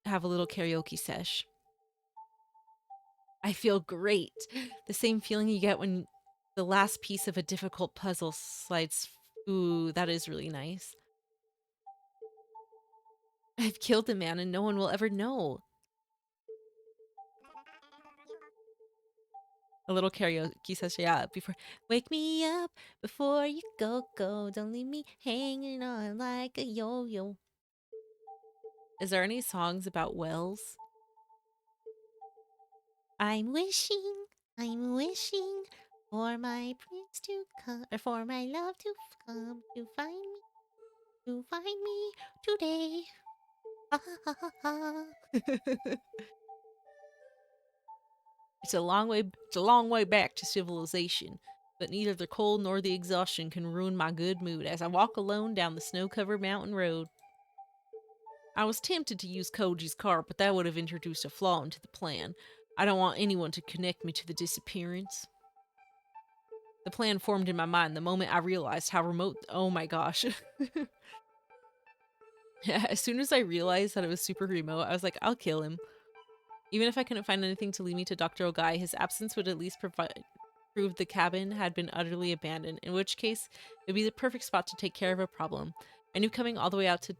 have a little karaoke sesh? I feel great. The same feeling you get when the last piece of a difficult puzzle slides. Ooh, that is really nice. I've killed a man and no one will ever know. A little karaoke session, yeah, before. Wake me up before you go. Don't leave me hanging on like a yo-yo. Is there any songs about wells? I'm wishing for my prince to come, or for my love to come to find me today. Ha ha ha ha. It's a long way back to civilization, but neither the cold nor the exhaustion can ruin my good mood as I walk alone down the snow-covered mountain road. I was tempted to use Koji's car, but that would have introduced a flaw into the plan. I don't want anyone to connect me to the disappearance. The plan formed in my mind the moment I realized how remote— oh my gosh. As soon as I realized that it was super remote, I was like, I'll kill him. Even if I couldn't find anything to lead me to Dr. Ogai, his absence would at least prove the cabin had been utterly abandoned, in which case it would be the perfect spot to take care of a problem. I knew coming all the way out to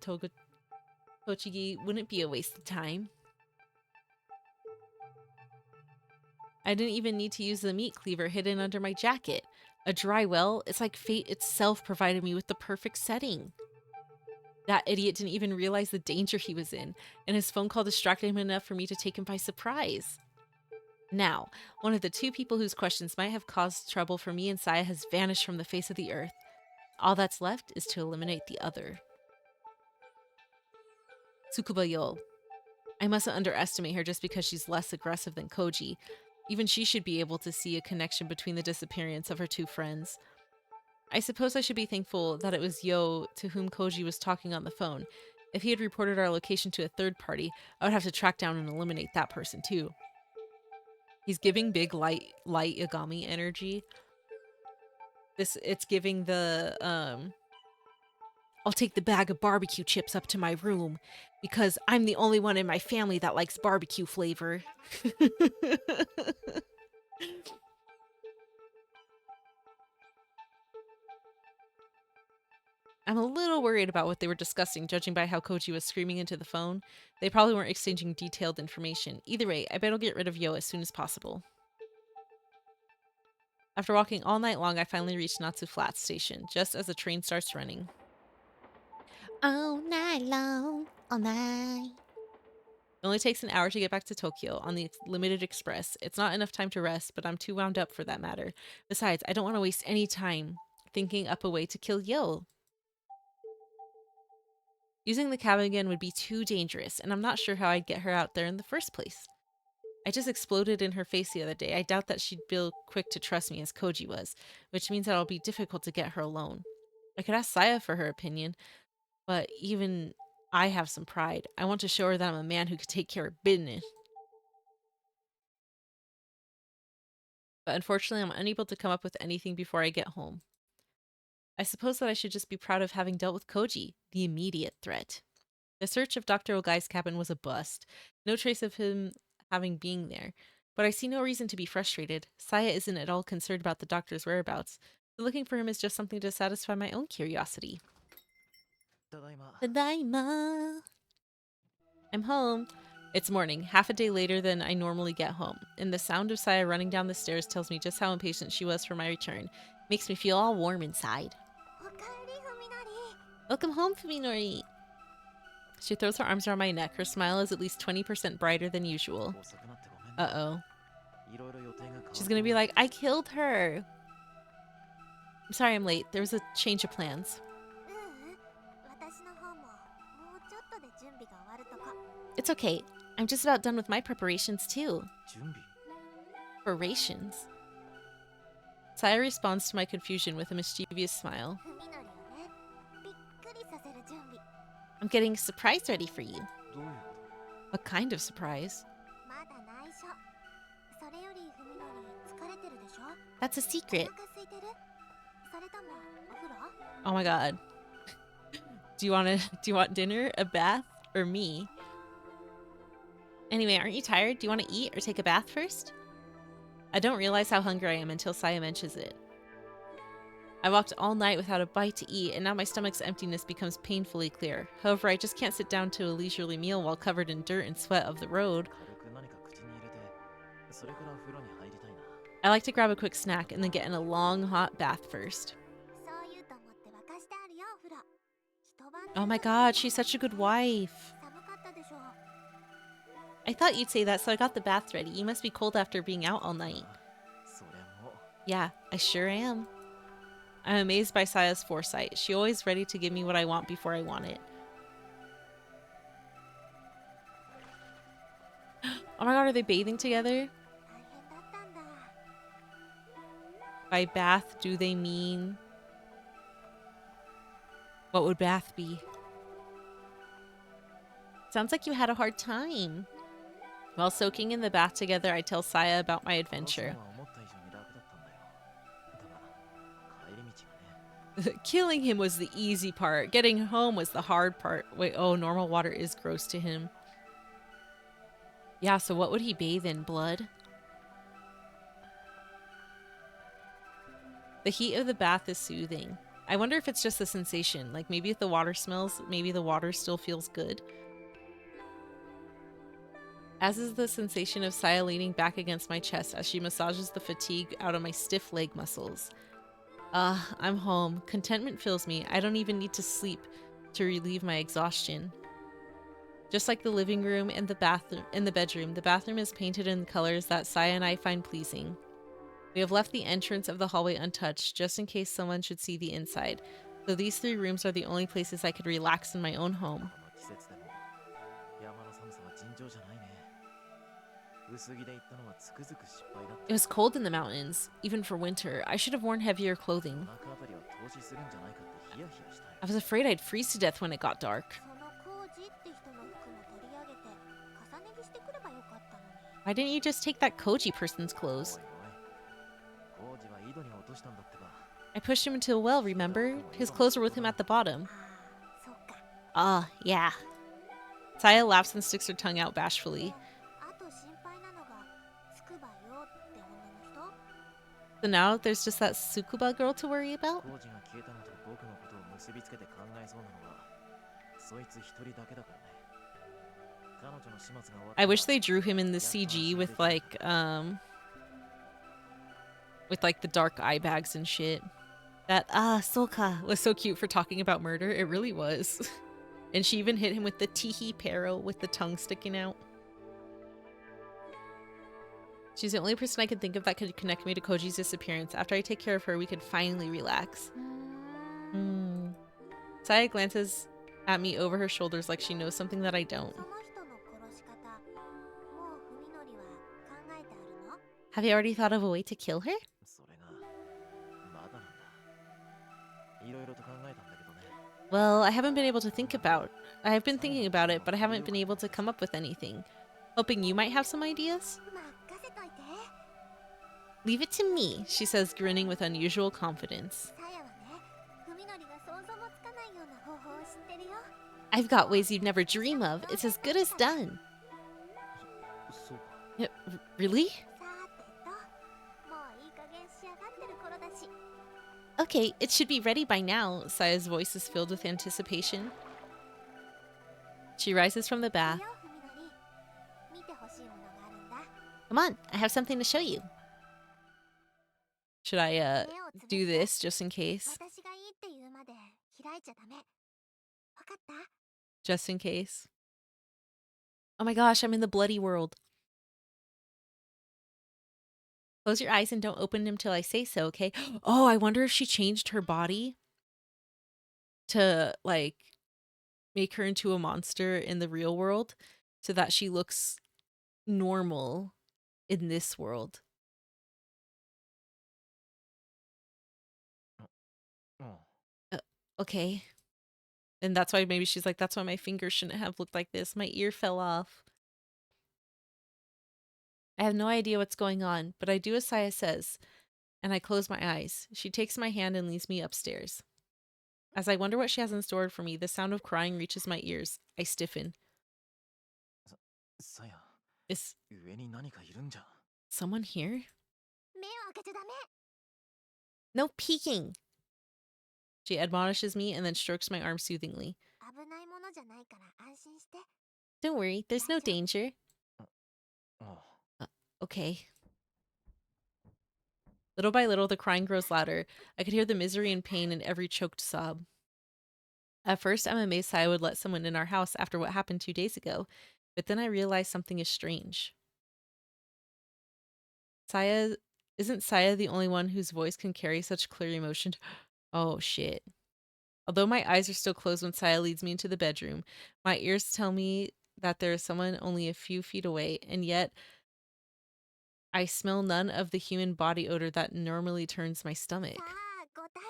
Tochigi wouldn't be a waste of time. I didn't even need to use the meat cleaver hidden under my jacket. A dry well, it's like fate itself provided me with the perfect setting. That idiot didn't even realize the danger he was in, and his phone call distracted him enough for me to take him by surprise. Now, one of the two people whose questions might have caused trouble for me and Saya has vanished from the face of the earth. All that's left is to eliminate the other. Tsukuba Yo. I mustn't underestimate her just because she's less aggressive than Koji. Even she should be able to see a connection between the disappearance of her two friends. I suppose I should be thankful that it was Yo to whom Koji was talking on the phone. If he had reported our location to a third party, I would have to track down and eliminate that person too. He's giving big light Yagami energy. It's giving the I'll take the bag of barbecue chips up to my room because I'm the only one in my family that likes barbecue flavor. I'm a little worried about what they were discussing, judging by how Koji was screaming into the phone. They probably weren't exchanging detailed information. Either way, I bet I'll get rid of Yo as soon as possible. After walking all night long, I finally reached Natsu Flats Station, just as the train starts running. All night long, all night. It only takes an hour to get back to Tokyo on the limited express. It's not enough time to rest, but I'm too wound up for that matter. Besides, I don't want to waste any time thinking up a way to kill Yo. Using the cabin again would be too dangerous, and I'm not sure how I'd get her out there in the first place. I just exploded in her face the other day. I doubt that she'd be quick to trust me as Koji was, which means that it'll be difficult to get her alone. I could ask Saya for her opinion, but even I have some pride. I want to show her that I'm a man who could take care of business. But unfortunately, I'm unable to come up with anything before I get home. I suppose that I should just be proud of having dealt with Koji, the immediate threat. The search of Dr. Ogai's cabin was a bust. No trace of him having been there. But I see no reason to be frustrated. Saya isn't at all concerned about the doctor's whereabouts. So looking for him is just something to satisfy my own curiosity. Tadaima. I'm home. It's morning, half a day later than I normally get home, and the sound of Saya running down the stairs tells me just how impatient she was for my return. Makes me feel all warm inside. おかえりふみのり。 Welcome home, Fuminori. She throws her arms around my neck. Her smile is at least 20% brighter than usual. 遅くなってごめんね。 Uh-oh. いろいろ予定が変わって She's gonna be like, I killed her. I'm sorry I'm late. There was a change of plans. ううん。私の方ももうちょっとで準備が終わるとこ。 It's okay. I'm just about done with my preparations too. 準備 Preparations. Saya responds to my confusion with a mischievous smile. ふみのりをね、びっくりさせる準備。 I'm getting a surprise ready for you. どういうこ What kind of surprise? まだ内緒。それよりふみのり疲れてるでしょ。 That's a お secret. 腹空いてる？それともお風呂？ Oh my god. Do you want dinner, a bath, or me? Anyway, aren't you tired? Do you want to eat or take a bath first? I don't realize how hungry I am until Saya mentions it. I walked all night without a bite to eat, and now my stomach's emptiness becomes painfully clear. However, I just can't sit down to a leisurely meal while covered in dirt and sweat of the road. と軽く何か口に入れてそれから風呂に入りたいな I like to grab a quick snack and then get in a long, hot bath first. そう言うと思って沸かしてあるよお風呂。一晩 Oh my god, she's such a good wife. 寒かったでしょ。 I thought you'd say that, so I got the bath ready. You must be cold after being out all night. それも Yeah, I sure am. I'm amazed by Saya's foresight. She's always ready to give me what I want before I want it. Oh my god, are they bathing together? 大変だったんだ。 By bath, do they mean... What would bath be? Sounds like you had a hard time. While soaking in the bath together, I tell Saya about my 楽し adventure. みは思った以上に楽だったんだよだが帰り道がね Killing him was the easy part. Getting home was the hard part. Wait, oh, normal water is gross to him. Yeah, so what would he bathe in? Blood? The heat of the bath is soothing. I wonder if it's just the sensation. Like maybe if the water smells, maybe the water still feels good. As is the sensation of Saya leaning back against my chest as she massages the fatigue out of my stiff leg muscles. I'm home. Contentment fills me. I don't even need to sleep to relieve my exhaustion. Just like the living room and the bedroom, the bathroom is painted in colors that Saya and I find pleasing. We have left the entrance of the hallway untouched, just in case someone should see the inside. So these 3 rooms are the only places I could relax in my own home. この季節でも山の寒さは尋常じゃないね薄着で行ったのはつくづく失敗だった It was cold in the mountains, even for winter. I should have worn heavier clothing. 中あたりは凍死するんじゃないかってヒヤヒヤしたよ I was afraid I'd freeze to death when it got dark. そのコージって人の服も取り上げて重ね着してくればよかったのに。 Why didn't you just take that Koji person's clothes? おいおい工事は井戸に落としたんだってば I pushed him into a well, remember? His clothes were with him at the bottom. ああ、そっか。 Ah, yeah. Saya laughs and sticks her tongue out bashfully. あと心配なのがつくばよって女の人。 So now there's just that Tsukuba girl to worry about? 工事が消えたのと僕のことを結びつけて考えそうなのはそいつ一人だけだからね彼女の始末が終わった I wish they drew him in the CG with like the dark eye bags and shit. That Soka was so cute for talking about murder. It really was. And she even hit him with the teehee pero with the tongue sticking out. She's the only person I could think of that could connect me to Koji's disappearance. After I take care of her, we could finally relax. Saya glances at me over her shoulders like she knows something that I don't. その人の殺し方、もうふみのりは考えてあるの？ Have you already thought of a way to kill her? それがまだなんだいろいろと考えたんだけどね Well, I haven't been able to think about. I have been thinking about it, but I haven't been able to come up with anything. Hoping you might have some ideas? 任せといて。 Leave it to me, she says, grinning with unusual confidence. さやはね、ふみのりが想像もつかないような方法を知ってるよ。 I've got ways you'd never dream of. It's as good as done. そうか Really? さてと、もういい加減仕上がってる頃だし。 Okay, it should be ready by now. Saya's voice is filled with anticipation. She rises from the bath. よふみのり、Come on, I have something to show you. Should I do this just in case? 私がいいって言うまで開いちゃダメ。わかった？ Just in case. Oh my gosh, I'm in the bloody world. Close your eyes and don't open them till I say so, okay? Oh, I wonder if she changed her body to, like, make her into a monster in the real world so that she looks normal in this world. Oh. Okay. And that's why maybe she's like, that's why my fingers shouldn't have looked like this. My ear fell off. I have no idea what's going on, but I do as Saya says, and I close my eyes. She takes my hand and leads me upstairs. As I wonder what she has in store for me, the sound of crying reaches my ears. I stiffen. さや、 Is 上に何かいるんじゃ。 someone here? 目を開けちゃダメ。 No peeking! She admonishes me and then strokes my arm soothingly. 危ないものじゃないから安心して。 Don't worry, there's no danger. ああ。 Okay. Little by little, the crying grows louder. I could hear the misery and pain in every choked sob. At first, I'm amazed Saya would let someone in our house after what happened 2 days ago, but then I realized something is strange. Isn't Saya the only one whose voice can carry such clear emotion? Oh, shit. Although my eyes are still closed when Saya leads me into the bedroom, my ears tell me that there is someone only a few feet away, and yet I smell none of the human body odor that normally turns my stomach. さあ、ご対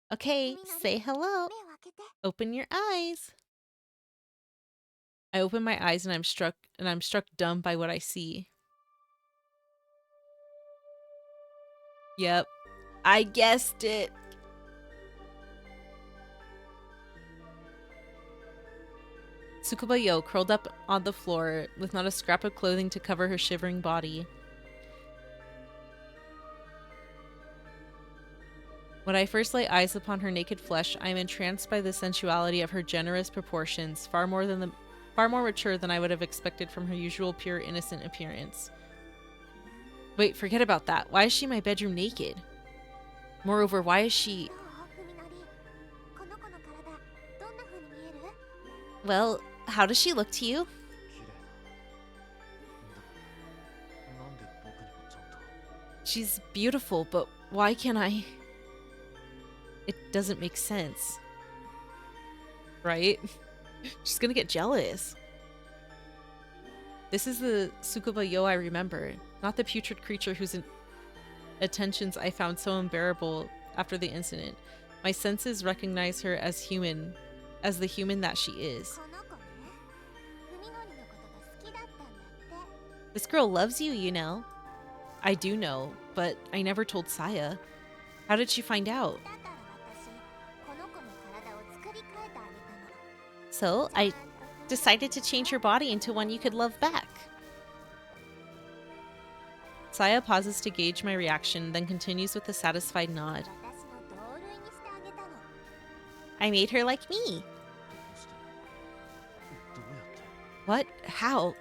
面。 Okay, say hello. 目を開けて。 Open your eyes. I open my eyes and I'm struck dumb by what I see. Yep. I guessed it. Tsukuba Yo curled up on the floor with not a scrap of clothing to cover her shivering body. When I first lay eyes upon her naked flesh, I am entranced by the sensuality of her generous proportions, far more mature than I would have expected from her usual pure, innocent appearance. Wait, forget about that. Why is she in my bedroom naked? Moreover, why is she... どう？ふみのり。この子の体、どんな風に見える？ Well, how does she look to you? 綺麗だ。なんで僕にもちゃんと。 She's beautiful, but why can't I... It doesn't make sense. Right? She's gonna get jealous. This is the Tsukuba Yo I remember, not the putrid creature whose attentions I found so unbearable after the incident. My senses recognize her as human, as the human that she is. この子ね。ふみのりのことが好きだったんだって。 This girl loves you, you know. I do know, but I never told Saya. How did she find out? だから私、この子の体を作り変えてあげたの。 So I decided to change her body into one you could love back. Saya pauses to gauge my reaction, then continues with a satisfied nod. 私の同類にしてあげたの。 I made her like me. どうしてどうやって。 What? How?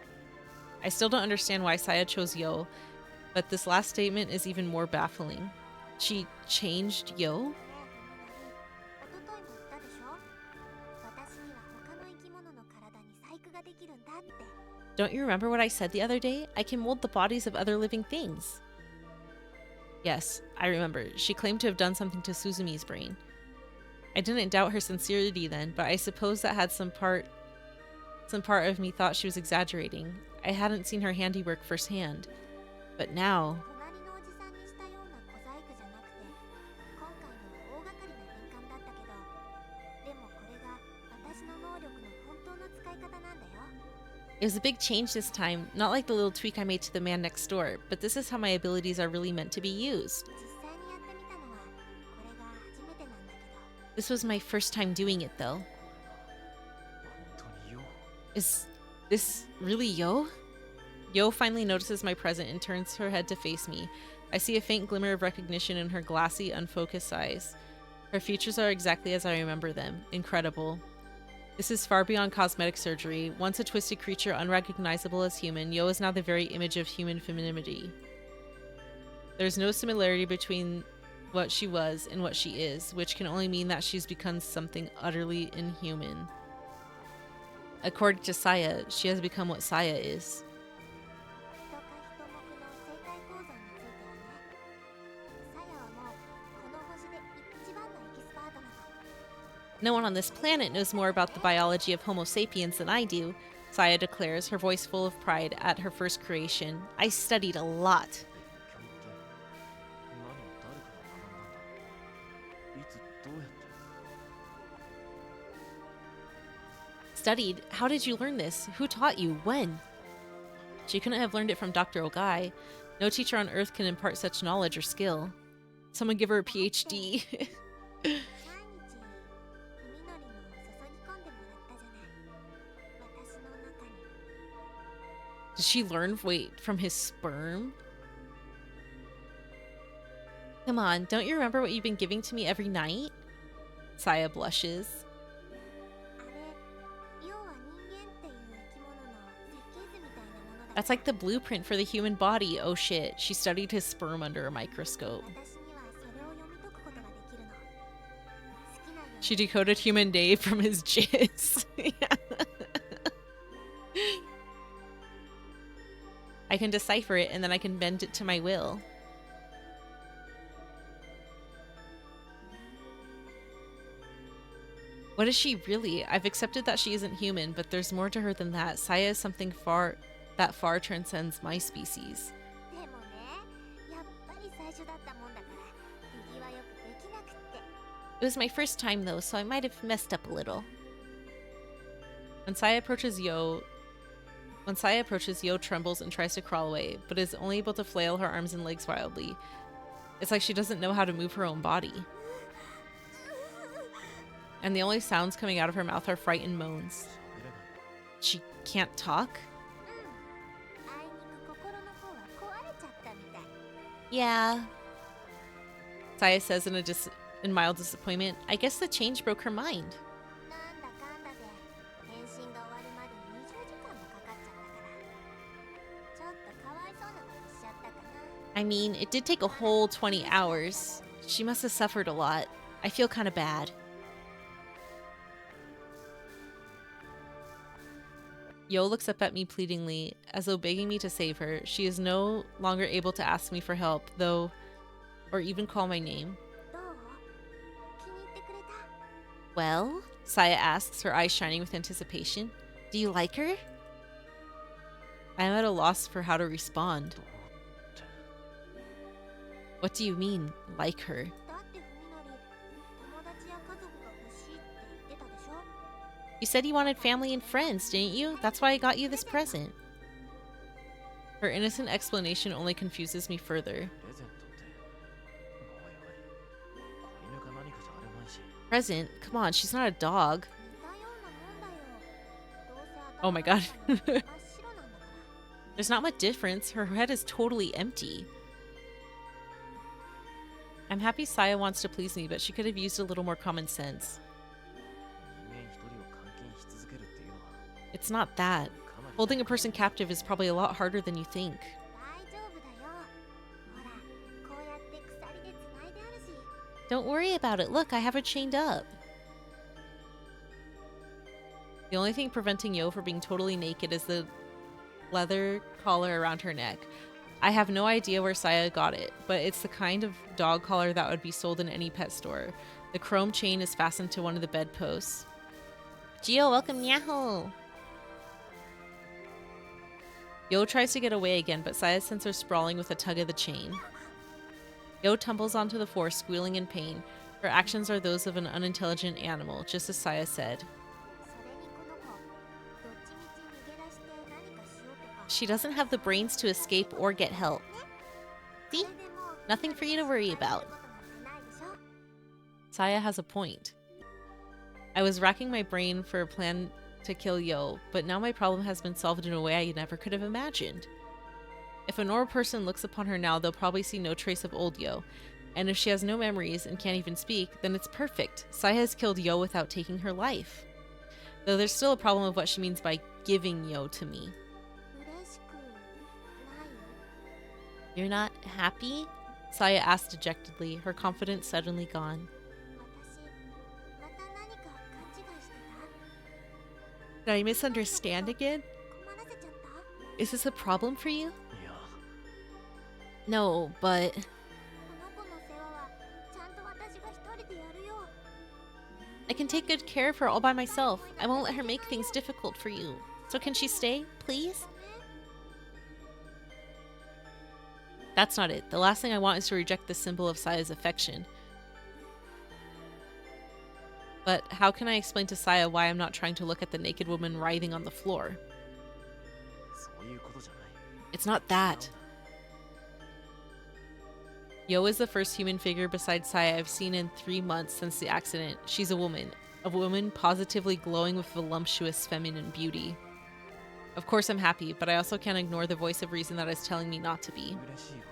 I still don't understand why Saya chose Yo, but this last statement is even more baffling. She changed Yo? ねえ、ふみのり。おとといも言ったでしょ？私には他の生き物の体に細工ができるんだって。 Don't you remember what I said the other day? I can mold the bodies of other living things. Yes, I remember. She claimed to have done something to Suzumi's brain. I didn't doubt her sincerity then, but I suppose that had some part of me thought she was exaggerating. I hadn't seen her handiwork firsthand. But now... 隣のおじさんにしたような小細工じゃなくて、今回のは大掛かりな変換だったけど、でもこれが私の能力の本当の使い方なんだよ。 It was a big change this time, not like the little tweak I made to the man next door, but this is how my abilities are really meant to be used. 実際にやってみたのはこれが初めてなんだけど。 This was my first time doing it, though. 本当によ。 Is this really Yo? Yo finally notices my presence and turns her head to face me. I see a faint glimmer of recognition in her glassy, unfocused eyes. Her features are exactly as I remember them. Incredible. This is far beyond cosmetic surgery. Once a twisted creature unrecognizable as human, Yo is now the very image of human femininity. There's no similarity between what she was and what she is, which can only mean that she's become something utterly inhuman. According to Saya, she has become what Saya is. 人か人目の生態構造についてはね。サヤはもうこの星で一番のエキスパートなの。 No one on this planet knows more about the biology of Homo sapiens than I do, Saya declares, her voice full of pride at her first creation. I studied a lot. 教って何を誰から学んだんだいつどうやって Studied? How did you learn this? Who taught you? When? She couldn't have learned it from Dr. Ogai. No teacher on Earth can impart such knowledge or skill. Someone give her a PhD. 毎日海のりの注ぎ込んでもらったじゃない。私の中に。 Did she learn, wait, from his sperm? Come on, don't you remember what you've been giving to me every night? Saya blushes. あれ、要は人間っていう生き物の設計図みたいなものだ。 That's like the blueprint for the human body. Oh shit, she studied his sperm under a microscope. 私にはそれを読み解くことができるの。好きなように She decoded human Dave from his jizz. I can decipher it and then I can bend it to my will. What is she really? I've accepted that she isn't human, but there's more to her than that. Saya is something that far transcends my species. でもね、やっぱり最初だったもんだから手際よくできなくって。 It was my first time though, so I might have messed up a little. When Saya approaches, Yo trembles and tries to crawl away, but is only able to flail her arms and legs wildly. It's like she doesn't know how to move her own body. And the only sounds coming out of her mouth are frightened moans. 喋れない She can't talk? あいにく心の方は壊れちゃったみたい。 Yeah. Saya says in mild disappointment, I guess the change broke her mind. なんだかんだで変身が終わるまで20時間もかかっちゃったからちょっとかわいそうなことしちゃったかな。 I mean, it did take a whole 20 hours. She must have suffered a lot. I feel kind of bad. Yo looks up at me pleadingly, as though begging me to save her. She is no longer able to ask me for help, though, or even call my name. どう？気に入ってくれた？ Well? Saya asks, her eyes shining with anticipation. Do you like her? I am at a loss for how to respond. どうって What do you mean, like her? だってふみのり友達や家族が欲しいって言ってたでしょ？ You said you wanted family and friends, didn't you? That's why I got you this present. Her innocent explanation only confuses me further. プレゼントっておいおい子犬か何かじゃあるまいし Present? Come on, she's not a dog. 似たようなもんだよ。どうせ Oh my 頭 god. の中が真っ白なんだから。 There's not much difference. Her head is totally empty. I'm happy Saya wants to please me, but she could have used a little more common sense. 人間一人を監禁し続けるっていうのは It's not that. かなり Holding a person captive is probably a lot harder than you think. 大丈夫だよ。ほら、こうやって鎖でつないであるし。 Don't worry about it. Look, I have her chained up. The only thing preventing Yo from being totally naked is the leather collar around her neck. I have no idea where Saya got it, but it's the kind of dog collar that would be sold in any pet store. The chrome chain is fastened to one of the bedposts. Gio, welcome, Yahoo! Yo tries to get away again, but Saya sends her sprawling with a tug of the chain. Yo tumbles onto the floor, squealing in pain. Her actions are those of an unintelligent animal, just as Saya said. それにこの子、どっちみち逃げ出して何かしようとか。 She doesn't have the brains to escape or get help. そ See? れでも Nothing for you to worry 大丈 about. 夫なんてないでしょ？ Saya has a point. I was racking my brain for a plan to kill Yo, but now my problem has been solved in a way I never could have imagined. If a normal person looks upon her now, they'll probably see no trace of old Yo. And if she has no memories and can't even speak, then it's perfect. Saya has killed Yo without taking her life. Though there's still a problem of what she means by giving Yo to me. 嬉しくない？ You're not happy? Saya asked dejectedly, her confidence suddenly gone. 私また何か勘違いしてた？ Did I misunderstand again? 困らせちゃった？ Is this a problem for you? いや No, but この子の世話はちゃんと私が一人でやるよ。 I can take good care of her all by myself. I won't let her make things difficult for you. So can she stay, please? ごめん。 That's not it. The last thing I want is to reject this symbol of Saya's affection. But how can I explain to Saya why I'm not trying to look at the naked woman writhing on the floor? そういうことじゃない。 It's not that. Yo is the first human figure besides Saya I've seen in 3 months since the accident. She's a woman positively glowing with voluptuous feminine beauty. Of course I'm happy, but I also can't ignore the voice of reason that is telling me not to be. 嬉しいよ。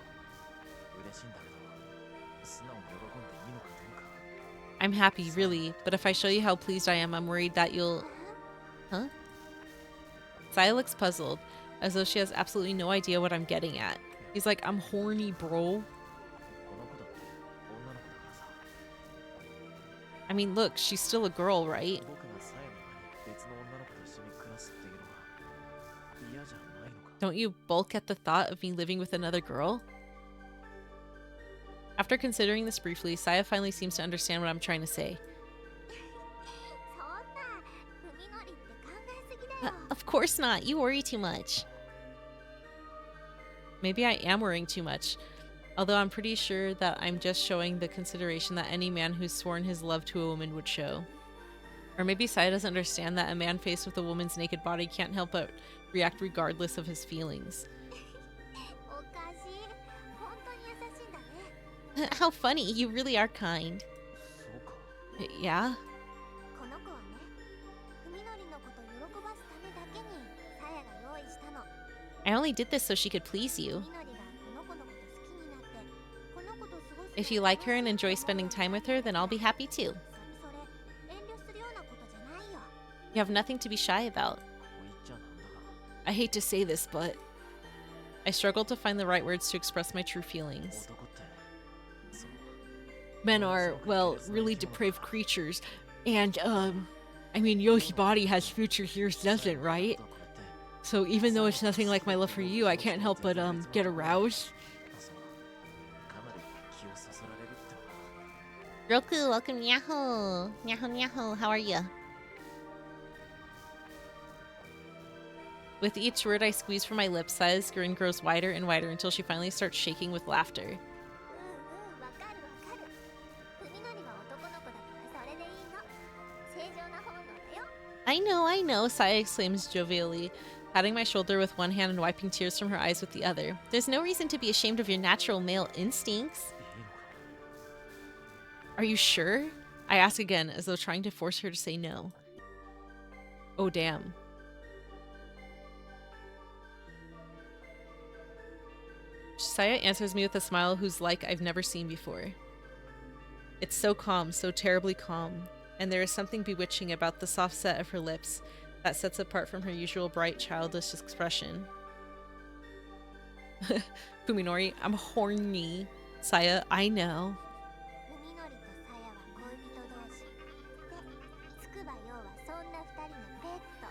嬉しいんだけど、素直に喜んでいいのかどうか。 I'm happy, really, but if I show you how pleased I am, I'm worried that you'll... Huh? Saya looks puzzled, as though she has absolutely no idea what I'm getting at. He's like, I'm horny, bro. この子だって女の子だからさ。 I mean, look, she's still a girl, right? 僕がさやの前に別の女の子と一緒に暮らすっていうのは嫌じゃないのか。 Don't you balk at the thought of me living with another girl? After considering this briefly, Saya finally seems to understand what I'm trying to say. そんな海のりって考えすぎだよ。 Of course not. You worry too much. Maybe I am worrying too much. Although I'm pretty sure that I'm just showing the consideration that any man who's sworn his love to a woman would show. Or maybe Saya doesn't understand that a man faced with a woman's naked body can't help but react regardless of his feelings. おかしい。本当に優しいんだね。 How funny. You really are kind. そうか。 Yeah? この子はね、海のりのこと喜ばすためだけにさやが用意したの。 I only did this so she could please you. 海のりがこの子のこと好きになって、この子と過ごすのが If you like her and enjoy spending time with her, then I'll be happy too. それ遠慮するようなことじゃないよ。 You have nothing to be shy about. こう言っちゃなんだが。 I hate to say this, but I struggle to find the right words to express my true feelings. 男ってその Men are, well, really depraved creatures. And, I mean, Yoshi body has future years, doesn't, right? これって So even though it's nothing like my love for you, I can't help but, get aroused. そのかなり気をそそられるってのか。 Roku, welcome, Yahoo! Yahoo, Yahoo, how are you? With each word I squeeze from my lips, Saya's grin grows wider and wider until she finally starts shaking with laughter. うんうん、わかるわかる。海のりは男の子だからそれでいいの。正常な本能だよ。 I know, Saya exclaims jovially, patting my shoulder with one hand and wiping tears from her eyes with the other. There's no reason to be ashamed of your natural male instincts. いいのか。 Are you sure? I ask again, as though trying to force her to say no. Oh, damn. Saya answers me with a smile whose like I've never seen before. It's so calm, so terribly calm, and there is something bewitching about the soft set of her lips that sets apart from her usual bright, childish expression. Fuminori, I'm horny. Saya, I know. 海のりとさやは恋人同士。で、つくばようはそんな二人のペット。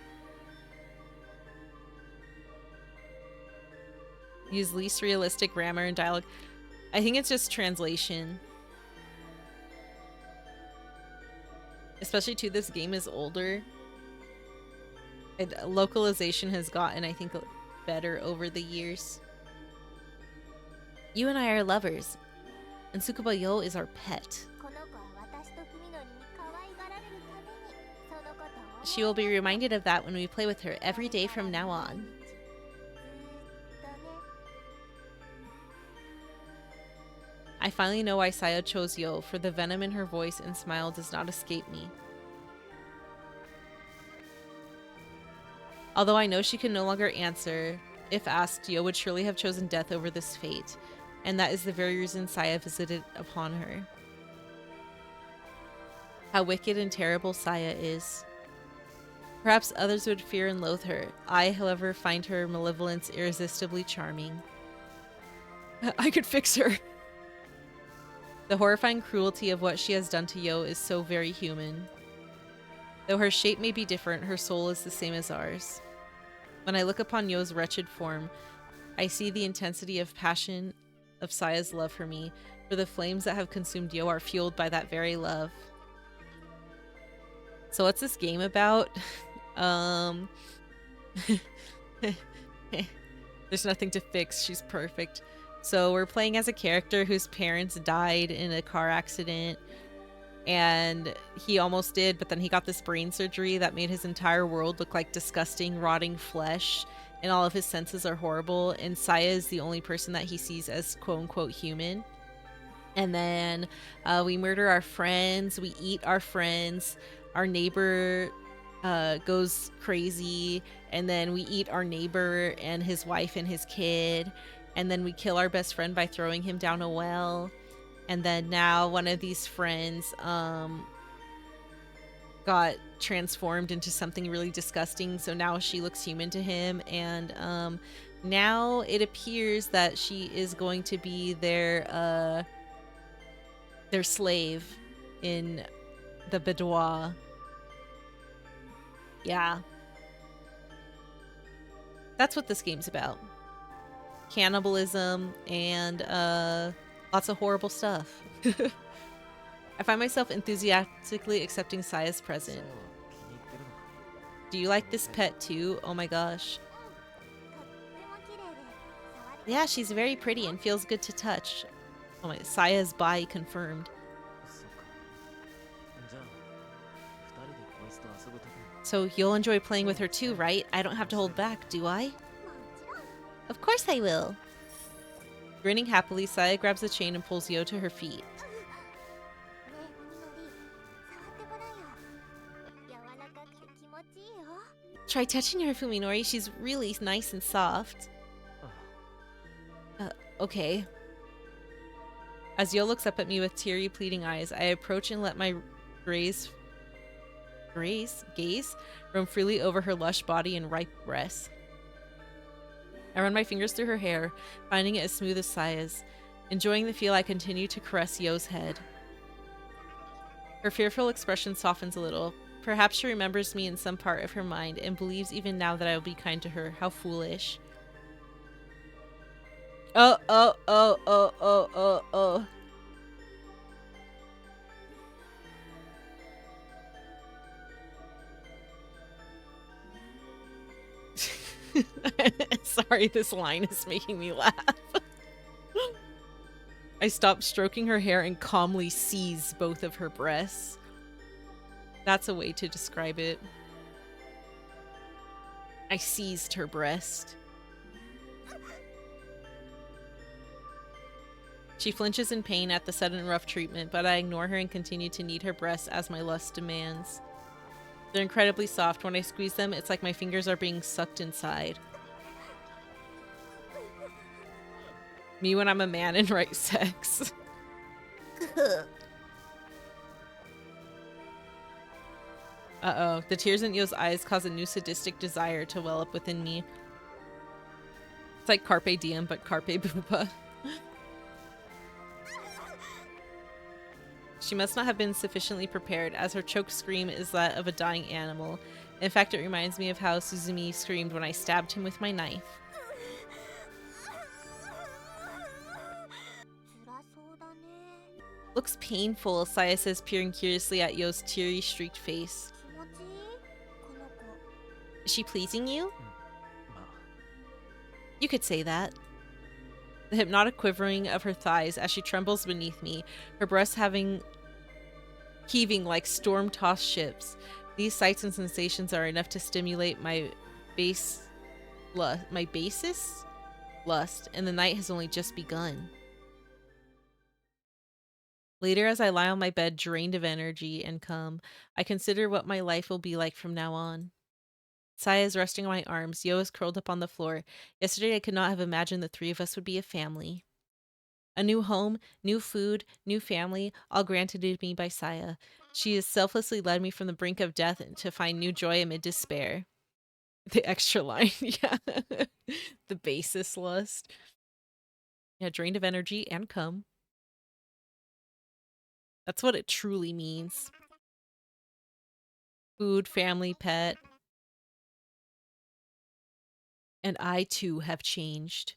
Use least realistic grammar and dialogue. I think it's just translation. Especially too, this game is older. And localization has gotten, I think, better over the years. You and I are lovers, and Tsukuba Yo is our pet. この子は私と海のりに可愛がられるために、そのことを She will be reminded of that when we play with her every day from now on. ずーっとね。 I finally know why Saya chose Yo, for the venom in her voice and smile does not escape me. Although I know she can no longer answer, if asked, Yo would surely have chosen death over this fate, and that is the very reason Saya visited upon her. How wicked and terrible Saya is. Perhaps others would fear and loathe her. I, however, find her malevolence irresistibly charming. I could fix her. The horrifying cruelty of what she has done to Yo is so very human. Though her shape may be different, her soul is the same as ours. When I look upon Yo's wretched form, I see the intensity of passion of Saya's love for me, for the flames that have consumed Yo are fueled by that very love. So what's this game about? There's nothing to fix. She's perfect. So we're playing as a character whose parents died in a car accident, and he almost did, but then he got this brain surgery that made his entire world look like disgusting, rotting flesh, and all of his senses are horrible, and Saya is the only person that he sees as quote-unquote human. And then we murder our friends, we eat our friends, our neighbor goes crazy, and then we eat our neighbor and his wife and his kid, and then we kill our best friend by throwing him down a well. And then now one of these friends got transformed into something really disgusting, so now she looks human to him, and now it appears that she is going to be their slave in the boudoir. Yeah. That's what this game's about. Cannibalism and lots of horrible stuff. I find myself enthusiastically accepting Saya's present. Do you like this pet too? Oh my gosh. Yeah, she's very pretty and feels good to touch. Oh my, Saya's bi confirmed. So you'll enjoy playing with her too, right? I don't have to hold back, do I? Of course I will. Grinning happily, Saya grabs the chain and pulls Yo to her feet. Try touching her, Fuminori. She's really nice and soft. Okay. As Yo looks up at me with teary, pleading eyes, I approach and let my gaze roam freely over her lush body and ripe breasts. I run my fingers through her hair, finding it as smooth as Saya's. Enjoying the feel, I continue to caress Yo's head. Her fearful expression softens a little. Perhaps she remembers me in some part of her mind and believes even now that I will be kind to her. How foolish. Oh. Sorry, this line is making me laugh. I stop stroking her hair and calmly seize both of her breasts. That's a way to describe it. I seized her breast. She flinches in pain at the sudden rough treatment, but I ignore her and continue to knead her breasts as my lust demands. They're incredibly soft. When I squeeze them, it's like my fingers are being sucked inside. Me when I'm a man and right sex. Uh-oh. The tears in Yo's eyes cause a new sadistic desire to well up within me. It's like Carpe Diem, but Carpe Booba. She must not have been sufficiently prepared, as her choked scream is that of a dying animal. In fact, it reminds me of how Suzumi screamed when I stabbed him with my knife. Looks painful, Saya says, peering curiously at Yo's teary, streaked face. Is she pleasing you? You could say that. The hypnotic quivering of her thighs as she trembles beneath me, her breasts heaving like storm-tossed ships. These sights and sensations are enough to stimulate my basis lust, and the night has only just begun. Later, as I lie on my bed, drained of energy and calm, I consider what my life will be like from now on. Saya is resting on my arms. Yo is curled up on the floor. Yesterday, I could not have imagined the three of us would be a family. A new home, new food, new family, all granted to me by Saya. She has selflessly led me from the brink of death to find new joy amid despair. The extra line, yeah. The basis lust. Yeah, drained of energy and cum. That's what it truly means. Food, family, pet. And I too have changed.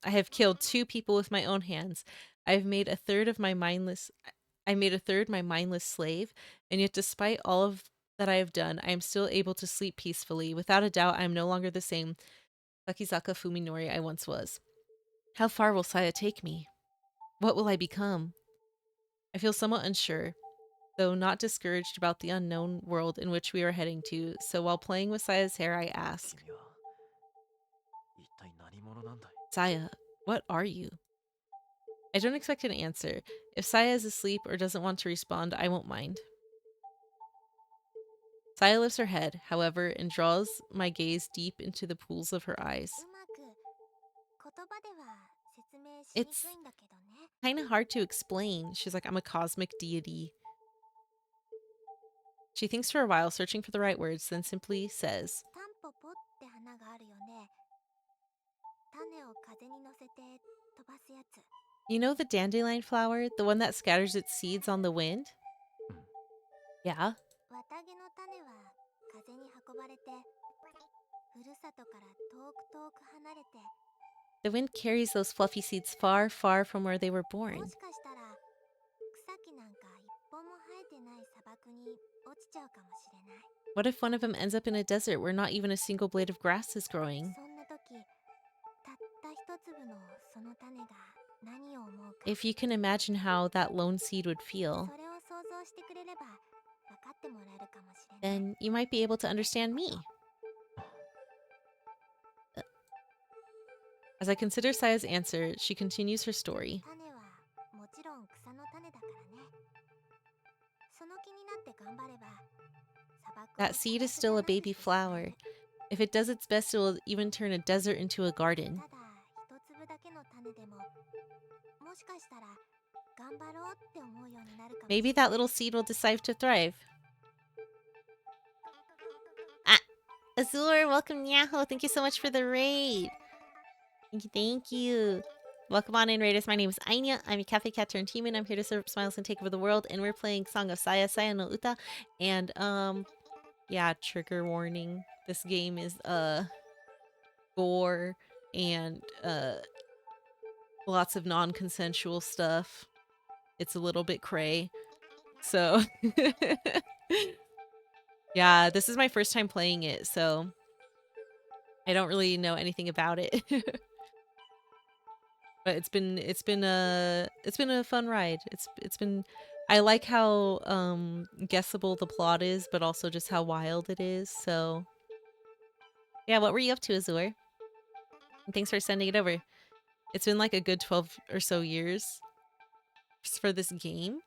I have killed 2 people with my own hands. I made a third my mindless slave, and yet despite all of that I have done, I am still able to sleep peacefully. Without a doubt, I am no longer the same Sakizaka Fuminori I once was. How far will Saya take me? What will I become? I feel somewhat unsure, though not discouraged about the unknown world in which we are heading to, so while playing with Saya's hair, I ask, 君は一体何者なんだい？ Saya, what are you? I don't expect an answer. If Saya is asleep or doesn't want to respond, I won't mind. Saya lifts her head, however, and draws my gaze deep into the pools of her eyes. うまく言葉では説明しに It's くいんだけどね。 kind of hard to explain. She's like, I'm a cosmic deity. She thinks for a while, searching for the right words, then simply says, タンポポって花があるよね。種を風に乗せて飛ばすやつ。 You know the dandelion flower? The one that scatters its seeds on the wind? Yeah. 綿毛の種は風に運ばれてふるさとから遠く遠く離れて、 The wind carries those fluffy seeds far, far from where they were も born. しかしたら草木なんか一本も生えてない砂漠に落ちちゃうかもしれない。 What if one of them ends up in a desert where not even a single blade of grass is growing? そんな時、たった一粒のその種が何を思うか、 If you can imagine how that lone seed would feel, それを想像してくれれば分かってもらえるかもしれない。 then you might be able to understand me. As I consider Saya's answer, she continues her story. 種はもちろん草の種だからね。その気になって頑張れば砂漠を That seed is still a baby flower. If it does its best, it will even turn a desert into a garden. ただ一粒だけの種でももしかしたら頑張ろうって思うようになるかもしれない。 Maybe that little seed will decide to thrive. Ah, Azur, welcome, Nyaho. Thank you so much for the raid. Thank you, thank you. Welcome on in, Raiders. My name is Anya. I'm a cafe cat turned human. I'm here to serve up smiles and take over the world. And we're playing Song of Saya, Saya no Uta. And, yeah, trigger warning. This game is, gore and, lots of non-consensual stuff. It's a little bit cray. So, yeah, this is my first time playing it, so I don't really know anything about it. But it's been a fun ride. It's been I like how guessable the plot is, but also just how wild it is. So yeah, what were you up to, Azur? And thanks for sending it over. It's been like a good 12 or so years for this game.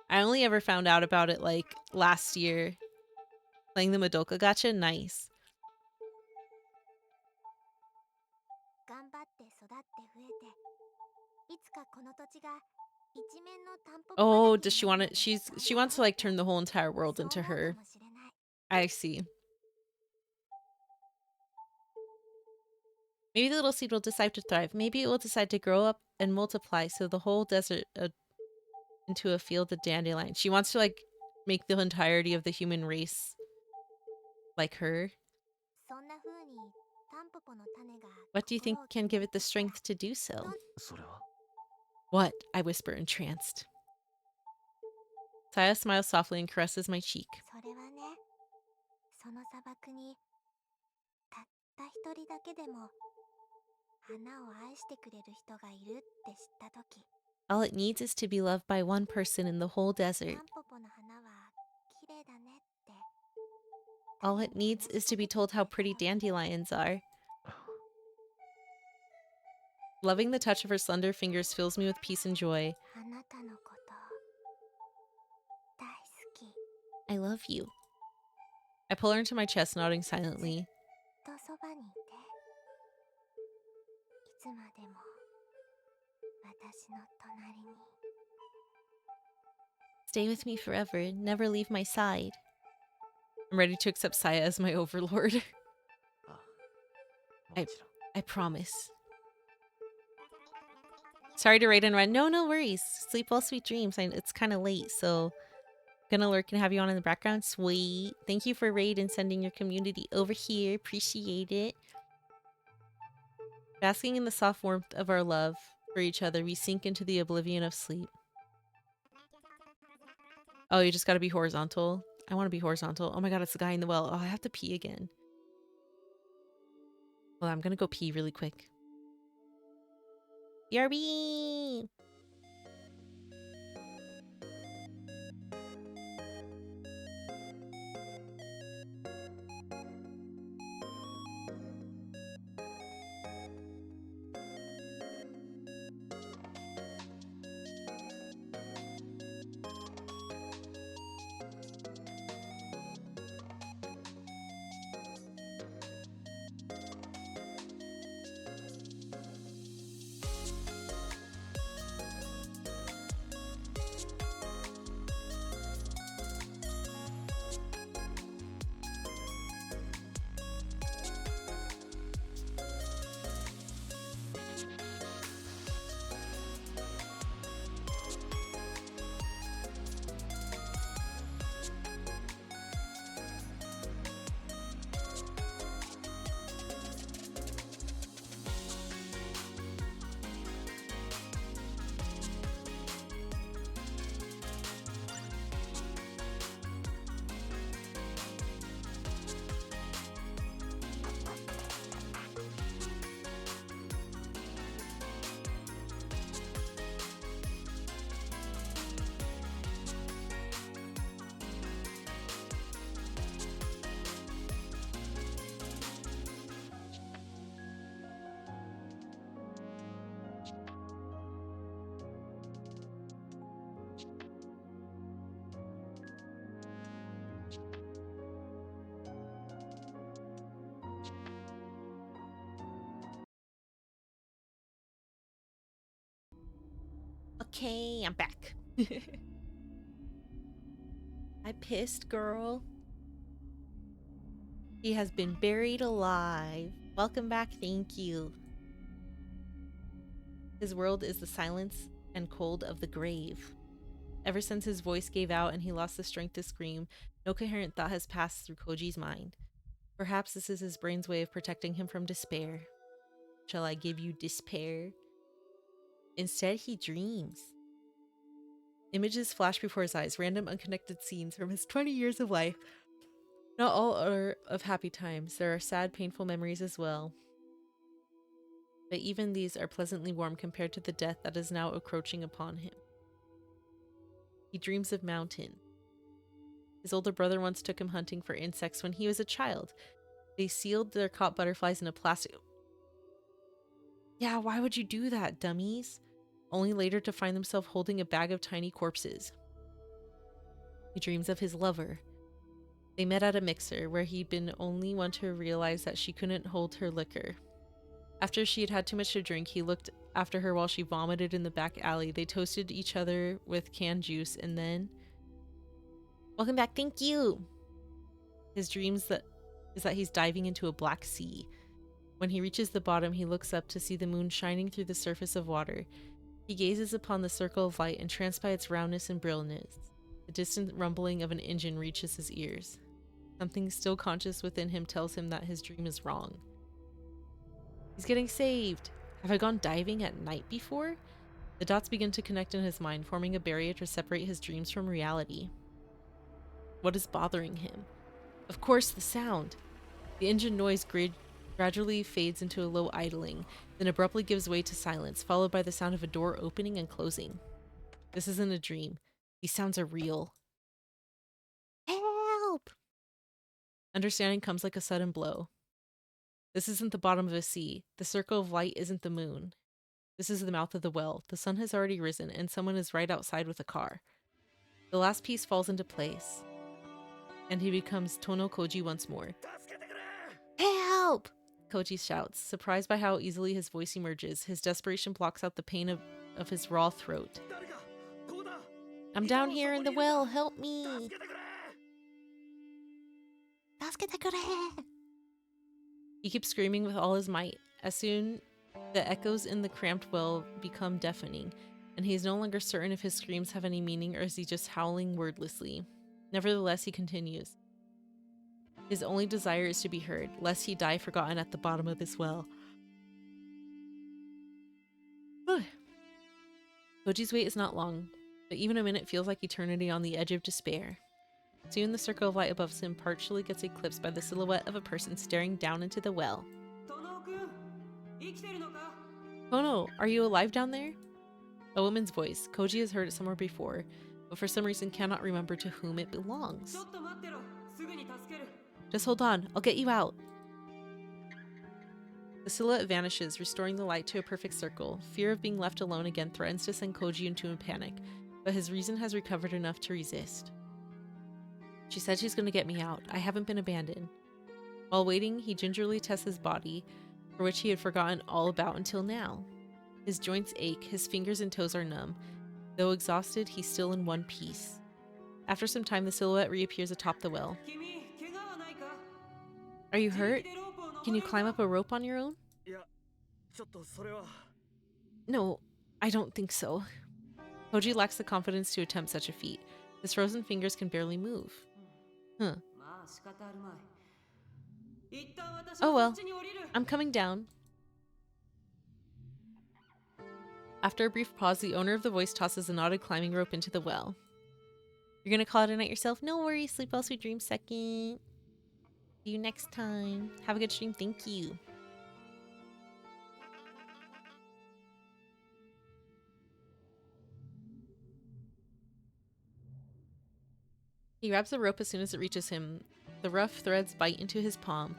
I only ever found out about it like last year. Playing the Madoka gacha, nice. 頑張って育って増えて、いつかこの土地が一面のタンポポ Oh, 畑 does she にな want る to? まで She wants to like turn the whole entire world そう into 思う her. かもしれない。 I see. Maybe the little seed will decide to thrive. Maybe it will decide to grow up and multiply so the whole desert into a field of dandelions. She wants to like make the entirety of the human race like her. そんな風にタンポポの種が What do you think 心を can 決 give め it the てきたら strength to do so? それは What? I whisper entranced. Saya smiles softly and caresses my cheek. それはね、その砂漠にたった一人だけでも花を愛してくれる人がいるって知った時、 All it needs is to be loved by one person in the whole タ desert. ンポポの花は綺麗だねって All it needs is to be told how pretty dandelions are. Loving the touch of her slender fingers fills me with peace and joy. あなたのこと大好き。 I love you. I pull her into my chest, nodding silently. とそばにいて、いつまでも私の隣に。Stay with me forever. Never leave my side. I'm ready to accept Saya as my overlord. ああ、も I ちろん。 I promise. Sorry to raid and run. No, no worries. Sleep well, sweet dreams. It's kind of late, so gonna lurk and have you on in the background. Sweet. Thank you for raid and sending your community over here. Appreciate it. Basking in the soft warmth of our love for each other, we sink into the oblivion of sleep. Oh, you just gotta be horizontal. I want to be horizontal. Oh my god, it's the guy in the well. Oh, I have to pee again. Well, I'm gonna go pee really quick. BRB! Okay, I'm back. I pissed, girl. He has been buried alive. Welcome back, thank you. His world is the silence and cold of the grave. Ever since his voice gave out and he lost the strength to scream, no coherent thought has passed through Koji's mind. Perhaps this is his brain's way of protecting him from despair. Shall I give you despair? Instead, he dreams. Images flash before his eyes, random unconnected scenes from his 20 years of life. Not all are of happy times. There are sad, painful memories as well. But even these are pleasantly warm compared to the death that is now encroaching upon him. He dreams of mountain. His older brother once took him hunting for insects when he was a child. They sealed their caught butterflies in a plastic... Yeah, why would you do that, dummies? Only later to find himself holding a bag of tiny corpses. He dreams of his lover. They met at a mixer, where he'd been only one to realize that she couldn't hold her liquor. After she had had too much to drink, he looked after her while she vomited in the back alley. They toasted each other with canned juice, and then... Welcome back, thank you! His dreams is that he's diving into a black sea. When he reaches the bottom, he looks up to see the moon shining through the surface of water. He gazes upon the circle of light, entranced by its roundness and brilliance. The distant rumbling of an engine reaches his ears. Something still conscious within him tells him that his dream is wrong. He's getting saved! Have I gone diving at night before? The dots begin to connect in his mind, forming a barrier to separate his dreams from reality. What is bothering him? Of course, the sound! The engine noise gradually fades into a low idling, then abruptly gives way to silence, followed by the sound of a door opening and closing. This isn't a dream. These sounds are real. Help! Understanding comes like a sudden blow. This isn't the bottom of a sea. The circle of light isn't the moon. This is the mouth of the well. The sun has already risen, and someone is right outside with a car. The last piece falls into place, and he becomes Tono Koji once more. Help! Koji shouts, surprised by how easily his voice emerges. His desperation blocks out the pain of his raw throat. I'm down here in the well. Help me. He keeps screaming with all his might. As soon, the echoes in the cramped well become deafening, and he is no longer certain if his screams have any meaning or is he just howling wordlessly. Nevertheless, he continues. His only desire is to be heard, lest he die forgotten at the bottom of this well. Koji's wait is not long, but even a minute feels like eternity on the edge of despair. Soon the circle of light above him partially gets eclipsed by the silhouette of a person staring down into the well. Kono, are you alive down there? A woman's voice. Koji has heard it somewhere before, but for some reason cannot remember to whom it belongs. Just hold on, I'll get you out. The silhouette vanishes, restoring the light to a perfect circle. Fear of being left alone again threatens to send Koji into a panic, but his reason has recovered enough to resist. She said she's going to get me out. I haven't been abandoned. While waiting, he gingerly tests his body, for which he had forgotten all about until now. His joints ache, his fingers and toes are numb. Though exhausted, he's still in one piece. After some time, the silhouette reappears atop the well. Are you hurt? Can you climb up a rope on your own? No, I don't think so. Koji lacks the confidence to attempt such a feat. His frozen fingers can barely move. Huh. Oh well, I'm coming down. After a brief pause, the owner of the voice tosses a knotted climbing rope into the well. You're gonna call it a night yourself? No worries, sleep well, sweet dreams second. See you next time. Have a good stream, thank you. He grabs the rope as soon as it reaches him. The rough threads bite into his palm,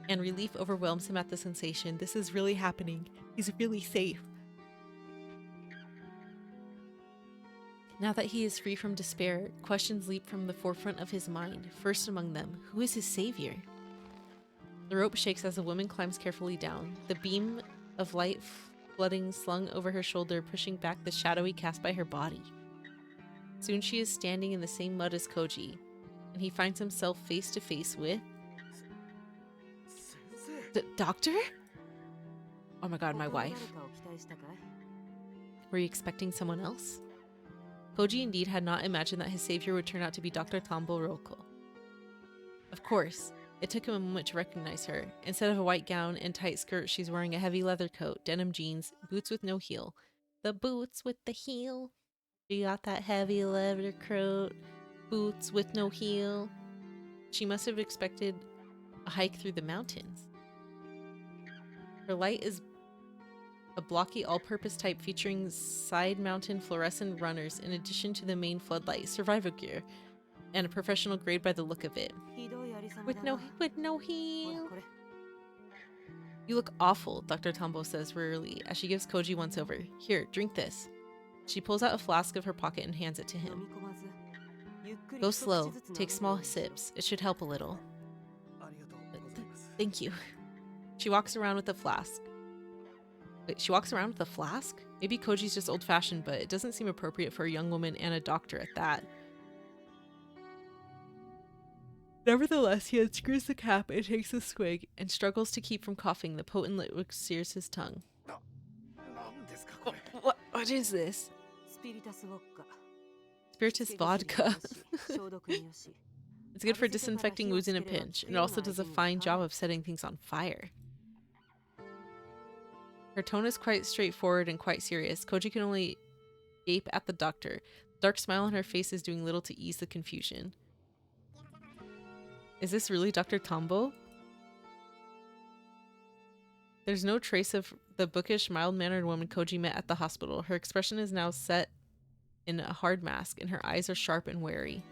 and relief overwhelms him at the sensation. This is really happening. He's really safe. Now that he is free from despair, questions leap from the forefront of his mind. First among them, who is his savior? The rope shakes as a woman climbs carefully down, the beam of light flooding slung over her shoulder, pushing back the shadowy cast by her body. Soon she is standing in the same mud as Koji, and he finds himself face to face with... Doctor? Oh my god, my wife. Were you expecting someone else? Koji indeed had not imagined that his savior would turn out to be Dr. Tambo Roko. Of course, it took him a moment to recognize her. Instead of a white gown and tight skirt, she's wearing a heavy leather coat, denim jeans, boots with no heel. The boots with the heel. She got that heavy leather coat, boots with no heel. She must have expected a hike through the mountains. Her light is a blocky all-purpose type featuring side-mounted fluorescent runners in addition to the main floodlight, survival gear, and a professional grade by the look of it. With no heel. You look awful, Dr. Tambo says wearily as she gives Koji once over. Here, drink this. She pulls out a flask of her pocket and hands it to him. Go slow. Take small sips. It should help a little. Thank you. She walks around with the flask. Wait, she walks around with a flask? Maybe Koji's just old-fashioned, but it doesn't seem appropriate for a young woman and a doctor at that. Nevertheless, he unscrews the cap and takes a swig and struggles to keep from coughing. The potent liquid sears his tongue. What is this? Spiritus vodka. It's good for disinfecting wounds in a pinch, and it also does a fine job of setting things on fire. Her tone is quite straightforward and quite serious. Koji can only gape at the doctor. The dark smile on her face is doing little to ease the confusion. Is this really Dr. Tambo? There's no trace of the bookish, mild-mannered woman Koji met at the hospital. Her expression is now set in a hard mask, and her eyes are sharp and wary.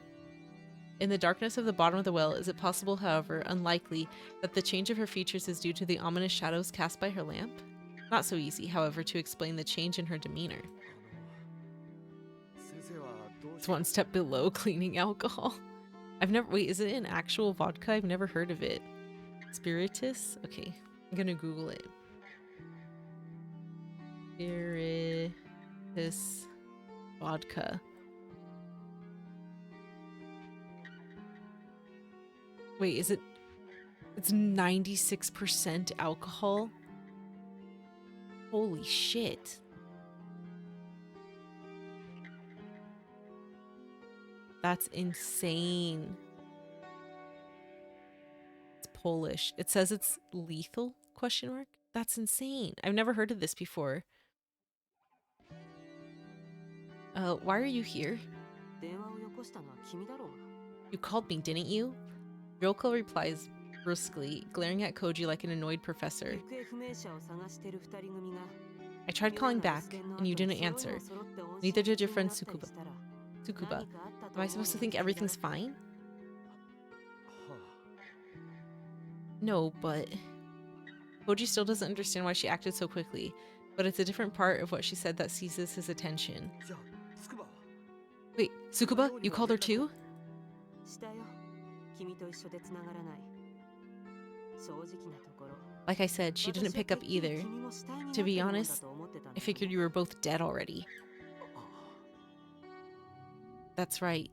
In the darkness of the bottom of the well, is it possible, however, unlikely, that the change of her features is due to the ominous shadows cast by her lamp? Not so easy, however, to explain the change in her demeanor. It's one step below cleaning alcohol. Wait, is it an actual vodka? I've never heard of it. Spiritus? Okay, I'm gonna Google it. Spiritus vodka. Wait, is it? It's 96% alcohol? Holy shit. That's insane. It's Polish. It says it's lethal? Question mark? That's insane. I've never heard of this before. Why are you here? 電話をよこしたのは君だろうが。 You called me, didn't you? Ryoko replies brusquely, glaring at Koji like an annoyed professor. 行方不明者を探してる二人組が I tried calling back, and you didn't answer. Neither did your friend Tsukuba. Tsukuba. Am I supposed to think everything's fine? No, but... Koji still doesn't understand why she acted so quickly, but it's a different part of what she said that seizes his attention. じゃあつくばは Wait, Tsukuba? You called her too? したよ。君と一緒で繋がらない。正直なところ。 Like I said, she didn't pick up either. To be honest, I figured you were both dead already. That's right.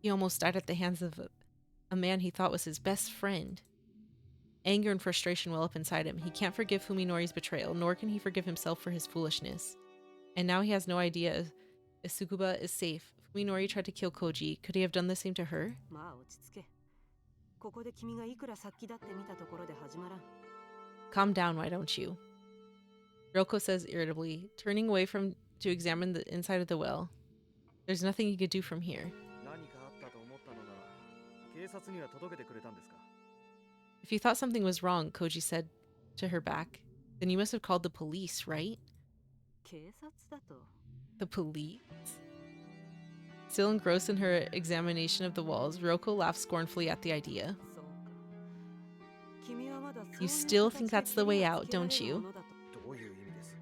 He almost died at the hands of a man he thought was his best friend. Anger and frustration well up inside him. He can't forgive Fuminori's betrayal, nor can he forgive himself for his foolishness. And now he has no idea if Tsukuba is safe. Fuminori tried to kill Koji. Could he have done the same to her? まあ落ち着け。ここで君がいくら殺気だって見たところで始まらん。 Calm down, why don't you? Ryoko says irritably, turning away from to examine the inside of the well. There's nothing he could do from here. 何かあったと思ったのなら警察には届けてくれたんですか If you thought something was wrong, Koji said to her back, then you must have called the police, right? 警察だと。 The police? Still engrossed in her examination of the walls, Ryoko laughed scornfully at the idea. そうか。君はまだ You そういう still 形 think で that's the way 気が out, つけられ don't る you? ものだと。どういう意味です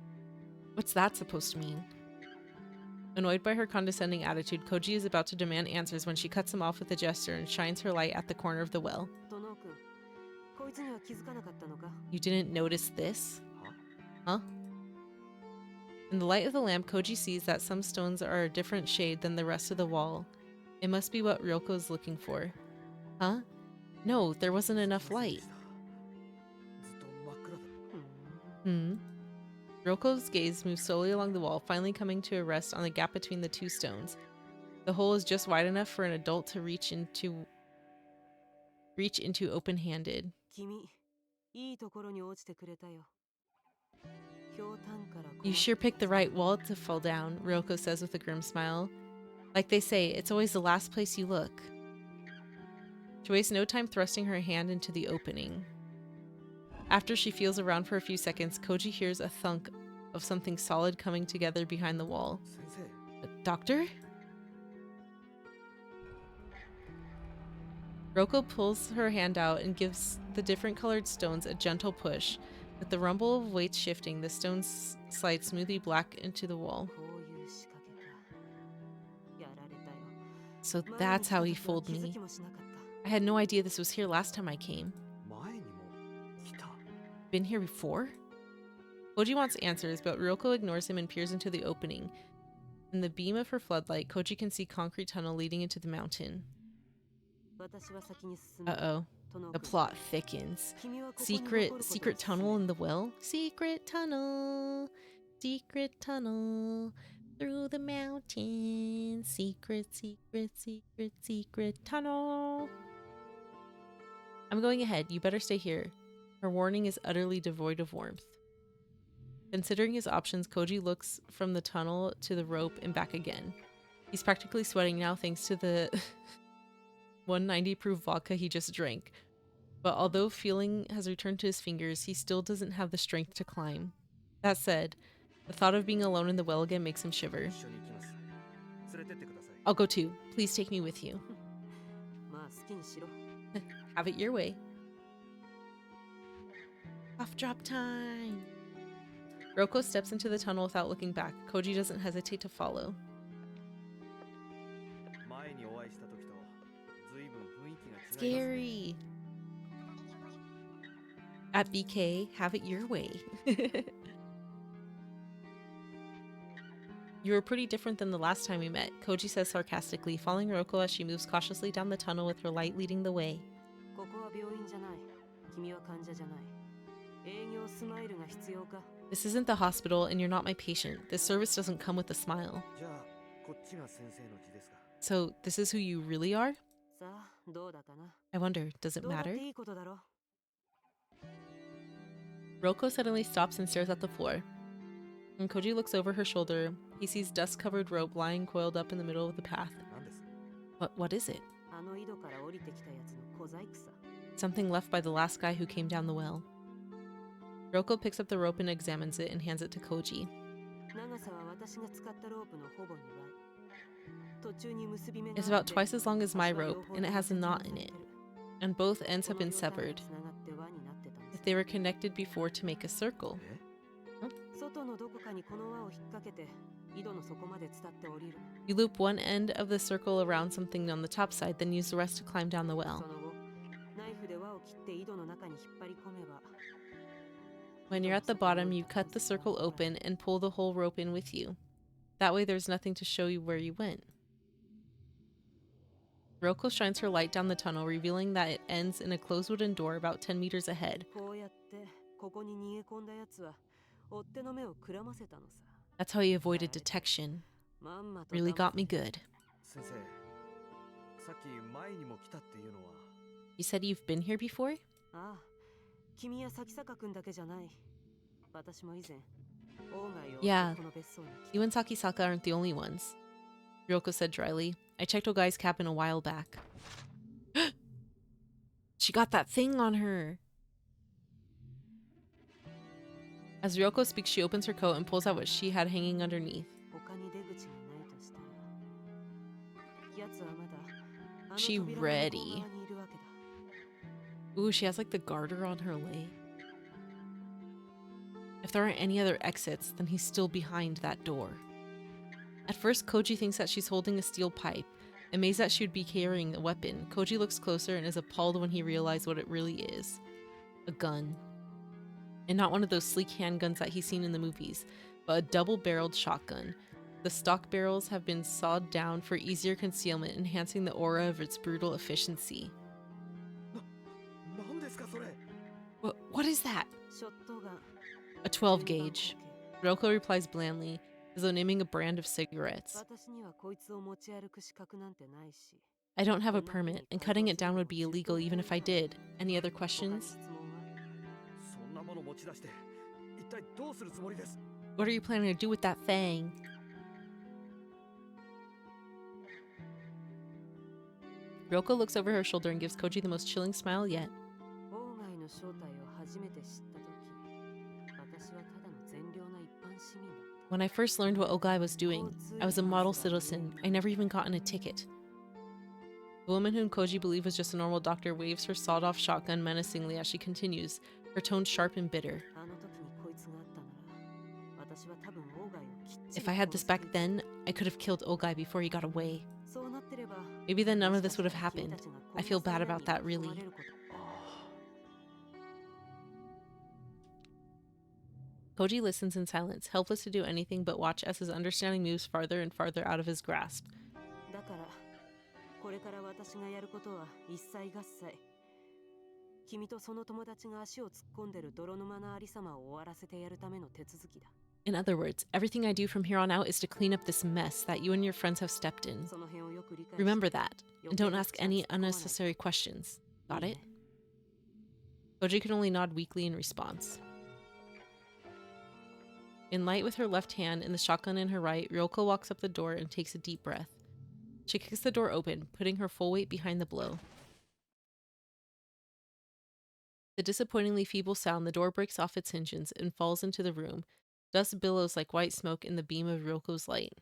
What's that supposed to mean? Annoyed by her condescending attitude, Koji is about to demand answers when she cuts him off with a gesture and shines her light at the corner of the well. トノ君、こいつには気づかなかったのか。 You didn't notice this? は Huh? In the light of the lamp, Koji sees that some stones are a different shade than the rest of the wall. It must be what Ryoko is looking for. Huh? No, there wasn't enough light. ずっと真っ暗だ Hmm? Ryoko's gaze moves slowly along the wall, finally coming to a rest on the gap between the two stones. The hole is just wide enough for an adult to reach into open-handed. 君、いいところに落ちてくれたよ。ひょうたんからこう You sure picked the right wall to fall down, Ryoko says with a grim smile. Like they say, it's always the last place you look. She wastes no time thrusting her hand into the opening. After she feels around for a few seconds, Koji hears a thunk of something solid coming together behind the wall. 先生 Doctor? Ryoko pulls her hand out and gives the different colored stones a gentle push. With the rumble of weights shifting, the stones slide smoothly back into the wall. こういう仕掛けか。やられたよ。 So 前に that's how he 来た時は fooled 気づ me. きもしなかった。 I had no idea this was here last time I came. 前にも来た Been here before? Koji wants answers, but Ryoko ignores him and peers into the opening. In the beam of her floodlight, Koji can see concrete tunnel leading into the mountain. 私は先に進む。 Uh-oh. トノ The 君 plot thickens. 君はここに残ることを Secret 勧め tunnel in the well? Secret tunnel. Secret tunnel. Through the mountain. Secret tunnel. I'm going ahead. You better stay here. Her warning is utterly devoid of warmth. Considering his options, Koji looks from the tunnel to the rope and back again. He's practically sweating now thanks to the 190 proof vodka he just drank. But although feeling has returned to his fingers, he still doesn't have the strength to climb. That said, the thought of being alone in the well again makes him shiver. 一緒に行きます連れてってください I'll go too. Please take me with you. まあ好きにしろ。 Have it your way. Off drop time. Ryoko steps into the tunnel without looking back. Koji doesn't hesitate to follow. 前にお会いした時と随分雰囲気が違いますね Scary. At BK, have it your way. You were pretty different than the last time we met, Koji says sarcastically, following Ryoko as she moves cautiously down the tunnel with her light leading the way. ここ君は患者じゃない。営業スマイルが必要か。This isn't the hospital, and you're not my patient. This service doesn't come with a smile. じゃあこっちが先生の字ですか。 So, this is who you really are? さあ、どうだかな。 I wonder, does it どうだっ matter? ていいことだろ。 Roko suddenly stops and stares at the floor. When Koji looks over her shoulder, he sees dust-covered rope lying coiled up in the middle of the path. 何です？ What is it? あの井戸から降りてきたやつの小細工さ。 Something left by the last guy who came down the well. Roko picks up the rope and examines it and hands it to Koji. 長さは私が使ったロープのほぼ2倍。途中に結び目が It's about twice as long as my rope, and it has a knot in it, and both ends have been severed. If they were connected before to make a circle. 外のどこかにこの輪を引っ掛けて井戸の底まで伝って降りる。 You loop one end of the circle around something on the top side, then use the rest to climb down the そ well. の後、ナイフで輪を切って井戸の中に引っ張り込めば。 When you're at the bottom, you cut the circle open and pull the whole rope in with you. That way there's nothing to show you where you went. Roko shines her light down the tunnel, revealing that it ends in a closed wooden door about 10 meters ahead. こうやってここに逃げ込んだやつは追っ手の目をくらませたのさ。 That's how he avoided detection. まんまと Really got me good. 先生、さっき前にも来たっていうのは。 You said you've been here before? ああ、君や崎坂くんだけじゃない。私も以前、王外を Yeah. この別荘に来 You and Sakisaka aren't the only ones. Ryoko said dryly. I checked Ogai's cabin a while back. She got that thing on her. As Ryoko speaks, she opens her coat and pulls out what she had hanging underneath. 他に出口がないとしたら、奴はまだあの She 扉の向こう ready. 側にいるわけだ。 Ooh, she has like the garter on her leg. If there aren't any other exits, then he's still behind that door. At first, Koji thinks that she's holding a steel pipe. Amazed that she would be carrying a weapon, Koji looks closer and is appalled when he realizes what it really is. A gun. And not one of those sleek handguns that he's seen in the movies, but a double-barreled shotgun. The stock barrels have been sawed down for easier concealment, enhancing the aura of its brutal efficiency. 何ですかそれ？ What is that? ショットガン。 A 12 gauge. Ryoko replies blandly, as though naming a brand of cigarettes. 私にはこいつを持ち歩く資格なんてないし。 I don't have a permit, and cutting it down would be illegal even if I did. Any other 他に questions? 質問は？そんなもの持ち出して一体どうするつもりです？ What are you planning to do with that fang? Ryoko looks over her shoulder and gives Koji the most chilling smile yet. 王外の正体を初めて知った時、私はただの善良な一般市民だった。 When I first learned what Ogai was doing, I was a model citizen. I never even gotten a ticket. The woman whom Koji believed was just a normal doctor waves her sawed-off shotgun menacingly as she continues, her tone sharp and bitter. あの時にこいつがあったなら、私は多分王外をきっちり If I had this 殺してい back た。 then, I could have killed Ogai before he got away. そうなってれば、 Maybe then none of も this しか would し have たら君 happened. たちが I こ feel んな bad 災害 about that, に巻き込 really. まれること。 Koji listens in silence, helpless to do anything but watch as his understanding moves farther and farther out of his grasp. だからこれから私がやることは一切合切。君とその友達が足を突っ込んでる泥沼のありさまを終わらせてやるための手続きだ。 In other words, everything I do from here on out is to clean up this mess that you and your friends have stepped in. その辺をよく理解して Remember that, and don't ask any unnecessary questions. Got it? Koji can only nod weakly in response. In light with her left hand and the shotgun in her right, Ryoko walks up the door and takes a deep breath. She kicks the door open, putting her full weight behind the blow. The disappointingly feeble sound, the door breaks off its hinges and falls into the room. Dust billows like white smoke in the beam of Ryoko's light.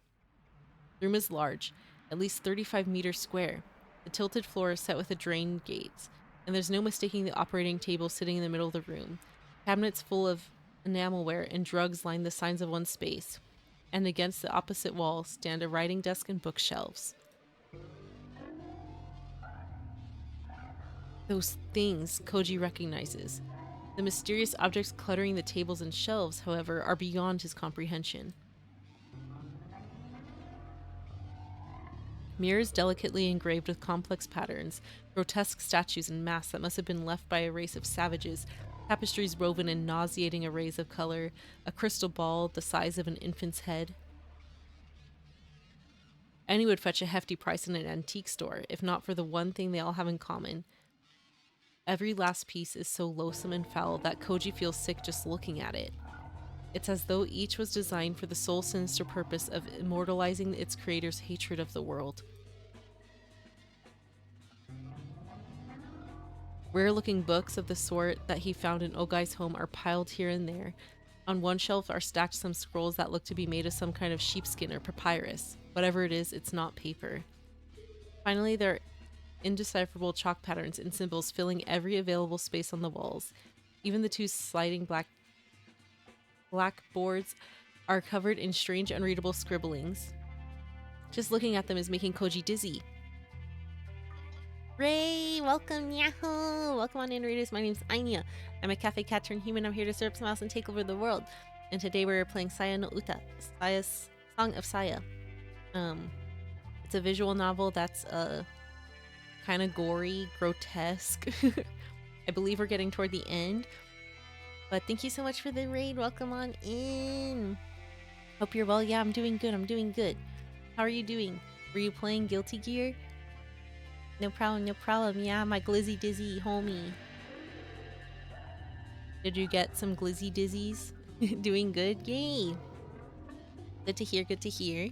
The room is large, at least 35 meters square. The tilted floor is set with a drain gates, and there's no mistaking the operating table sitting in the middle of the room. Cabinets full of enamelware and drugs line the sides of one space, and against the opposite wall stand a writing desk and bookshelves. Those things Koji recognizes. The mysterious objects cluttering the tables and shelves, however, are beyond his comprehension. Mirrors delicately engraved with complex patterns, grotesque statues and masks that must have been left by a race of savages, tapestries woven in nauseating arrays of color, a crystal ball the size of an infant's head. Any would fetch a hefty price in an antique store, if not for the one thing they all have in common. Every last piece is so loathsome and foul that Koji feels sick just looking at it. It's as though each was designed for the sole sinister purpose of immortalizing its creator's hatred of the world. Rare-looking books of the sort that he found in Ogai's home are piled here and there. On one shelf are stacked some scrolls that look to be made of some kind of sheepskin or papyrus. Whatever it is, it's not paper. Finally, there are indecipherable chalk patterns and symbols filling every available space on the walls. Even the two sliding blackboards are covered in strange, unreadable scribblings. Just looking at them is making Koji dizzy. Ray, welcome, yahoo! Welcome on in, readers. My name's Anya. I'm a cafe cat turned human. I'm here to serve some mouse and take over the world. And today we're playing Saya no Uta, Saya's Song of Saya. It's a visual novel that's kind of gory, grotesque. I believe we're getting toward the end. But thank you so much for the raid. Welcome on in. Hope you're well. Yeah, I'm doing good. I'm doing good. How are you doing? Were you playing Guilty Gear? No problem, no problem. Yeah, my glizzy dizzy homie. Did you get some glizzy dizzies? Doing good? Yay! Good to hear, good to hear.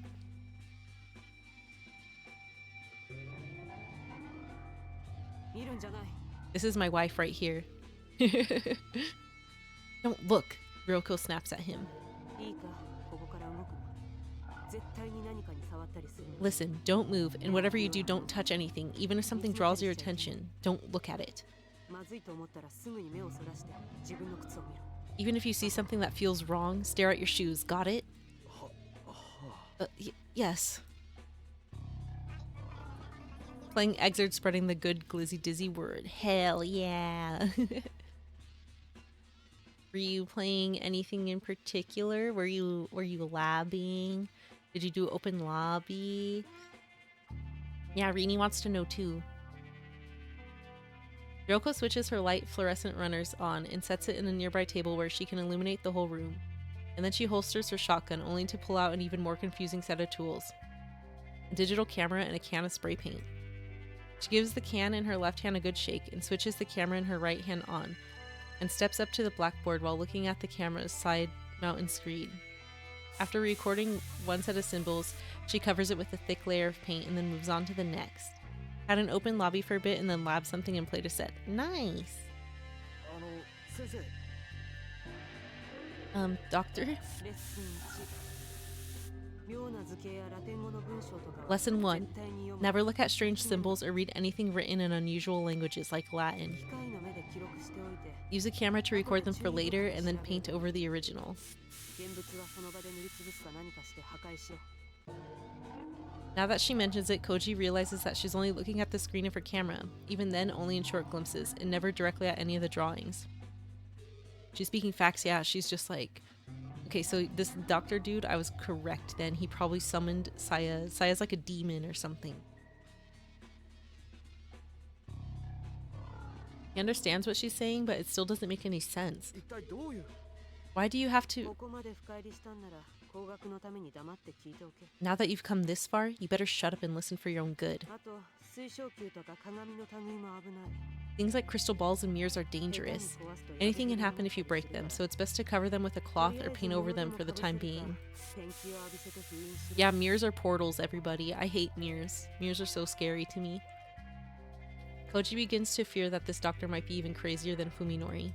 This is my wife right here. Don't look. Ryoko snaps at him. Listen, don't move, and whatever you do, don't touch anything. Even if something draws your attention, don't look at it. Even if you see something that feels wrong, stare at your shoes. Got it? Yes. Playing excerpt spreading the good glizzy dizzy word. Hell yeah. Were you playing anything in particular? Were you labbing? Did you do open lobby? Yeah, Rini wants to know too. Ryoko switches her light fluorescent runners on and sets it in a nearby table where she can illuminate the whole room. And then she holsters her shotgun, only to pull out an even more confusing set of tools. A digital camera and a can of spray paint. She gives the can in her left hand a good shake and switches the camera in her right hand on, and steps up to the blackboard while looking at the camera's side mountain screen. After recording one set of symbols, she covers it with a thick layer of paint and then moves on to the next. Had an open lobby for a bit and then labbed something and played a set. Nice! Doctor? Lesson 1. Never look at strange symbols or read anything written in unusual languages like Latin. Use a camera to record them for later and then paint over the original. Now that she mentions it, Koji realizes that she's only looking at the screen of her camera, even then only in short glimpses, and never directly at any of the drawings. She's speaking facts, yeah, she's just like, okay, so this doctor dude, I was correct then. He probably summoned Saya. Saya's like a demon or something. He understands what she's saying, but it still doesn't make any sense. Why do you have to... Now that you've come this far, you better shut up and listen for your own good. Things like crystal balls and mirrors are dangerous. Anything can happen if you break them, so it's best to cover them with a cloth or paint over them for the time being. Yeah, mirrors are portals, everybody. I hate mirrors. Mirrors are so scary to me. Koji begins to fear that this doctor might be even crazier than Fuminori.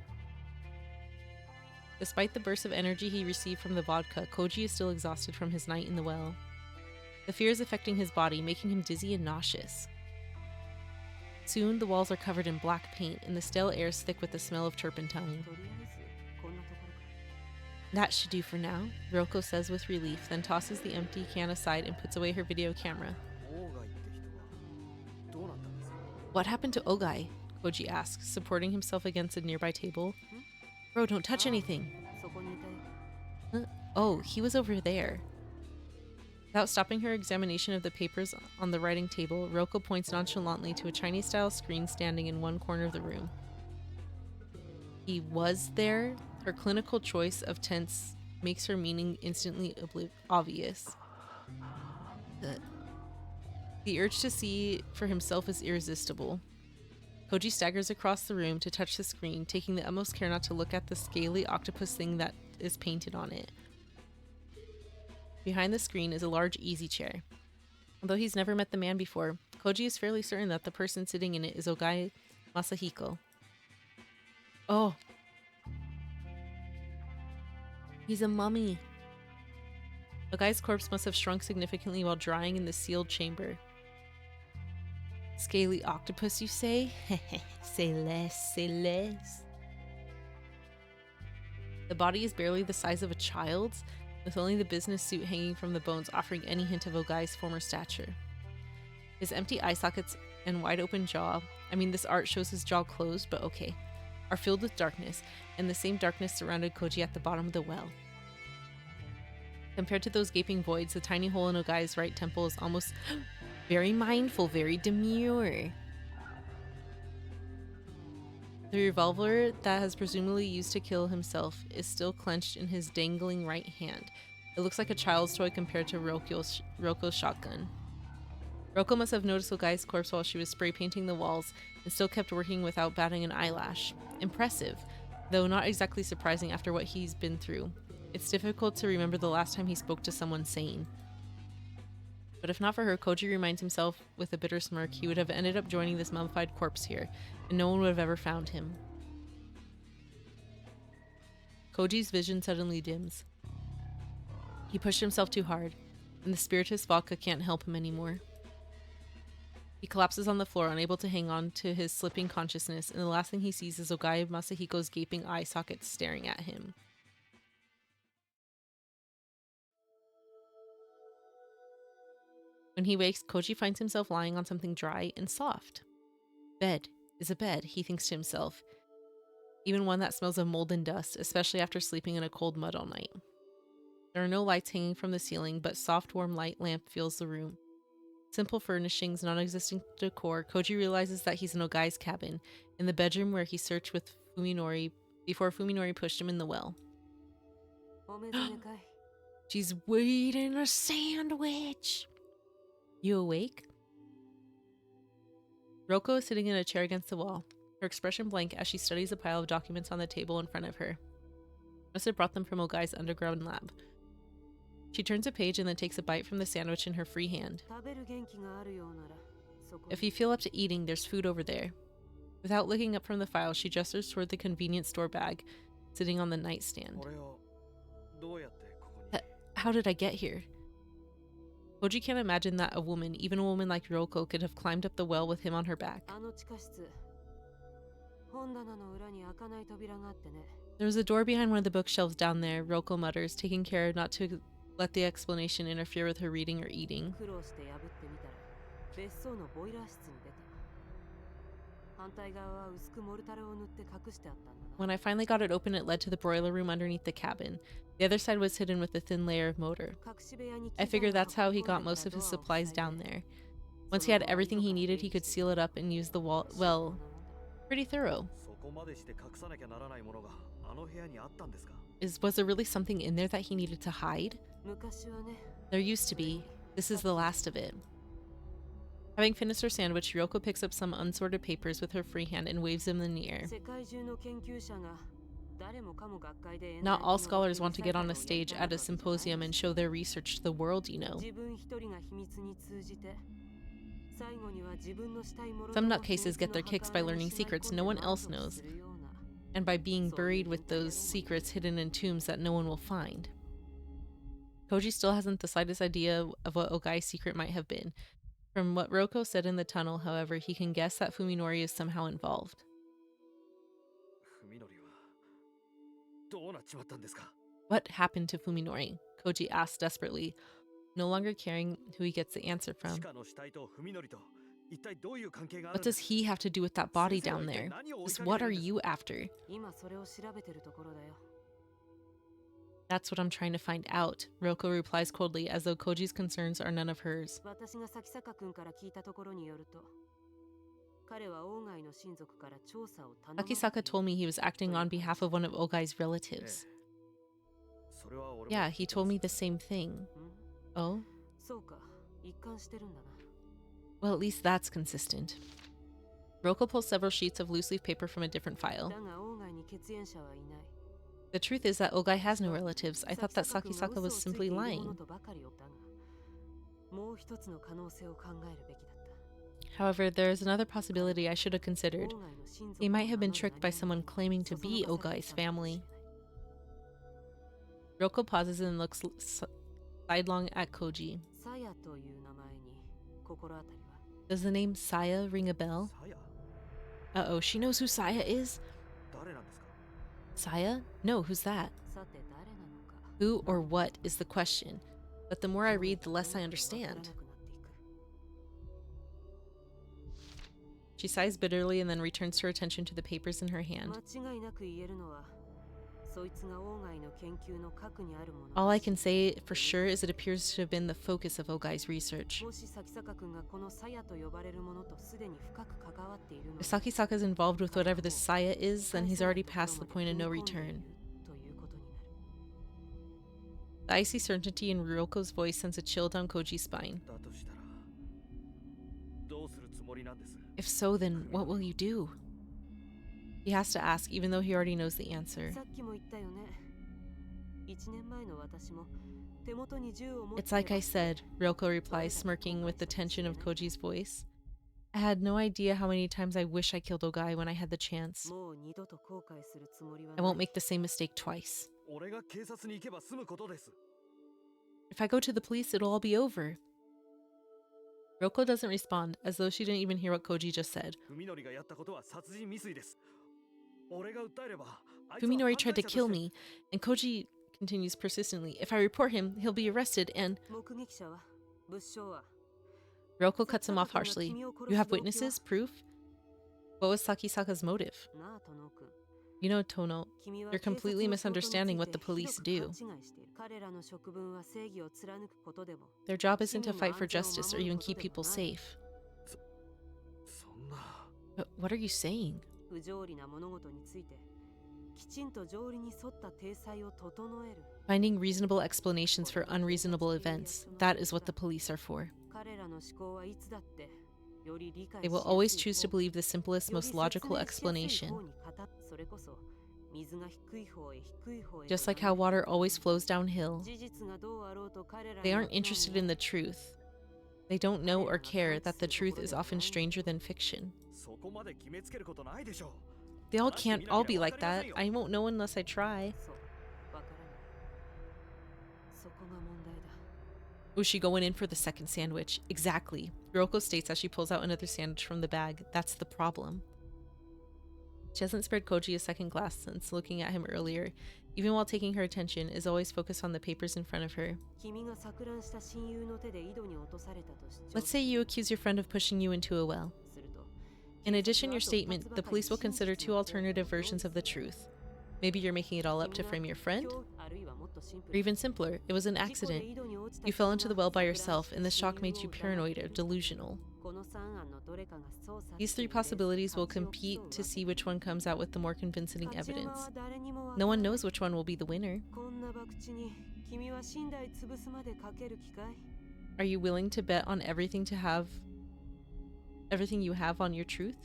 Despite the burst of energy he received from the vodka, Koji is still exhausted from his night in the well. The fear is affecting his body, making him dizzy and nauseous. Soon, the walls are covered in black paint, and the stale air is thick with the smell of turpentine. That should do for now, Ryoko says with relief, then tosses the empty can aside and puts away her video camera. What happened to Ogai? Koji asks, supporting himself against a nearby table. Bro, don't touch anything. Oh, he was over there. Without stopping her examination of the papers on the writing table, Ryoko points nonchalantly to a Chinese-style screen standing in one corner of the room. He was there. Her clinical choice of tense makes her meaning instantly obvious. The urge to see for himself is irresistible. Koji staggers across the room to touch the screen, taking the utmost care not to look at the scaly octopus thing that is painted on it. Behind the screen is a large easy chair. Although he's never met the man before, Koji is fairly certain that the person sitting in it is Ogai Masahiko. Oh. He's a mummy. Ogai's corpse must have shrunk significantly while drying in the sealed chamber. Scaly octopus, you say? Say less, say less. The body is barely the size of a child's, with only the business suit hanging from the bones offering any hint of Ogai's former stature. His empty eye sockets and wide open jaw, this art shows his jaw closed, but okay, are filled with darkness, and the same darkness surrounded Koji at the bottom of the well. Compared to those gaping voids, the tiny hole in Ogai's right temple is almost very mindful, very demure. The revolver that has presumably used to kill himself is still clenched in his dangling right hand. It looks like a child's toy compared to Roko's shotgun. Roko must have noticed Ogai's corpse while she was spray painting the walls and still kept working without batting an eyelash. Impressive, though not exactly surprising after what he's been through. It's difficult to remember the last time he spoke to someone sane. But if not for her, Koji reminds himself with a bitter smirk he would have ended up joining this mummified corpse here, and no one would have ever found him. Koji's vision suddenly dims. He pushed himself too hard, and the spiritus vodka can't help him anymore. He collapses on the floor, unable to hang on to his slipping consciousness, and the last thing he sees is Ogai Masahiko's gaping eye sockets staring at him. When he wakes, Koji finds himself lying on something dry and soft. Bed is a bed, he thinks to himself, even one that smells of mold and dust, especially after sleeping in a cold mud all night. There are no lights hanging from the ceiling, but soft, warm light lamp fills the room. Simple furnishings, non-existent decor, Koji realizes that he's in Ogai's cabin, in the bedroom where he searched with Fuminori before Fuminori pushed him in the well. She's eating a sandwich! You awake? Roko is sitting in a chair against the wall, her expression blank as she studies a pile of documents on the table in front of her. Must have brought them from Ogai's underground lab. She turns a page and then takes a bite from the sandwich in her free hand. If you feel up to eating, there's food over there. Without looking up from the file, she gestures toward the convenience store bag sitting on the nightstand. How did I get here? Koji can't imagine that a woman, even a woman like Ryoko, could have climbed up the well with him on her back. There's a door behind one of the bookshelves down there, Ryoko mutters, taking care not to let the explanation interfere with her reading or eating. When I finally got it open, it led to the broiler room underneath the cabin. The other side was hidden with a thin layer of mortar. I figured that's how he got most of his supplies down there. Once he had everything he needed, he could seal it up and use the wall. Well, pretty thorough. Was there really something in there that he needed to hide? There used to be. This is the last of it. Having finished her sandwich, Ryoko picks up some unsorted papers with her free hand and waves them in the air. Not all scholars want to get on a stage at a symposium and show their research to the world, you know. Some nutcases get their kicks by learning secrets no one else knows, and by being buried with those secrets hidden in tombs that no one will find. Koji still hasn't the slightest idea of what Ogai's secret might have been. From what Ryoko said in the tunnel, however, he can guess that Fuminori is somehow involved. What happened to Fuminori? Koji asks desperately, no longer caring who he gets the answer from. What does he have to do with that body down there? Just what are you after? That's what I'm trying to find out, Ryoko replies coldly, as though Koji's concerns are none of hers. 私が咲坂君から聞いたところによると、彼は王外の親族から調査を頼まれている。 Sakisaka told me he was acting on behalf of one of Ogai's relatives. それは俺も Yeah, he told me the same thing. ん Oh? そうか、一貫してるんだな。 Well, at least that's consistent. Ryoko pulls several sheets of loose leaf paper from a different file. だが王外に血縁者はいない。 The truth is that Ogai has no relatives. I thought that Sakisaka was simply lying. もう一つの可能性を考えるべきだった。 However, there is another possibility I should have considered. 王外の親族 He を might have been 名乗る tricked by 何者 someone claiming to そそ be のかされて Ogai's いたかもしれ family. ない。 Ryoko pauses and looks sidelong at Koji. サヤという名前に心当たりは？ Does the name Saya ring a bell? さや Uh-oh, she knows who Saya is? 誰なんですか？ Saya? No, who's that? さて誰なのか。 Who or what is the question. But the more I read, the less I わからな understand. くなっていく。 She sighs bitterly and then returns her attention to the papers in her hand. 間違いなく言えるのは、そいつが王外の研究の核にあるもの。 All I can say for sure is it appears to have been the focus of Ogai's research. もし咲坂君がこのサヤと呼ばれるものとすでに深く関わっているの If Sakisaka is involved with whatever this Saya is, then he's already past the point of no return. ということになる。 The icy certainty in Ryoko's voice sends a chill down Koji's spine. だとしたらどうするつもりなんです？ If so, then what will you do? He has to ask, even though he already knows the answer. さっきも言ったよね。1年前の私も手元に銃を持って It's like I said, Ryoko replies, smirking with the tension of Koji's voice. I had no idea how many times I wish I killed Ogai when I had the chance. もう二度と後悔するつもりは I な won't い。 make the same mistake twice. 俺が警察に行けば済むことです。 If I go to the police, it'll all be over. Ryoko doesn't respond, as though she didn't even hear what Koji just said. 文則がやったことは殺人未遂です。俺が訴えれば、あいつは Fuminori 犯 tried 罪 to 者 kill として me, and Koji continues persistently. If I report him, he'll be arrested, and 目撃者は物証は Ryoko cuts him off harshly. You have witnesses? Proof? What was Sakisaka's motive? なあトノ君。 You know, Tono, 君は you're completely 警察の仕事について misunderstanding what the police ひど do. く勘違いしている。彼らの職分は正義を貫くことでも Their job isn't to fight for justice or even keep people safe. そんな But what are you saying? 不条理な物事についてきちんと条理に沿った体裁を整える。 Finding reasonable explanations for unreasonable events. That is what the police are for. 彼らの思考はいつだってより理解 They し will やすい always 方 choose to believe the simplest, より most logical 説明しやすい explanation. 方にそれこそ水が低い方へ低い方へ Just like how water always flows downhill. 事実がどうあろうと彼ら They には aren't interested in the truth. They don't know or care that the truth is often stranger than fiction. そこまで決めつけることないでしょ They all can't all be like that. I won't know unless I try. そうわからないそこが問題だ Was she going in for the second sandwich? Exactly. Ryoko states as she pulls out another sandwich from the bag. That's the problem. She hasn't spared Koji a second glass since looking at him earlier. Even while taking her attention, is always focused on the papers in front of her. 君が錯乱した親友の手で井戸に落とされたと主張 Let's say you accuse your friend of pushing you into a well. すると In addition, your statement, the police will consider two alternative versions of the truth. Maybe you're making it all up to frame your friend? あるいはもっとシンプ Or ル even simpler, it was an 事故で accident. 井戸に落ちた You fell 人 into the が well by 錯乱 yourself, and the した shock made you 親友を疑って paranoid or delusional. この三案のどれかが操作 These してい three るレース possibilities will 勝ちを compete 競う to わ see which one comes out with the more convincing 勝ち馬 evidence. は誰にもわから No one ない knows which one will be the winner. こんな博打に君は寝台潰すまでかける気かい Are you willing to bet on everything you have on your truth?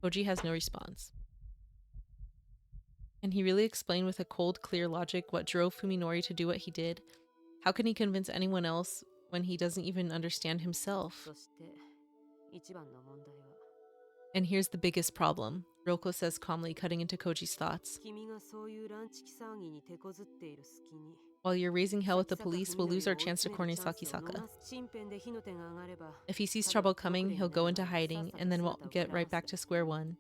Koji has no response. Can he really explain with a cold, clear logic what drove Fuminori to do what he did? How can he convince anyone else when he doesn't even understand himself? そして一番の問題は And here's the biggest problem, Ryoko says calmly, cutting into Koji's thoughts. 君がそういう乱痴気騒ぎに手こずっている隙に While you're raising hell with the police, we'll lose our chance to corner Sakisaka. 身辺で火の手が上がれば If he sees trouble coming, he'll go into hiding, and then we'll get right back to square one.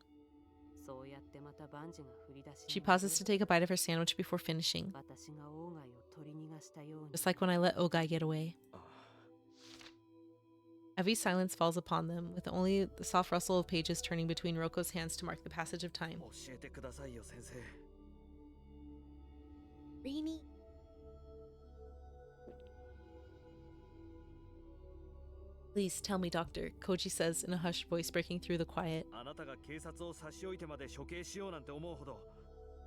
そうやってまた万事が振り出し She pauses to take a bite of her sandwich before finishing, 私が王外を取り逃がしたように just like when I let Ogai get away. あ Heavy silence falls upon them, with only the soft rustle of pages turning between Roko's hands to mark the passage of time. 教えてくださいよ先生 Rainy. Please tell me, doctor, Koji says in a hushed voice breaking through the quiet. あなたが警察を差し置いてまで処刑しようなんて思うほど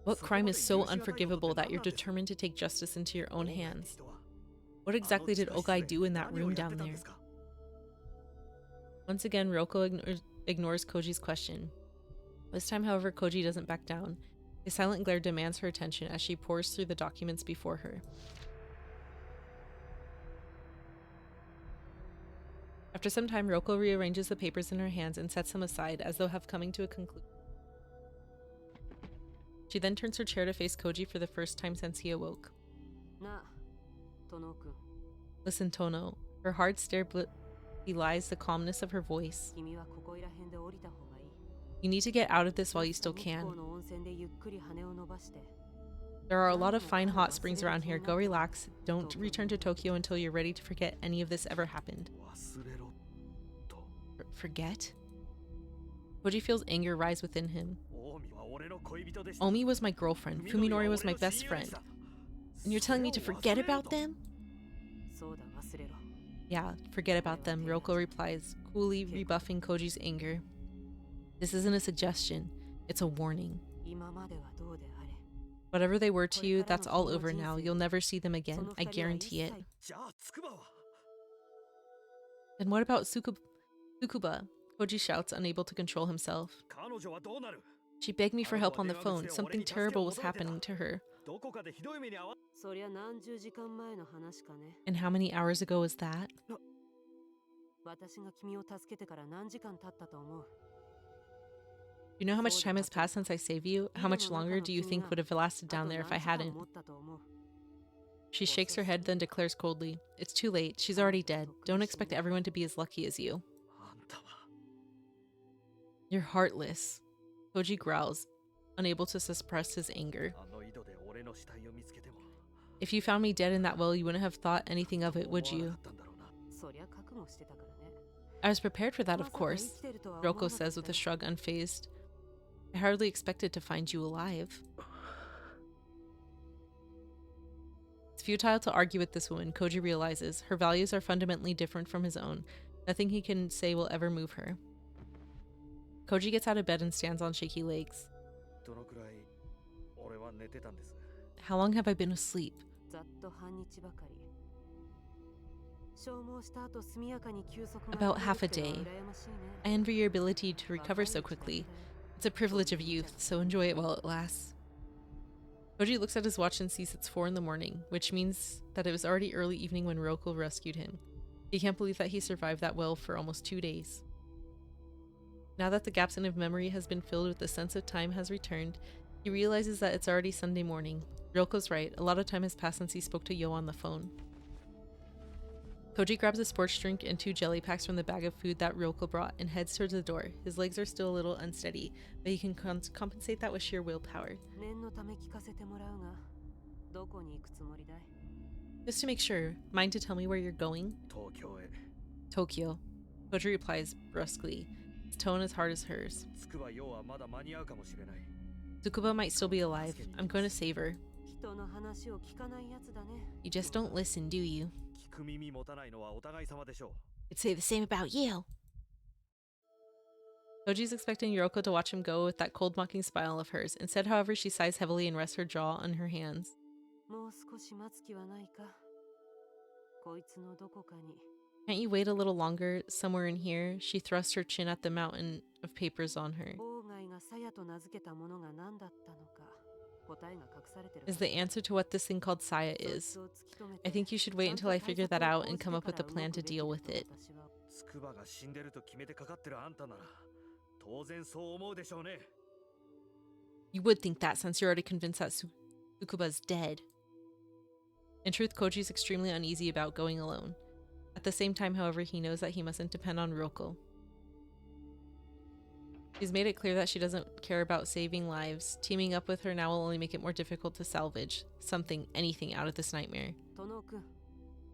What crime is so unforgivable that you're determined to take justice into your own hands? What exactly did Ogai do in that room down there? Once again, Ryoko ignores Koji's question. This time, however, Koji doesn't back down. His silent glare demands her attention as she pores through the documents before her. After some time, Ryoko rearranges the papers in her hands and sets them aside as though have coming to a conclusion. She then turns her chair to face Koji for the first time since he awoke. Listen, Tono. Her hard stare belies the calmness of her voice. You need to get out of this while you still can. There are a lot of fine hot springs around here. Go relax. Don't return to Tokyo until you're ready to forget any of this ever happened. Forget? Koji feels anger rise within him. Omi was my girlfriend. Fuminori was my best friend. And you're telling me to forget about them? Yeah, forget about them, Ryoko replies, coolly rebuffing Koji's anger. This isn't a suggestion. It's a warning. Whatever they were to you, that's all over now. You'll never see them again. I guarantee it. Then what about Tsukuba? Koji shouts, unable to control himself. She begged me for help on the phone. Something terrible was happening to her. And how many hours ago was that? You know how much time has passed since I saved you? How much longer do you think would have lasted down there if I hadn't? She shakes her head, then declares coldly, It's too late. She's already dead. Don't expect everyone to be as lucky as you. You're heartless. Koji growls, unable to suppress his anger. If you found me dead in that well, you wouldn't have thought anything of it, would you? I was prepared for that, of course, Ryoko says with a shrug, unfazed. I hardly expected to find you alive. It's futile to argue with this woman, Koji realizes. Her values are fundamentally different from his own. Nothing he can say will ever move her. Koji gets out of bed and stands on shaky legs. How long have I been asleep? About half a day. I envy your ability to recover so quickly. It's a privilege of youth, so enjoy it while it lasts. Koji looks at his watch and sees it's 4 in the morning, which means that it was already early evening when Ryoko rescued him. He can't believe that he survived that well for almost 2 days. Now that the gap of memory has been filled with the sense of time has returned, he realizes that it's already Sunday morning. Ryoko's right, a lot of time has passed since he spoke to Yo on the phone. Koji grabs a sports drink and 2 jelly packs from the bag of food that Ryoko brought and heads towards the door. His legs are still a little unsteady, but he can compensate that with sheer willpower. Just to make sure, mind to tell me where you're going? Tokyo. Koji replies brusquely. His tone as hard as hers. Tsukuba might still be alive. I'm going to save her. You just don't listen, do you? I'd say the same about you. Koji's expecting Ryoko to watch him go with that cold mocking smile of hers. Instead, however, she sighs heavily and rests her jaw on her hands. Can't you wait a little longer? Somewhere in here, she thrusts her chin at the mountain of papers on her. Is the answer to what this thing called Saya is. I think you should wait until I figure that out and come up with a plan to deal with it. You would think that since you're already convinced that Tsukuba's dead. In truth, Koji's extremely uneasy about going alone. At the same time, however, he knows that he mustn't depend on Ryoko. She's made it clear that she doesn't care about saving lives. Teaming up with her now will only make it more difficult to salvage anything out of this nightmare.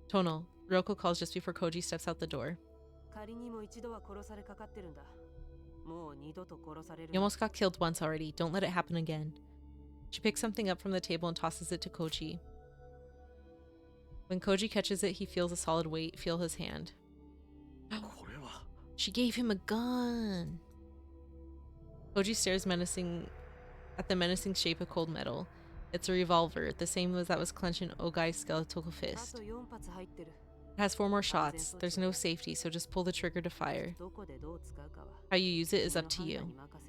Tono, Ryoko calls just before Koji steps out the door. You almost got killed once already. Don't let it happen again. She picks something up from the table and tosses it to Koji. When Koji catches it, he feels a solid weight feel his hand. これは She gave him a gun. Koji stares at the menacing shape of cold metal. It's a revolver, the same as that was clenched in Ogai's skeletal あ fist. と4発入ってる。 It has 4 more shots. There's no safety, so just pull the trigger to fire. どこでどう使うかは How you use it is 君 up の to 判 you. 断に任せる。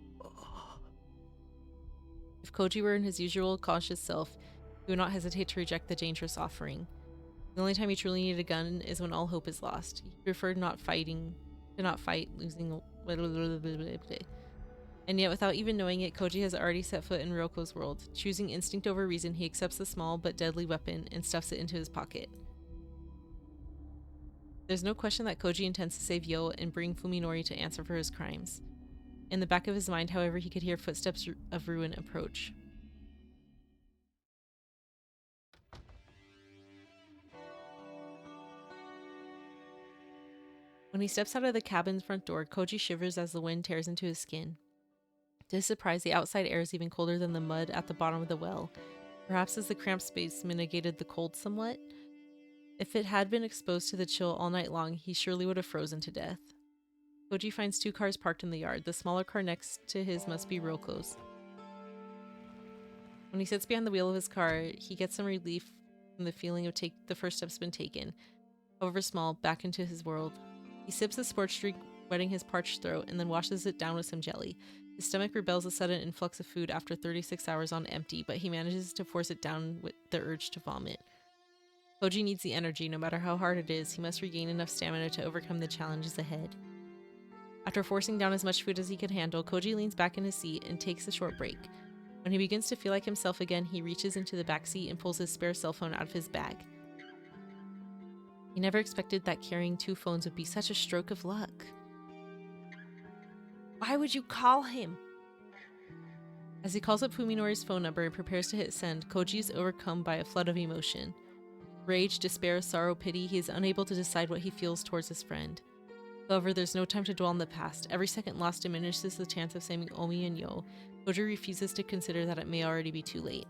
If Koji were in his usual cautious self, he would not hesitate to reject the dangerous offering. The only time he truly needed a gun is when all hope is lost. He preferred to not fight, losing. And yet, without even knowing it, Koji has already set foot in Ryoko's world. Choosing instinct over reason, he accepts the small but deadly weapon and stuffs it into his pocket. There's no question that Koji intends to save Yo and bring Fuminori to answer for his crimes. In the back of his mind, however, he could hear footsteps of ruin approach. When he steps out of the cabin's front door, Koji shivers as the wind tears into his skin. To his surprise, the outside air is even colder than the mud at the bottom of the well, perhaps as the cramped space mitigated the cold somewhat. If it had been exposed to the chill all night long, he surely would have frozen to death. Koji finds 2 cars parked in the yard. The smaller car next to his must be Ryoko's. When he sits behind the wheel of his car, he gets some relief from the feeling of the first step's been taken, however small, back into his world. He sips the sports drink, wetting his parched throat, and then washes it down with some jelly. His stomach rebels a sudden influx of food after 36 hours on empty, but he manages to force it down with the urge to vomit. Koji needs the energy. No matter how hard it is, he must regain enough stamina to overcome the challenges ahead. After forcing down as much food as he can handle, Koji leans back in his seat and takes a short break. When he begins to feel like himself again, he reaches into the back seat and pulls his spare cell phone out of his bag. He never expected that carrying 2 phones would be such a stroke of luck. Why would you call him? As he calls up Fuminori's phone number and prepares to hit send, Koji is overcome by a flood of emotion. Rage, despair, sorrow, pity, he is unable to decide what he feels towards his friend. However, there's no time to dwell on the past. Every second lost diminishes the chance of saving Omi and Yo. Koji refuses to consider that it may already be too late.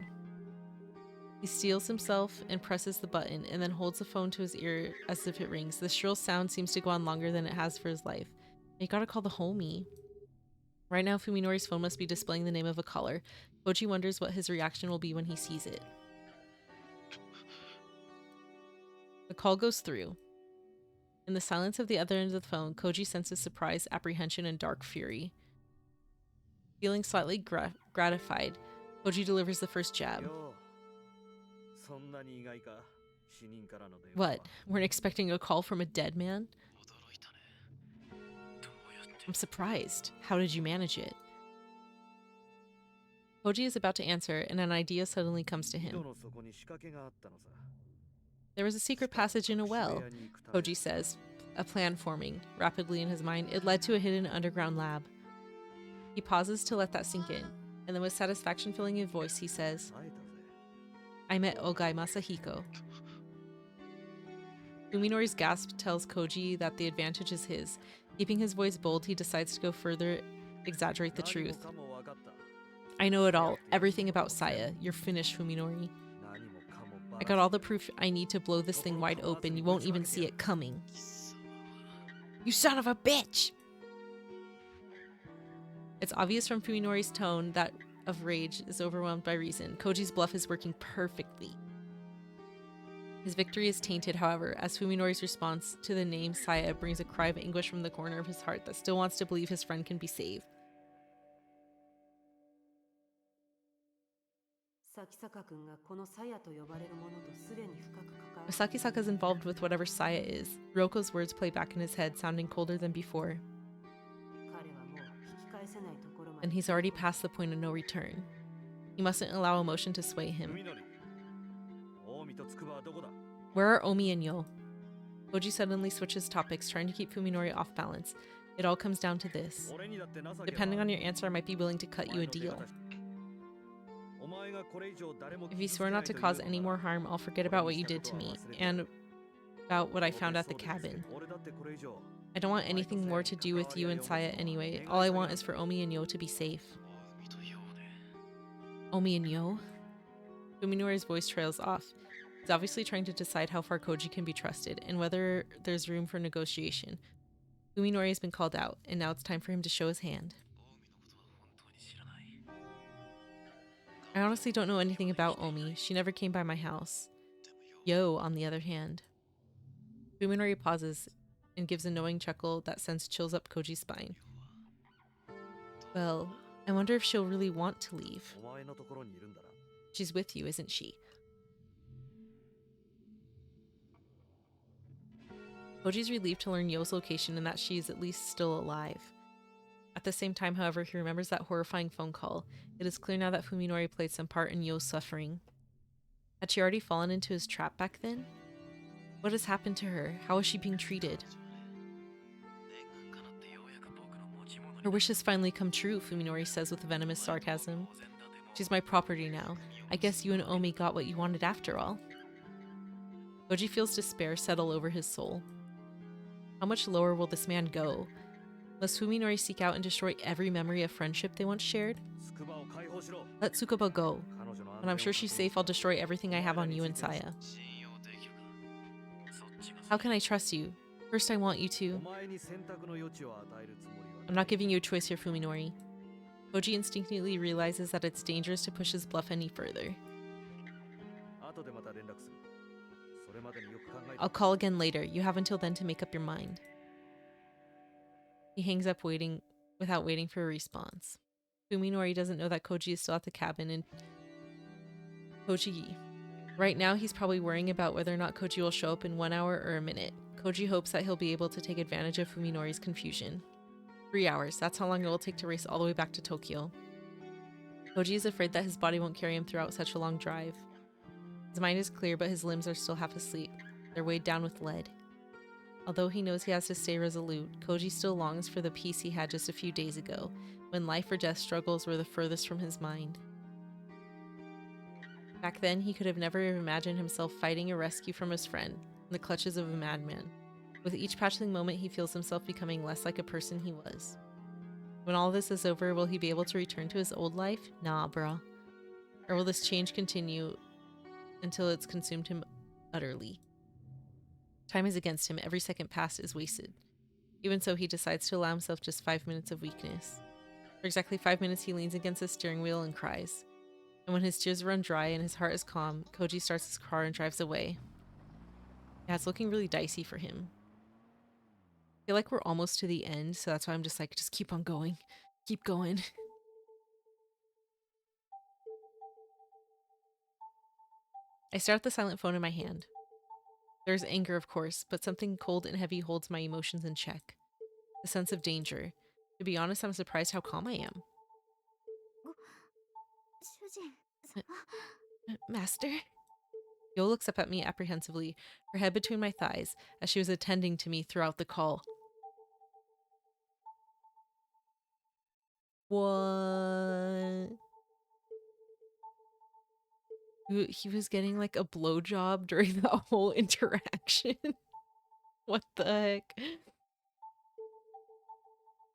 He steels himself and presses the button, and then holds the phone to his ear as if it rings. The shrill sound seems to go on longer than it has for his life. You gotta call the homie. Right now, Fuminori's phone must be displaying the name of a caller. Koji wonders what his reaction will be when he sees it. The call goes through. In the silence of the other end of the phone, Koji senses surprise, apprehension, and dark fury. Feeling slightly gratified, Koji delivers the first jab. よそんなに意外か死人からの電話 What? Weren't expecting a call from a dead man? I'm surprised. How did you manage it? Koji is about to answer, and an idea suddenly comes to 井戸 him. の底に仕掛けがあったのさ There was a secret passage in a well, Koji says, a plan forming rapidly in his mind. It led to a hidden underground lab. He pauses to let that sink in, and then with satisfaction filling his voice, he says, 会えたぜ I met Ogai Masahiko. Fuminori's gasp tells Koji that the advantage is his. Keeping his voice bold, he decides to go further, exaggerate the 何も truth. かも分かった I know it all, everything about Saya. You're finished, Fuminori. 何もかもバ I ラ got all the proof I need to blow this thing wide open. You won't even see it coming. You son of a bitch! It's obvious from Fuminori's tone that of rage is overwhelmed by reason. Koji's bluff is working perfectly. His victory is tainted, however, as Fuminori's response to the name Saya brings a cry of anguish from the corner of his heart that still wants to believe his friend can be saved. 咲坂君がこのサヤと呼ばれるものとすでに深く関わる Masaki is involved with whatever Saya is. Ryoko's words play back in his head, sounding colder than before. 彼はもう引き返せないところまで And he's already past the point of no return. He mustn't allow emotion to sway him. 海のり近江と筑波はどこだ Where are Omi and Yo? Koji suddenly switches topics, trying to keep Fuminori off balance. It all comes down to this. 俺にだって情けは Depending on your answer, I might be willing to cut you a deal. お前がこれ以上誰も If you swear not to cause any more harm, I'll forget about what you did to me, and about what I found at the cabin. 俺だってこれ以上 I don't want anything more to do with you and Saya anyway. All I want is for Omi and Yo to be safe. Omi and Yo? Fuminori's voice trails off. He's obviously trying to decide how far Koji can be trusted and whether there's room for negotiation. Fuminori has been called out, and now it's time for him to show his hand. I honestly don't know anything about Omi. She never came by my house. Yo, on the other hand. Fuminori pauses and gives a knowing chuckle that sends chills up Koji's spine. Well, I wonder if she'll really want to leave. お前のところにいるんだな。 She's with you, isn't she? Koji's relieved to learn Yo's location and that she is at least still alive. At the same time, however, he remembers that horrifying phone call. It is clear now that Fuminori played some part in Yo's suffering. Had she already fallen into his trap back then? What has happened to her? How is she being treated? Her wish has finally come true, Fuminori says with venomous sarcasm. She's my property now. I guess you and Omi got what you wanted after all. Koji feels despair settle over his soul. How much lower will this man go? Must Fuminori seek out and destroy every memory of friendship they once shared? つくばを解放しろ。 Let Tsukuba go. 彼女の安 When I'm 全 sure を she's 確認 safe, I'll destroy everything I have on you and Saya. How can I trust you? First, I want you お to. 前に選択の余地を与えるつもりは I'm not giving you a choice here, Fuminori. Koji instinctively realizes that it's dangerous to push his bluff any further. 後でまた連絡する。それまでによく考えて I'll call again later. You have until then to make up your mind. He hangs up without waiting for a response. Fuminori doesn't know that Koji is still at the cabin and Koji. Right now, he's probably worrying about whether or not Koji will show up in 1 hour or a minute. Koji hopes that he'll be able to take advantage of Fuminori's confusion. 3 hours, that's how long it will take to race all the way back to Tokyo. Koji is afraid that his body won't carry him throughout such a long drive. His mind is clear, but his limbs are still half asleep. They're weighed down with lead. Although he knows he has to stay resolute, Koji still longs for the peace he had just a few days ago, when life or death struggles were the furthest from his mind. Back then, he could have never imagined himself fighting a rescue from his friend, in the clutches of a madman. With each passing moment, he feels himself becoming less like a person he was. When all this is over, will he be able to return to his old life? Nah, bruh. Or will this change continue until it's consumed him utterly? Time is against him. Every second passed is wasted. Even so, he decides to allow himself just 5 minutes of weakness. For exactly 5 minutes, he leans against the steering wheel and cries. And when his tears run dry and his heart is calm, Koji starts his car and drives away. Yeah, it's looking really dicey for him. I feel like we're almost to the end, so that's why I'm just like, just keep on going. Keep going. I stare at the silent phone in my hand. There's anger, of course, but something cold and heavy holds my emotions in check. The sense of danger. To be honest, I'm surprised how calm I am. 主人様 Master? Yo looks up at me apprehensively, her head between my thighs, as she was attending to me throughout the call. What? He was getting like a blowjob during that whole interaction. What the heck?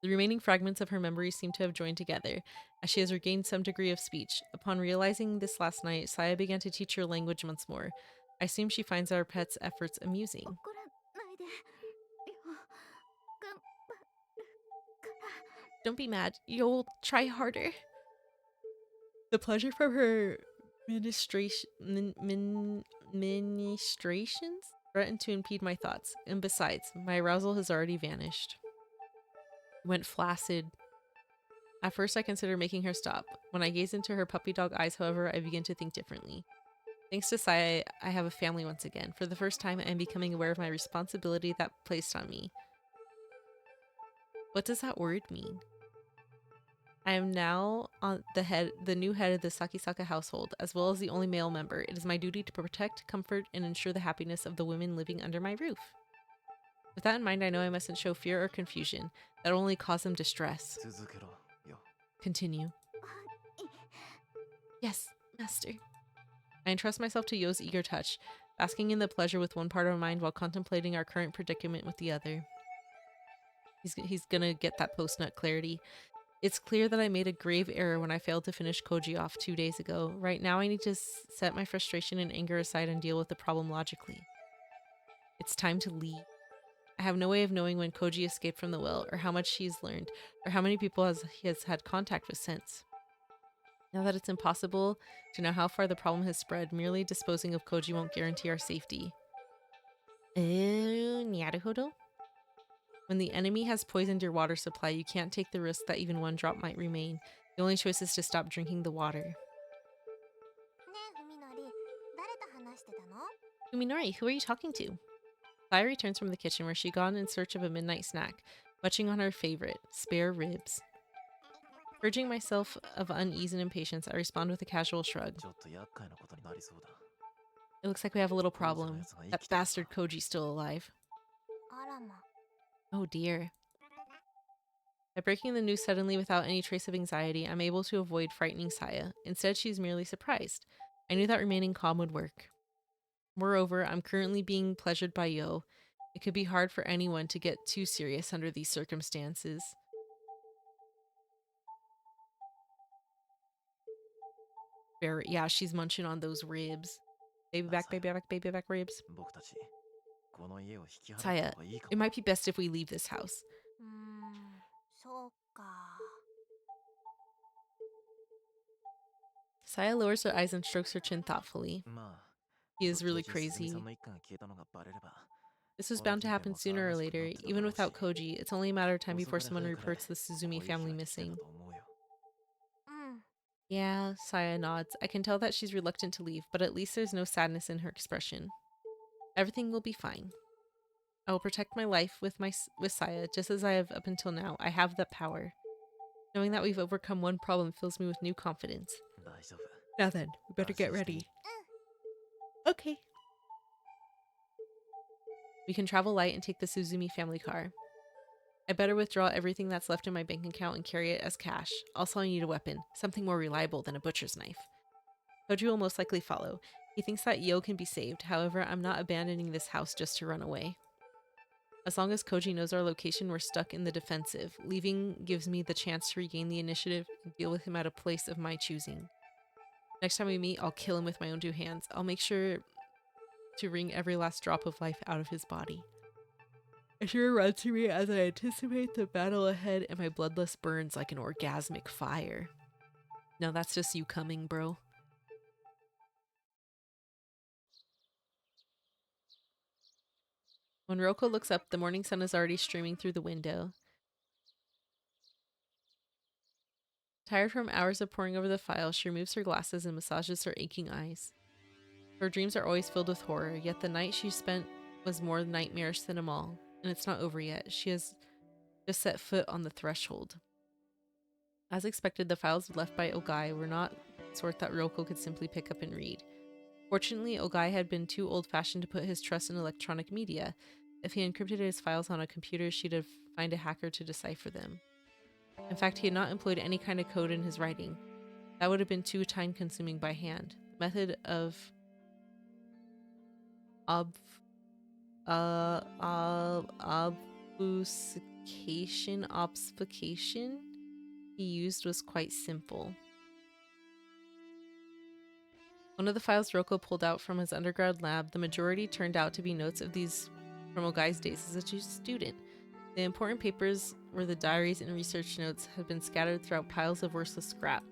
The remaining fragments of her memory seem to have joined together, as she has regained some degree of speech. Upon realizing this last night, Saya began to teach her language once more. I assume she finds our pet's efforts amusing. 怒らないでりょう頑張るから Don't be mad. You'll try harder. The pleasure from her ministrations threatened to impede my thoughts, and besides, my arousal has already vanished. Went flaccid. At first, I considered making her stop. When I gaze into her puppy dog eyes, however, I begin to think differently. Thanks to Saya, I have a family once again. For the first time, I am becoming aware of my responsibility that placed on me. What does that word mean? I am now on the new head of the Sakisaka household, as well as the only male member. It is my duty to protect, comfort, and ensure the happiness of the women living under my roof. With that in mind, I know I mustn't show fear or confusion. That will only cause them distress. 続けろよ。 Continue. Yes, master. I entrust myself to Yo's eager touch, basking in the pleasure with one part of my mind while contemplating our current predicament with the other. He's gonna get that post-nut clarity. It's clear that I made a grave error when I failed to finish Koji off 2 days ago. Right now, I need to set my frustration and anger aside and deal with the problem logically. It's time to leave. I have no way of knowing when Koji escaped from the well, or how much he's learned, or how many people he has had contact with since. Now that it's impossible to know how far the problem has spread, merely disposing of Koji won't guarantee our safety. Naruhodo? When the enemy has poisoned your water supply, you can't take the risk that even one drop might remain. The only choice is to stop drinking the water. ねえふみのり、誰と話してたの？ Uminori, who are you talking to? Saya returns from the kitchen where she'd gone in search of a midnight snack, munching on her favorite, spare ribs. Purging myself of unease and impatience, I respond with a casual shrug. ちょっと厄介なことになりそうだ。 It looks like we have a little problem. That bastard Koji's still alive. あらま。 Oh dear. By breaking the news suddenly without any trace of anxiety, I'm able to avoid frightening Saya. Instead, she's merely surprised. I knew that remaining calm would work. Moreover, I'm currently being pleasured by Yo. It could be hard for anyone to get too serious under these circumstances. Yeah, she's munching on those ribs. Baby back, baby back, baby back ribs. 僕たちこの家を引き払った Saya, 方がいいか it も。 might be best if we leave this house. そうか。 Saya lowers her eyes and strokes her chin thoughtfully. まあ、 He is どっ really ちみち鈴 crazy. 見さんの一家が消えたのがバレれば、 This was bound to happen sooner or later. Even without Koji, it's only a matter of time before someone reports the Suzumi family missing. と思うよ。うん。 Yeah, Saya nods. I can tell that she's reluctant to leave, but at least there's no sadness in her expression. Everything will be fine. I will protect my life with Saya, just as I have up until now. I have that power. Knowing that we've overcome one problem fills me with new confidence. 大丈夫。 Now then, we better get ready. Okay. We can travel light and take the Suzumi family car. I better withdraw everything that's left in my bank account and carry it as cash. Also, I need a weapon, something more reliable than a butcher's knife. Koji will most likely follow. He thinks that Yo can be saved. However, I'm not abandoning this house just to run away. As long as Koji knows our location, we're stuck in the defensive. Leaving gives me the chance to regain the initiative and deal with him at a place of my choosing. Next time we meet, I'll kill him with my own two hands. I'll make sure to wring every last drop of life out of his body. I sure run to me as I anticipate the battle ahead, and my bloodlust burns like an orgasmic fire. No, that's just you coming, bro. When Roko looks up, the morning sun is already streaming through the window. Tired from hours of poring over the files, she removes her glasses and massages her aching eyes. Her dreams are always filled with horror, yet the night she spent was more nightmarish than them all. And it's not over yet. She has just set foot on the threshold. As expected, the files left by Ogai were not the sort that Roko could simply pick up and read. Fortunately, Ogai had been too old-fashioned to put his trust in electronic media. If he encrypted his files on a computer, she'd have find a hacker to decipher them. In fact, he had not employed any kind of code in his writing. That would have been too time-consuming by hand. The method of obfuscation he used was quite simple. One of the files Roko pulled out from his undergrad lab, the majority turned out to be notes of these from Ogai's days as a student. The important papers where the diaries and research notes had been scattered throughout piles of worthless scrap.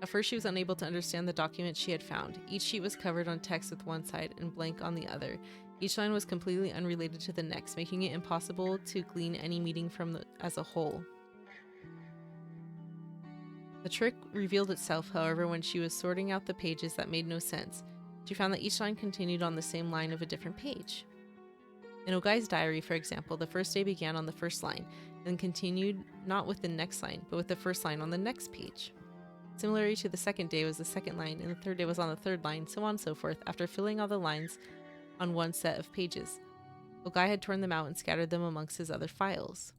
At first, she was unable to understand the document she had found. Each sheet was covered on text with one side and blank on the other. Each line was completely unrelated to the next, making it impossible to glean any meaning from as a whole. The trick revealed itself, however, when she was sorting out the pages that made no sense. She found that each line continued on the same line of a different page. In Ogai's diary, for example, the first day began on the first line, and continued not with the next line, but with the first line on the next page. Similarly to the second day was the second line, and the third day was on the third line, so on and so forth, after filling all the lines on one set of pages. Ogai had torn them out and scattered them amongst his other files.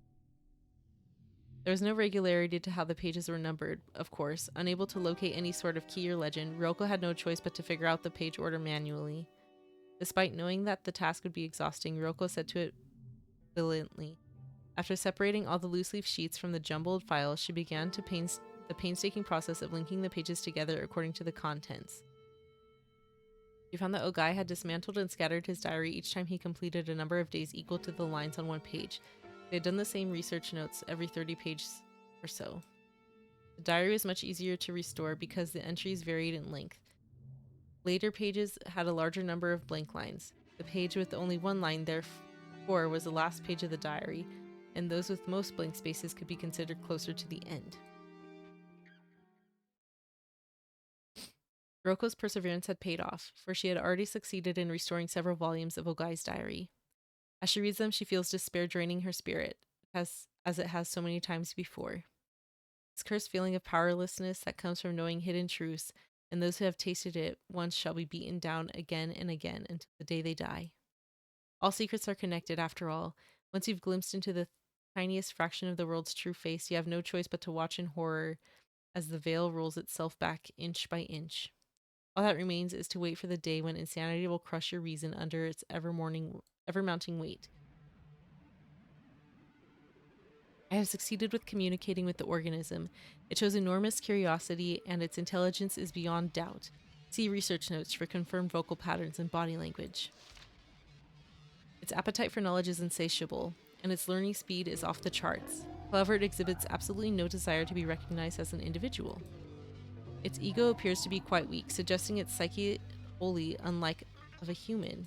There was no regularity to how the pages were numbered, of course. Unable to locate any sort of key or legend, Ryoko had no choice but to figure out the page order manually. Despite knowing that the task would be exhausting, Ryoko said to it brilliantly, After separating all the loose leaf sheets from the jumbled files, she began the painstaking process of linking the pages together according to the contents. She found that Ogai had dismantled and scattered his diary each time he completed a number of days equal to the lines on one page. They had done the same research notes every 30 pages or so. The diary was much easier to restore because the entries varied in length. Later pages had a larger number of blank lines. The page with only one line, therefore, was the last page of the diary, and those with most blank spaces could be considered closer to the end. Roko's perseverance had paid off, for she had already succeeded in restoring several volumes of Ogai's diary. As she reads them, she feels despair draining her spirit, as it has so many times before. This cursed feeling of powerlessness that comes from knowing hidden truths, and those who have tasted it once shall be beaten down again and again until the day they die. All secrets are connected, after all. Once you've glimpsed into the tiniest fraction of the world's true face, you have no choice but to watch in horror as the veil rolls itself back inch by inch. All that remains is to wait for the day when insanity will crush your reason under its ever-mounting weight. I have succeeded with communicating with the organism. It shows enormous curiosity, and its intelligence is beyond doubt. See research notes for confirmed vocal patterns and body language. Its appetite for knowledge is insatiable, and its learning speed is off the charts. However, it exhibits absolutely no desire to be recognized as an individual. Its ego appears to be quite weak, suggesting its psyche wholly unlike of a human.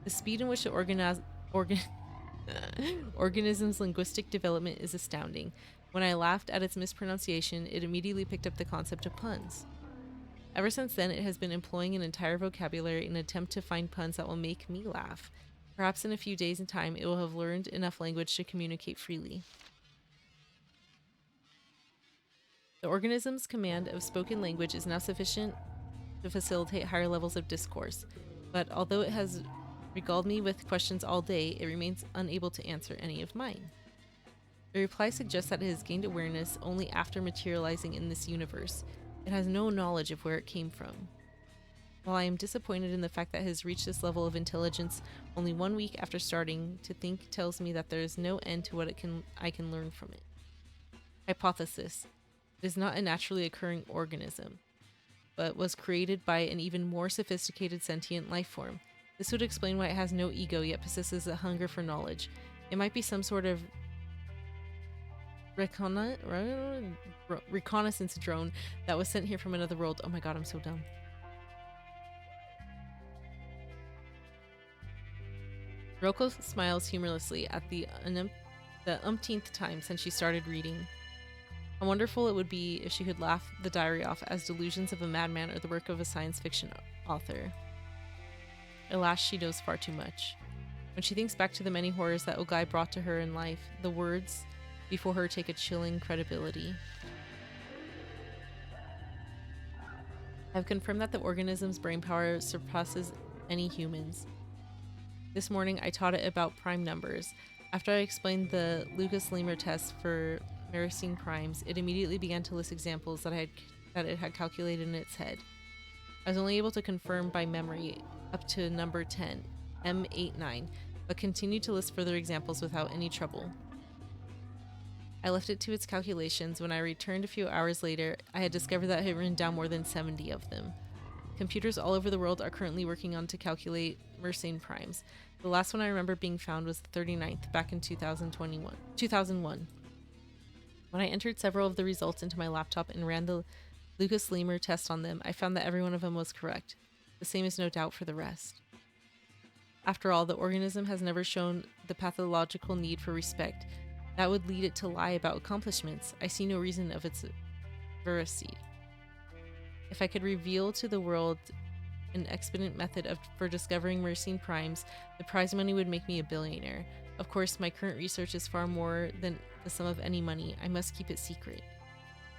The speed in which the organism's linguistic development is astounding. When I laughed at its mispronunciation, it immediately picked up the concept of puns. Ever since then, it has been employing an entire vocabulary in an attempt to find puns that will make me laugh. Perhaps in a few days in time, it will have learned enough language to communicate freely. The organism's command of spoken language is now sufficient to facilitate higher levels of discourse, but although it has regaled me with questions all day, it remains unable to answer any of mine. The reply suggests that it has gained awareness only after materializing in this universe. It has no knowledge of where it came from. While I am disappointed in the fact that it has reached this level of intelligence only 1 week after starting to think tells me that there is no end to what I can learn from it. Hypothesis. It is not a naturally occurring organism, but was created by an even more sophisticated sentient life form. This would explain why it has no ego yet possesses a hunger for knowledge. It might be some sort of reconnaissance drone that was sent here from another world. Oh my god, I'm so dumb. Roko smiles humorlessly at the umpteenth time since she started reading. How wonderful it would be if she could laugh the diary off as delusions of a madman or the work of a science fiction author. Alas, she knows far too much. When she thinks back to the many horrors that Ogai brought to her in life, the words before her take a chilling credibility. I have confirmed that the organism's brain power surpasses any human's. This morning, I taught it about prime numbers. After I explained the Lucas-Lehmer test for Mersenne primes, it immediately began to list examples that it had calculated in its head. I was only able to confirm by memory up to number 10, M89, but continued to list further examples without any trouble. I left it to its calculations. When I returned a few hours later, I had discovered that I had written down more than 70 of them. Computers all over the world are currently working on to calculate Mersenne primes. The last one I remember being found was the 39th, back in 2001. When I entered several of the results into my laptop and ran the Lucas-Lehmer test on them, I found that every one of them was correct. The same is no doubt for the rest. After all, the organism has never shown the pathological need for respect. That would lead it to lie about accomplishments. I see no reason of its veracity. If I could reveal to the world an expedient method for discovering Mersenne primes, the prize money would make me a billionaire. Of course, my current research is far more than the sum of any money. I must keep it secret.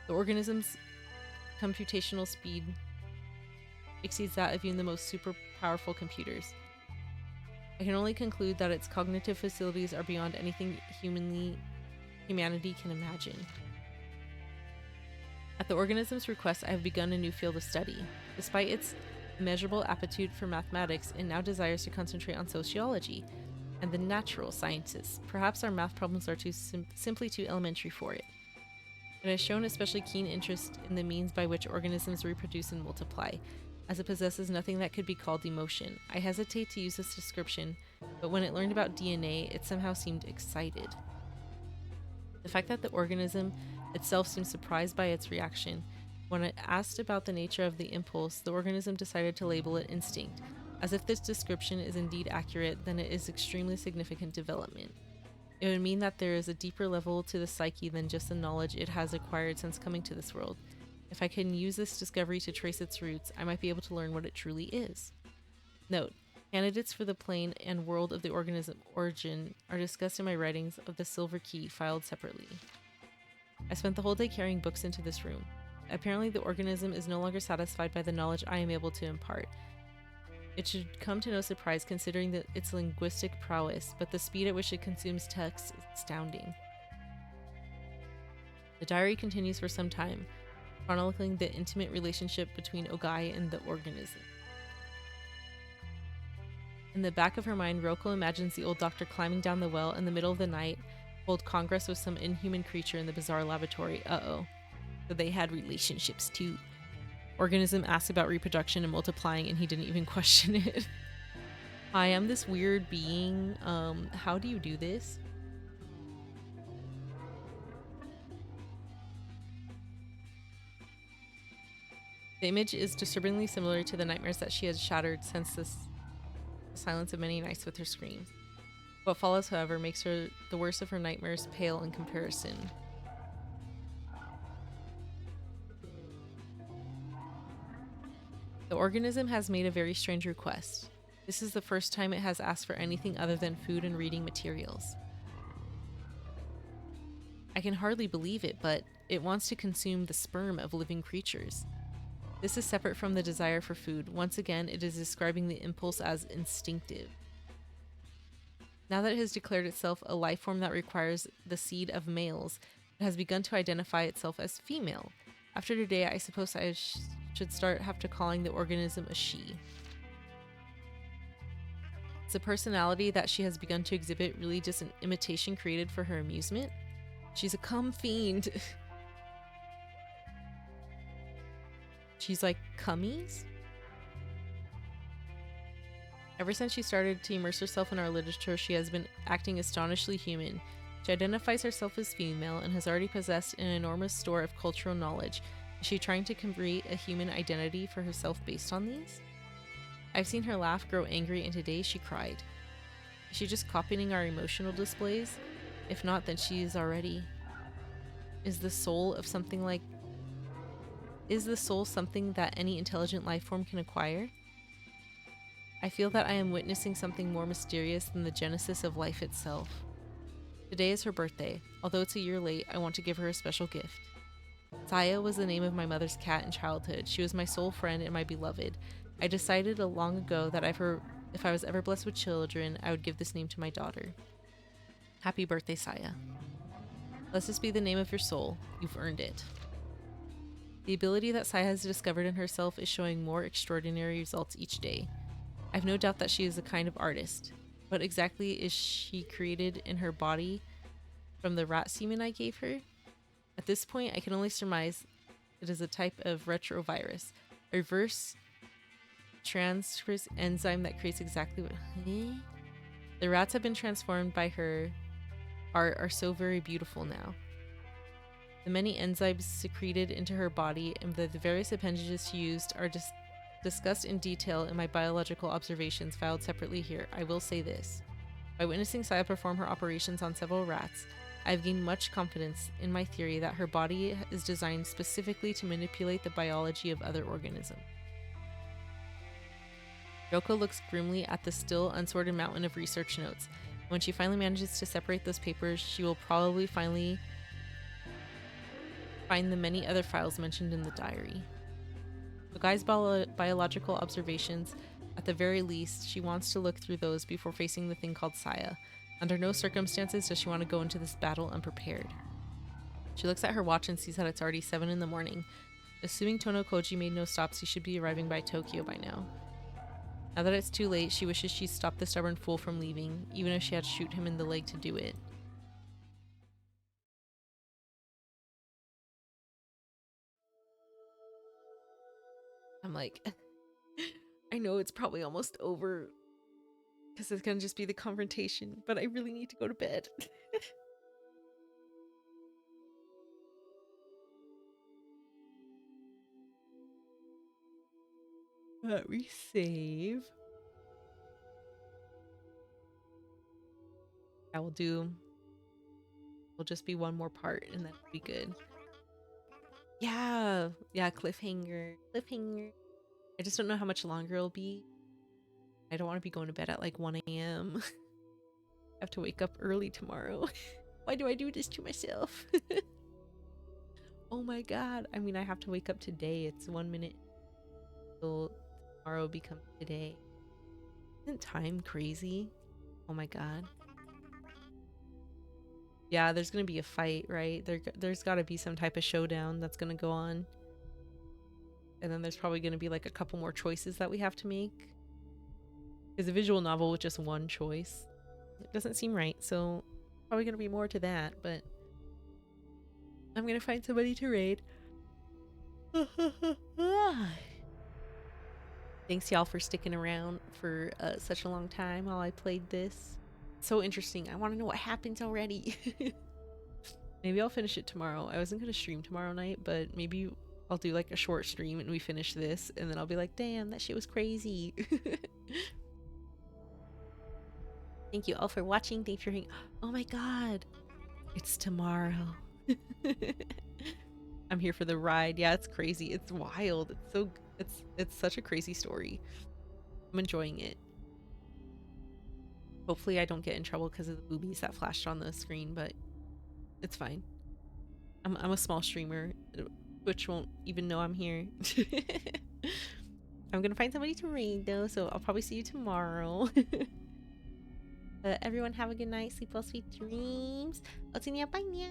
The organism's computational speed exceeds that of even the most super powerful computers. I can only conclude that its cognitive facilities are beyond anything humanity can imagine. At the organism's request, I have begun a new field of study. Despite its immeasurable aptitude for mathematics, it now desires to concentrate on sociology. and the natural sciences. Perhaps our math problems are simply too elementary for it. It has shown especially keen interest in the means by which organisms reproduce and multiply, as it possesses nothing that could be called emotion. I hesitate to use this description, but when it learned about DNA, it somehow seemed excited. The fact that the organism itself seemed surprised by its reaction. When it asked about the nature of the impulse, the organism decided to label it instinct. As if this description is indeed accurate, then it is extremely significant development. It would mean that there is a deeper level to the psyche than just the knowledge it has acquired since coming to this world. If I can use this discovery to trace its roots, I might be able to learn what it truly is. Note: candidates for the plane and world of the organism origin are discussed in my writings of the Silver Key, filed separately. I spent the whole day carrying books into this room. Apparently, the organism is no longer satisfied by the knowledge I am able to impart. It should come to no surprise considering its linguistic prowess, but the speed at which it consumes text is astounding. The diary continues for some time, chronicling the intimate relationship between Ogai and the organism. In the back of her mind, Roko imagines the old doctor climbing down the well in the middle of the night, hold congress with some inhuman creature in the bizarre laboratory. So they had relationships too. Organism asked about reproduction and multiplying, and he didn't even question it. Hi, I'm this weird being. How do you do this? The image is disturbingly similar to the nightmares that she has shattered since the silence of many nights with her screams. What follows, however, makes her the worst of her nightmares pale in comparison. The organism has made a very strange request. This is the first time it has asked for anything other than food and reading materials. I can hardly believe it, but it wants to consume the sperm of living creatures. This is separate from the desire for food. Once again, it is describing the impulse as instinctive. Now that it has declared itself a life form that requires the seed of males, it has begun to identify itself as female. After today, I suppose I should have to calling the organism a she. Is the personality that she has begun to exhibit really just an imitation created for her amusement? She's a cum fiend. She's like cummies? Ever since she started to immerse herself in our literature, she has been acting astonishingly human. She identifies herself as female and has already possessed an enormous store of cultural knowledge. Is she trying to create a human identity for herself based on these? I've seen her laugh, grow angry, and today she cried. Is she just copying our emotional displays? If not, then she is already... Is the soul something that any intelligent life form can acquire? I feel that I am witnessing something more mysterious than the genesis of life itself. Today is her birthday. Although it's a year late, I want to give her a special gift. Saya was the name of my mother's cat in childhood. She was my sole friend and my beloved. I decided long ago that if I was ever blessed with children, I would give this name to my daughter. Happy birthday, Saya. Let this be the name of your soul. You've earned it. The ability that Saya has discovered in herself is showing more extraordinary results each day. I have no doubt that she is a kind of artist. What exactly is she created in her body from the rat semen I gave her? At this point, I can only surmise it is a type of retrovirus, a reverse transcriptase enzyme that creates exactly what... The rats have been transformed by her are so very beautiful now. The many enzymes secreted into her body and the various appendages she used are discussed in detail in my biological observations filed separately here. I will say this. By witnessing Saya perform her operations on several rats, I have gained much confidence in my theory that her body is designed specifically to manipulate the biology of other organisms. Yoko looks grimly at the still unsorted mountain of research notes. When she finally manages to separate those papers, she will probably finally find the many other files mentioned in the diary. The guy's biological observations, at the very least, she wants to look through those before facing the thing called Saya. Under no circumstances does she want to go into this battle unprepared. She looks at her watch and sees that it's already 7 in the morning. Assuming Tono Koji made no stops, he should be arriving by Tokyo by now. Now that it's too late, she wishes she'd stopped the stubborn fool from leaving, even if she had to shoot him in the leg to do it. I'm like, I know it's probably almost over because it's gonna just be the confrontation, but I really need to go to bed. But we save. I will do. Will just be one more part and that'll be good. Yeah, cliffhanger. I just don't know how much longer it'll be. I don't want to be going to bed at like 1 a.m. I have to wake up early tomorrow. Why do I do this to myself? Oh my god. I mean, I have to wake up today. It's 1 minute till tomorrow becomes today. Isn't time crazy? Oh my god. Yeah, there's gonna be a fight, right? There's gotta be some type of showdown that's gonna go on. And then there's probably gonna be like a couple more choices that we have to make. Because a visual novel with just one choice, it doesn't seem right, so probably gonna be more to that, but I'm gonna find somebody to raid. Thanks y'all for sticking around for such a long time while I played this. So interesting. I want to know what happens already. Maybe I'll finish it tomorrow. I wasn't gonna stream tomorrow night, but maybe I'll do like a short stream and we finish this and then I'll be like, damn, that shit was crazy. Thank you all for watching. Thanks for hearing. Oh my god, it's tomorrow. I'm here for the ride. Yeah, it's crazy. It's wild. It's such a crazy story. I'm enjoying it. Hopefully I don't get in trouble because of the boobies that flashed on the screen, but it's fine. I'm a small streamer. Twitch won't even know I'm here. I'm gonna find somebody to raid though, so I'll probably see you tomorrow. Everyone have a good night. Sleep well, sweet dreams. Bye.